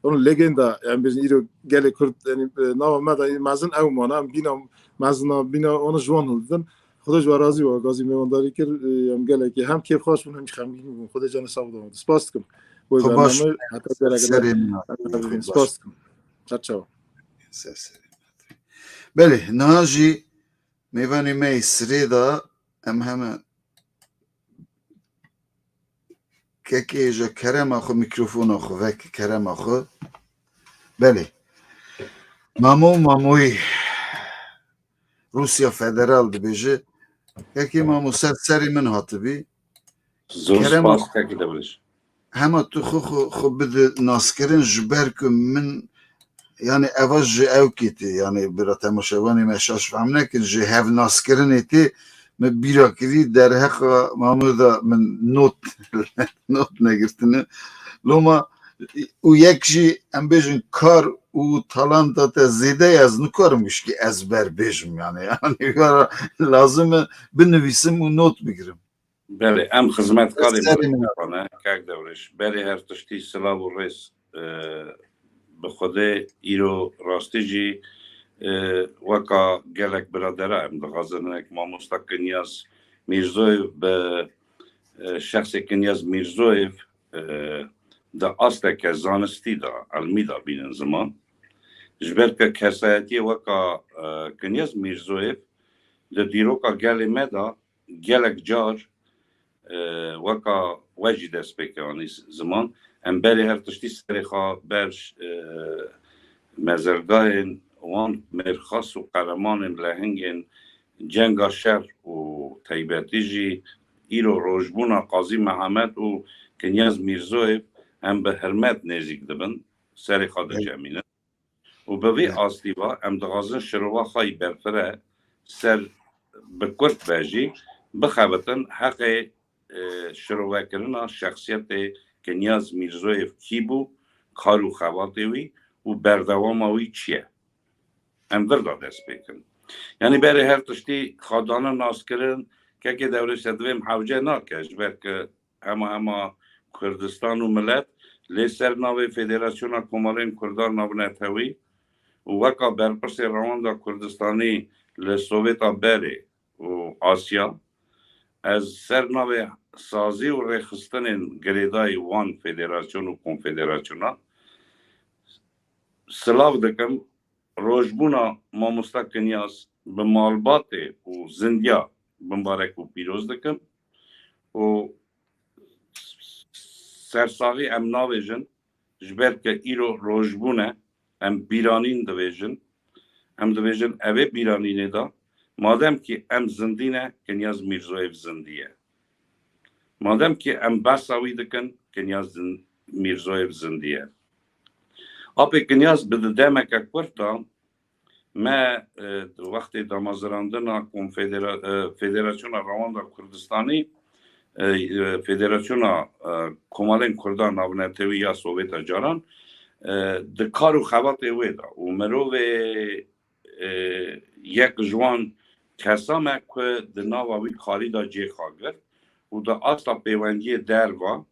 اون ليجندا يعني بيجن يرو قال كرد يعني نوع ما مازن او مانا بينا اون جوان هلدن خدا جو راضی و غازی میوانداری که ام گله که هم کیف خواست هم خمگین خدا جان سعود آمد سپاس کن و برنامه حتی درگاه سپاس کن چاو بله ناجی میوانی می سریدا ام همه که جا کرم آخو میکروفون آخو وک کرم آخو بله ماموی روسیا فدرال دبیجه یکی مامو سری من هاتبی زور که دبلش همه تو خو بده ناسکرین جبر که من یعنی اواج او کیتی یعنی برا تماشاوانی مشاش فهم نکن جه هف ناسکرین ایتی من بیرا کری در حق مامو دا من نوت نگرتنه لما او یک جی ام بیجن کار او talanta zede yaz nukarmış ki ezber bejim yani lazım بنویسم و نوت بگیرم بله ام خدمتکاری میکنه که دورش بله هر تشتی سلام و رئیس به خود ایرو راستیجی وکا گلک برادره ام دغازنه که ما مستقنیاز میرزویف به شخص کنیاز میرزویف دا اصل که زانستی دا علمی دا بینن زمان جبر که کسایتی وکا کنیاز میرزویف دا دیروکا گلی مدا گلک جار وکا وجی دست بکنی زمان ام بری هر تشتی سری خواه برش مزرگاه وان مرخص و قرمان لهنگین جنگا شر و تیبتیجی ایرو روشبونا قاضی محمد و کنیاز میرزویف هم به حرمت نزدیک دبن سری خود جمینه و به وی آسیبا هم دغازن شروع خواهی برفره سر به کرد باجی بخوابتن حق شروع کردن شخصیت کنیاز میرزویف کی بو کارو خواهی وی و بردوام وی چیه هم دردا دست بکن یعنی برای هر تشتی خادانه ناس کردن که دوره شدویم حوجه ناکش برکه همه کردستان و ملت لیسر ناوی فدراسیون کمالین کردار نابنتوی و وکا برپرس رواندا کردستانی لسوویتا بری و آسیا از سر ناوی سازی و رخستن گریدای وان فدراسیون و کنفدراسیونا سلاو دکم روشبونا ماموستا کنیاس به مالبات و زندیا بمبارک و پیروز دکم و سرساغی ام ناویجن جبر که ایرو روشبونه ام بیرانین دویجن ام دویجن اوه بیرانینه دا مادم که ام زندینه کنیاز میرزویف زندیه مادم که ام بساوی دکن کنیاز میرزویف زندیه آپی کنیاز بده دمک اکورتا ما وقتی دامازراندن فدراسیون رواندا کردستانی فدراسیون کمالین کردان ناونتوی یا سوویت جاران د کارو خوات ویدا و مروو یک جوان کسامه که د ناواوی کاری دا جی خاگر و دا اصلا پیوندی دروا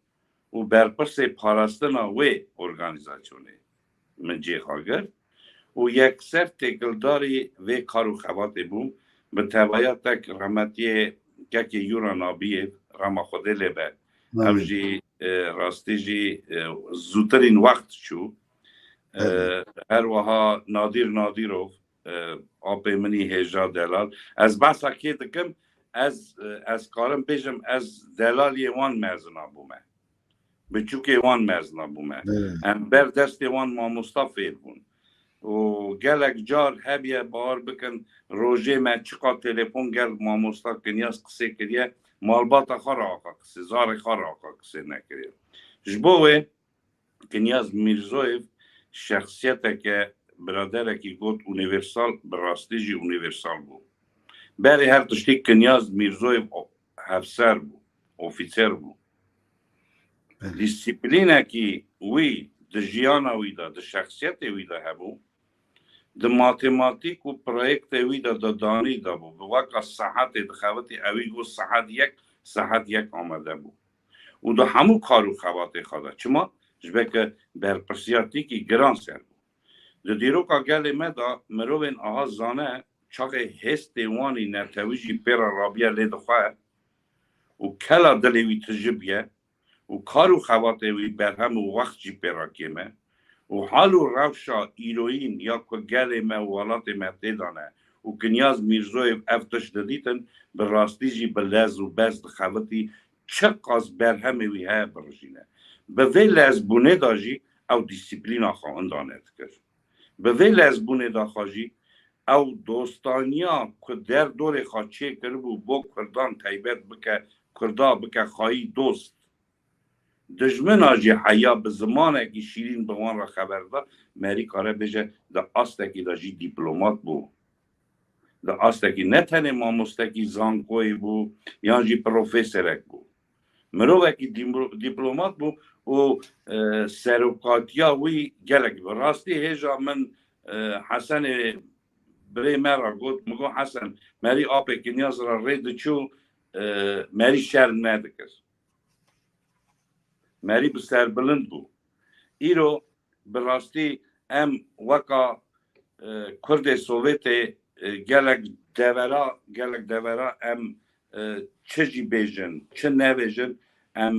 و برپرس پاراستنا وی ارگانیزاسیونه من جی خاگر و یک سر تکلداری وی کارو خوات بوم به تبایت تک رحمتی که یورا نابیه رما خوده لبه او جی راستی جی زودترین وقت شو هر وها نادیرو آب منی هجا دلال از بحثا که دکم از کارم پیشم از دلال یوان مرزنا بومه بچوک یوان مرزنا بومه ام بر دست یوان ما مصطفی بون و گلک جار هبیه بار بکن روژه ما چقا تلفون گل ما مصطفی کنیاز قصه کریه مالبات خار آقا قصه زار خار آقا قصه نکریه جبوه کنیاز میرزویف شخصیت که برادر که گفت اونیورسال براستی جی اونیورسال بود برای هر تشتی کنیاز میرزویف افسر بود اوفیسر بود دیسیپلینه که وی د جیانا وی دا د شخصیت وی دا هبو د ماتماتیک و پرویکت وی دا دانی دا بو به وقت صحت دخوات اوی گو صحت یک آمده بو و دا همو کارو خوات خواده چما جبه برپرسیاتی که گران سر بود د دیرو که گل مدا مروین آها زانه چاقه هست وانی نتویجی پر رابیه لیدخواه و کلا دلیوی تجربیه و کارو خواتوی بر هم وقت جی پراکیمه و حالو روشا ایروین یا که گل ما والات ما تیدانه و کنیاز میرزوی افتش دادیتن به راستی جی بلز و بزد خواتی چقاز بر هموی ها برشینه به ویل از بونه داجی او دیسیپلین آخوا اندانت کرد به ویل از بونه داخاجی او دوستانیا که در دور خاچه کربو با کردان تایبت بکه کردا بکه خواهی دوست دجمن آجی حیا به زمانه که شیرین بوان را خبر دا مری کاره بجه دا آستکی دا جی دیپلومات بو دا آستکی نتنه ماموستکی زانکوی بو یا جی پروفیسرک بو مروه که دیپلومات بو و سروکاتیا وی گلک بو راستی هجا من حسن بری مرا گفت مگو حسن مری آپه که نیاز را رید چو مری شر ندکس مری بسر بلند بو ایرو براستی ام وکا کرد سوویت گلک دورا ام چه جی بیجن چه نویجن ام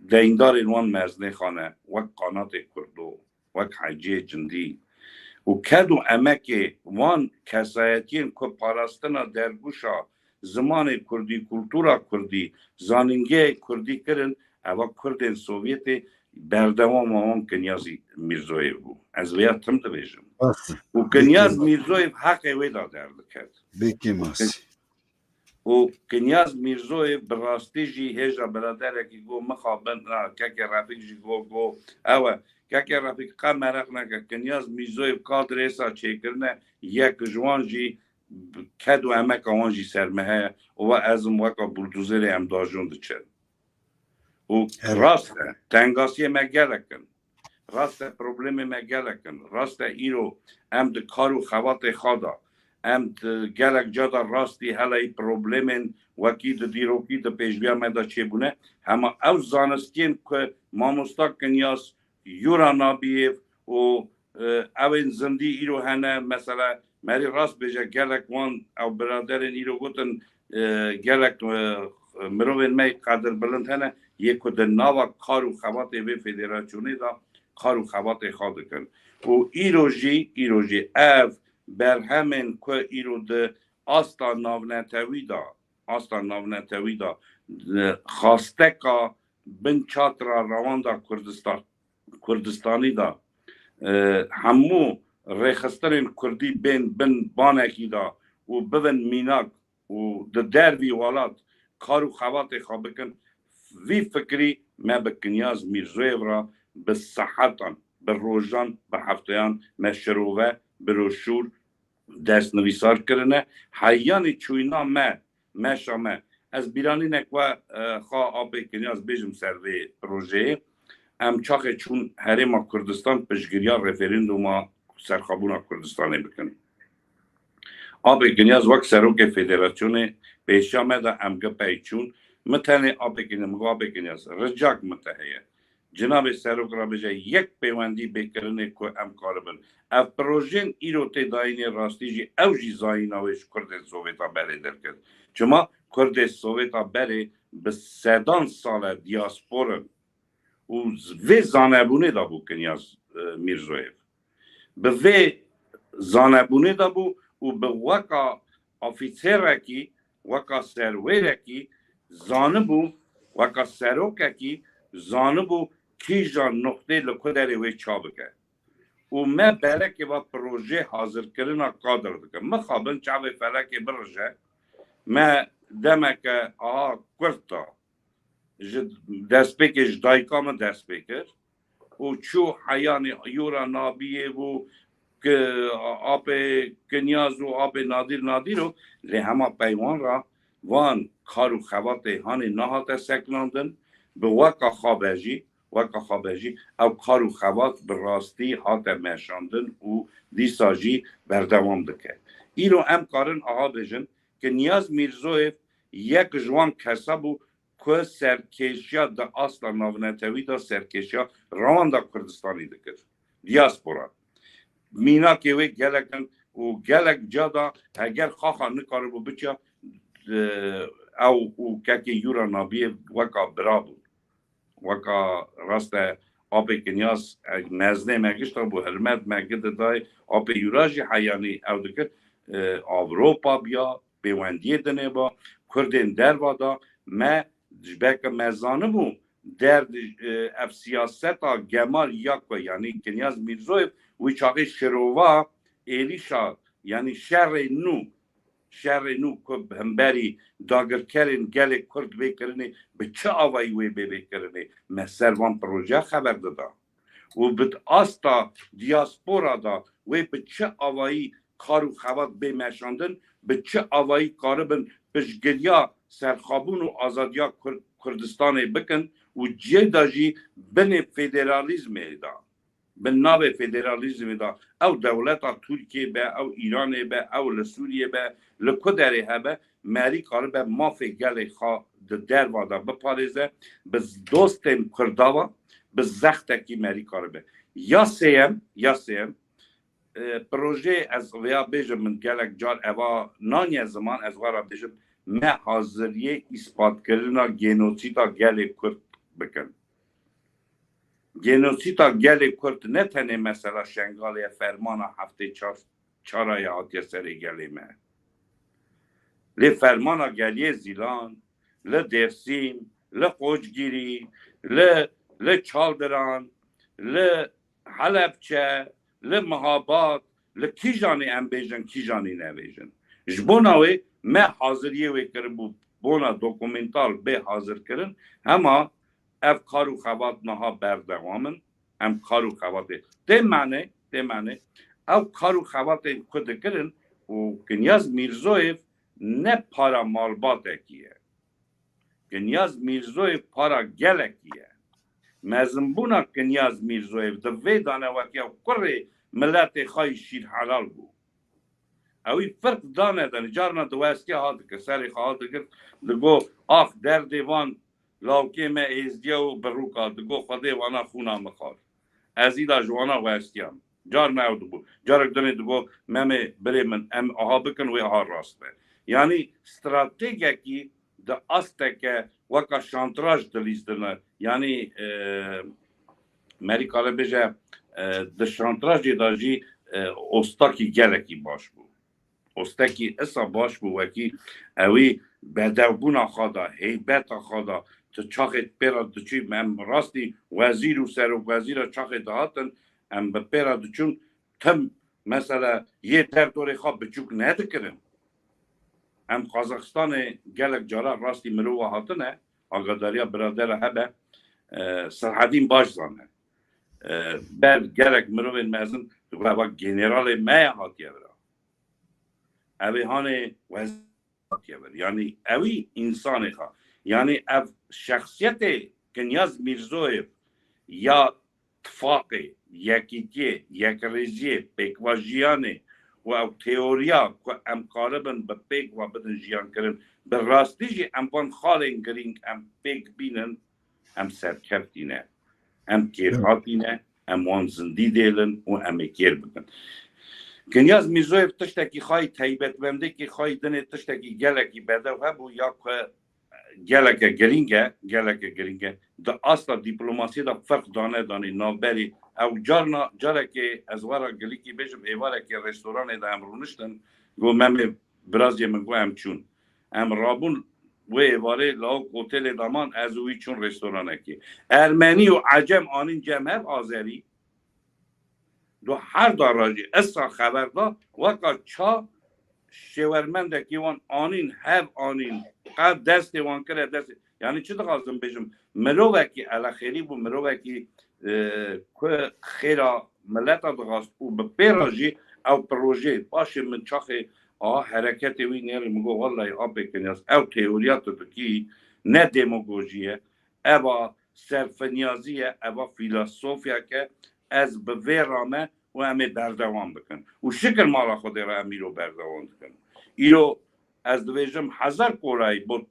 دیندار اینوان مزنه خانه وک قانات کردو وک حجی جندی و کدو امک وان کسایتین که پاراستنا درگوشا زمان کردی کلتورا کردی زانینگه کردی کرن اوا کردن سوویت بردوام آن کنیازی میرزویف بود از ویا تم دویجم و کنیاز میرزویف حق ویدا درد کرد بیکی ماسی و کنیاز میرزویف براستی جی هجا برادر که گو مخابن که رفیق جی گو اوه که رفیق قم مرق نکه کنیاز میرزویف کادر ایسا چه کرنه یک جوان جی کدو امک آن جی سرمه و ازم وکا بلدوزر ام داجون چه و راسته تنگاسی مگلکن راسته پروبلم مگلکن راسته ایرو ام ده کارو خوات خدا ام ده گلک جادا راستی هلای پروبلمن وکی ده دیروکی ده پیشبیا مدا چه بونه همه او زانستین که ماموستا کنیاس یورا نابیف و اوین زندی ایرو هنه مثلا مری راست بجه گلک وان او برادرین ایرو گوتن گلک مروین می قدر بلند هنه یکو ده ناوا کارو خوات وی فدراسیونی دا کارو خوات خواد کن و ایروژی اف بر همین که ایرو ده آستا ناونتوی دا خواسته که بن چاترا روان دا کردستانی دا همو ریخسترین کردی بین بانکی دا و ببن میناک و ده دروی والات کارو خوات خواب بکن وی فکری ما بکنیاز میرزویف را به صحتان به روزان به هفتهان مشروعه به روشور دست نویسار کرنه حیانی چوینا ما از بیرانی نکوه خواه آبه کنیاز بیجم سر وی پروژه ام چاقه چون حریم کردستان پشگیریا رفرندوم سرخابون کردستانی بکن آبه کنیاز وقت سروک فدراسیون پیشامه دا امگه پیچون متنه آبه کنیاز رجاک متحیه جناب سروک را بجه یک پیوندی بکرنه که ام کاربن اف پروژین ایرو تداینی راستی جی او جی زایناوش کرد سوویتا بره در کرد چما کرد سوویتا بره به 3 سال دیاسپورن و وی زانبونه دا بو کنیاز میرزویف به وی زانبونه دا بو و به وکا آفیسرکی وکا سرویرکی زانبو وکا سروککی زانبو کی جان نقطه لکدر وی چابکه و ما برکه و پروژه حاضر کرنا قادر دکم ما خوابن چاوی فلکه برجه ما دمک کرتا دست بکش دایکام دست بکش و چو حیان یورا نابیه و که آب کنیاز و آب نادیر رو لی همه پیوان را وان کارو خوات هانی نهات سکناندن به وکا خوابجی او کارو خوات به راستی هات مشاندن و دیساجی بردوام دکه ایرو ام کارن آها بجن که نیاز میرزویف یک جوان کسابو که سرکشیا دا اصلا ناونتوی دا سرکشیا روان دا کردستانی دکر دیاسپورا مینا که وی گلکن و گلک جادا اگر خواهان نکاره بو بچه او که یورا نابیه وکا برا بود وکا راست آب کنیاز نزنه مگشتا بو حرمت مگد دای آب یوراجی حیانی او دکر اوروپا بیا پیوندی دنه با کردین در وادا ما جبک مزانه بو در اف سیاستا گمال یاکو یعنی کنیاز میرزویف وی چاقی شروع ایلیشا یعنی شهر نو که همبری داگر کرن گل کرد بکرنه به چه آوایی وی بکرنه مسر وان پروژه خبر دادا و بد آستا دیاسپورا دا وی به چه آوایی کارو خواد بمشاندن به چه آوایی کاربن پشگریا سرخابون و آزادیا کردستان بکن و جه داجی بن فدرالیزم دا به ناو فدرالیزم دا او دولتا ترکیه به او ایران به او لسوریه به لکدره هبه مری کار به مافی گل خواه در وادا بپارزه به دوستم کرداوا به زختکی مری کار به یا سیم پروژه از ویا بیجم من گلک جار اوا نانی زمان از وارا بیجم ما حاضریه اثبات کردن گنوسیدا گل کرد بکن گنوسیدا گل کرد نه تنه مثلا شنگالی فرمان هفته چارای آتیه سری گلی ما لی فرمان گلی زیلان لی درسیم لی قوچگیری لی چالدران لی حلبچه لی مهابات لی کی جانی ام بیجن کی جانی نبیجن جبوناوی ما حاضریه وی کرن بونا دوکومنتال به حاضر کرن اما اف کارو خوات نها بردوامن ام کارو خوات ده معنی او کارو خوات کده کرن و کنیاز میرزویف نه پارا مالبات اکیه کنیاز میرزویف پارا گل اکیه مزنبونا کنیاز میرزویف ده ویدانه وکی او کره ملت خواهی شیر حلال بو اوی فرق دانه دانه جارنا دوستی حال که سری خواهد کرد دگو آخ در دیوان لاوکی ما ایزدیا و بروکا دگو خواده وانا خونا مخواد از ایدا جوانا وستیام جار ناو دگو جارک دانه دگو ممه بری من ام آها بکن و آها راست بر یعنی استراتیگی کی ده أستك وكا شانتراج دليزدنا يعني امریکا بجه د شانتراژ داجی استاکی گلکی باش بو استاکی اسا باش بو وکی اوی بدوبونا خدا هیبت خدا تو چاخت پیرا دچی من راستی وزیر و سر و وزیر چاخت دهاتن ام به پیرا دچون تم مثلا یه تردوری خواب بچوک ندکرن ام قازاقستان گلک جارا راستی مرو هاتنه آگاداریا برادر هبه سرحدین باش زانه بر گرک مروین مازن تو با جنرال ما هاتیه برا اوی هانه وزیر هاتیه برا یعنی اوی انسان خواه یعنی او شخصیت کنیاز میرزویف یا اتفاقی یکیتیه یک ریزیه پیکواجیانه و او تئوریا که ام قاربن به پیک و بدن جیان کرن به راستی جی ام پان خالین گرینگ ام پیک بینن ام سرکفتینه ام کیرهاتینه ام وان زندی دیلن و ام کیر بکن کنیاز میرزویف تشتکی خواهی تایبت بنده که خواهی دنه تشتکی گلکی بده و هبو یا که گلک گرینگه دا اصلا دیپلوماسی دا فرق دانه نابری او جاره که از وارا گلیکی بیشم ایواره که رستوران دا امرونشتن گو ممی برازی من گو ام چون ام رابون و ایواره لاو قوتل دامان از اوی چون رستورانه که ارمنی و عجم آنین جمع آذری دو هر داراجی اصلا خبر دا وقت چا شورمنده که وان آنین هر آنین قد دست وان کرده دست یعنی چی دقازم بشم مروکی الاخیری بو مروکی که خیرا ملتا دقاست و به پیراجی او پروژه باشه من چاخه حرکت وی نیر مگو والله آب کنیاز او تئوریات دکی نه دموگوژیه او سرفنیازیه او فیلسوفیا که از به ویرامه و همه بردوام بکن و شکر مالا خود را امی رو بردوام بکن ایرو از دویجم هزار کورایی بود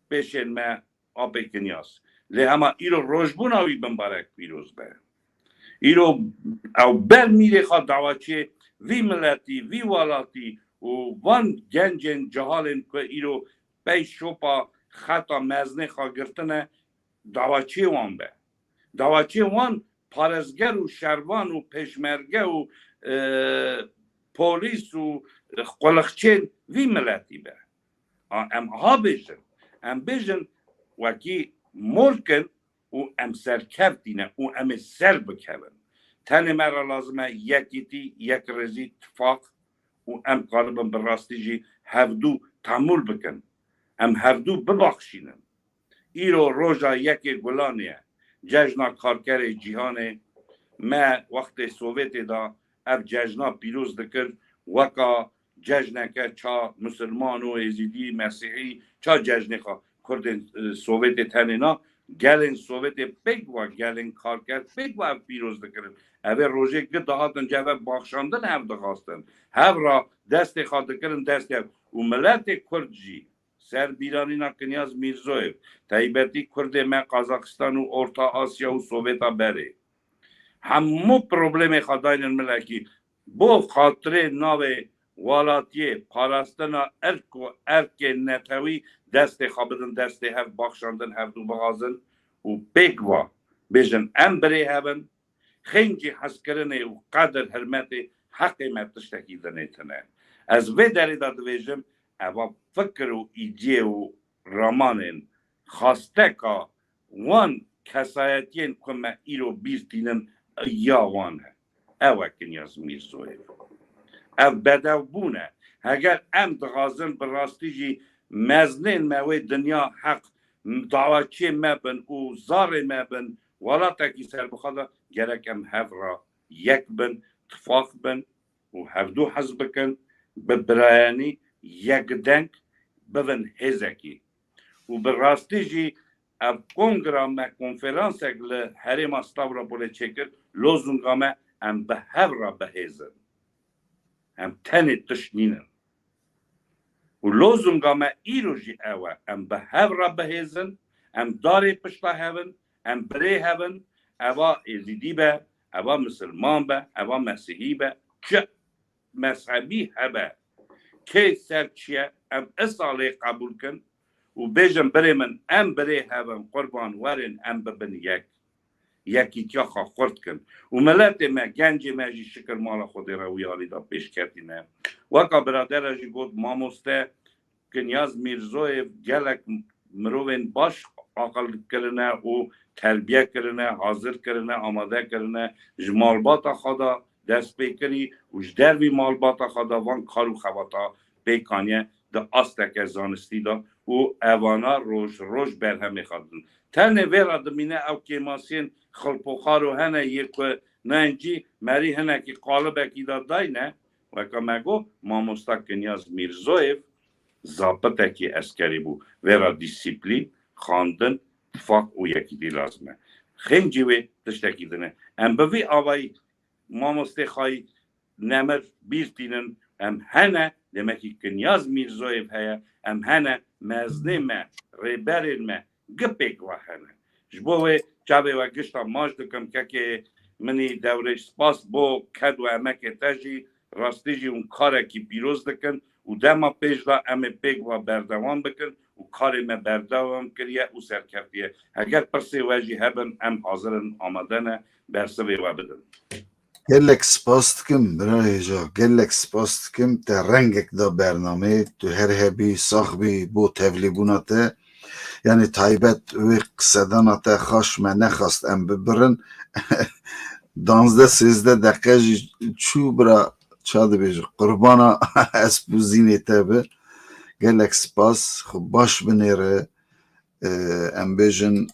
پیشن ما آب کنیاز لی اما ایرو روشبون آوی بمبارک پیروز به ایرو او بر میره خواه دعوچه وی ملتی وی والاتی و وان گنجن جهالن که ایرو بی شوپا خطا مزنه خواه گرتنه دعوچه وان به دعوچه وان پارزگر و شروان و پشمرگه و پولیس و قلقچین وی ملتی به ام ها بیشن وکی ملکن و ام سرکفتینه و ام سر بکبن تنه مرا لازمه یکیتی یک رزی اتفاق و ام قالبا براستی جی هفدو تعمل بکن ام هفدو ببخشینن ایرو روژا یک گلانیه جشنا کارگر جهانه ما وقت سوویت دا اب جشنا پیروز دکر وکا جشنه که چا مسلمان و ازیدی مسیحی چا جشنه خواه کرد سوویت تنینا گلن سوویت بگ و گلن کارگر بگ و پیروز دکرن اوه روژه که دهاتن جوه باخشاندن هم دخواستن هم را دست خواه دکرن دست کرد و ملت کرد جی سر بیرانی نکنیاز میرزویف تایبتی کرد ما قازاقستان و ارتا آسیا و سوویتا بره همو پروبلم خداین ملکی بو خاطر ناو والاتیه پاراستنا ارک نتوی دست خوابدن دست هف باخشاندن هف دو بغازن و بگوا بیشن ام بره هبن خینجی حس کرنه و قدر حرمت حق متشتکی دنیتنه از وی داری داد ویجم اوا فکر و ایدیه و رامانن خواسته که وان کسایتین که ما ایرو بیستینن یا وانه اوه کنیاز میرزویف او بدو بونه اگر ام دغازن براستی جی مزنین موی دنیا حق دعوچی مبن و زار مبن ولا تاکی سر بخدا گرک ام هف را یک بن اتفاق بن و هفدو حزب کن ببرایانی یک دنگ ببن هزکی و براستی جی اب کنگرام ما کنفرانس اگل هریم استاورا بوله چکر لوزونگام ام به هف را بهیزن ام تنی تشنینن و لوزونگام ایرو جی اوه ام به هف را بهیزن ام داری پشتا هفن ام بره هفن اوه ازیدی به اوه مسلمان به اوه مسیحی به چه مذهبی هبه که سر چیه ام اصاله قبول کن و بیجم بری من ام بری هبن قربان ورن ام ببن یکی تیا خورد کن و ملت ما گنج ما جی شکر مال خود رو یاری دا پیش کردینه وکا برادر جی گفت ماموسته کنیاز میرزوی گلک مروین باش عقل کرنه و تربیه کرنه حاضر کرنه آماده کرنه جمالبات خدا دست پیکری و جدروی مالبات خدا وان کارو خواتا پیکانیه دا استک زانستی دا و اوانا روش برهمی خواهدن تنه ویرا دمینه او کیماسین خلپوخارو هنه یک ننجی مری هنه که قالبه کی دا داینه وکا مگو ماموستا کنیاز میرزویف ضابطه کی اسکری بو ویرا دیسیپلین خواندن اتفاق و یکی دی لازمه خیلی جوی تشتکی دنه ام بوی آوائی ماموسته خواهی نمر بیرتینن ام هنه دمکی کنیاز میرزویف هیا ام هنه مزنه ما ریبرین ما گپیک و هنه جبوه چاوه و گشتا ماش دکم که منی دورش سپاس بو کد و امک تجی راستی جی اون کاره کی پیروز دکن و دما پیش دا ام پیک و بردوان بکن و کار ما بردوان کریه و سرکفتیه اگر پرسی واجی هبن ام حاضرن آمدنه برسوی و بدن گلک سپاس کم برای جا گلک سپاس کم تا رنگک دا برنامه تو هر هبی ساخبی بو تولیبوناته یعنی تایبت و قصداناته خاش من نخواست ام ببرن 12-13 دقیقه چو برا چاده بیجه قربانا اسپوزینی تبه گلک سپاس خب باش بنیره ام بیجن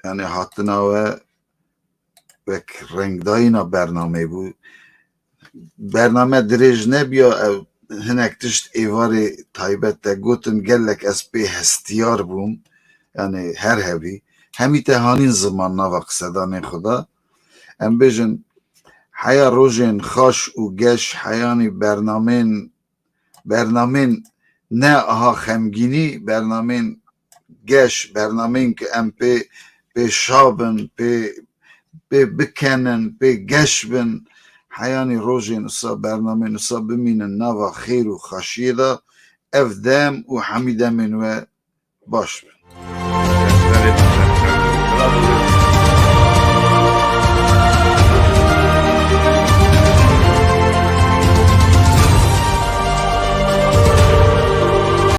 یعنی حتناوه وک رنگ داینا برنامه بود برنامه دریج نبیا هنک تشت ایواری تایبت تا گوتن گلک از پی هستیار بوم یعنی هر هبی همی تهانین زمان نوا قصدان خدا ام بیجن حیا روژین خاش و گش حیانی برنامه نه آها خمگینی برنامه گش برنامه که ام پی شابن پی بکنن پی گش بن حیانی روژین اصا برنامه اصا بمینن نوا خیر و خشیده افدام و حمیده من و باش بن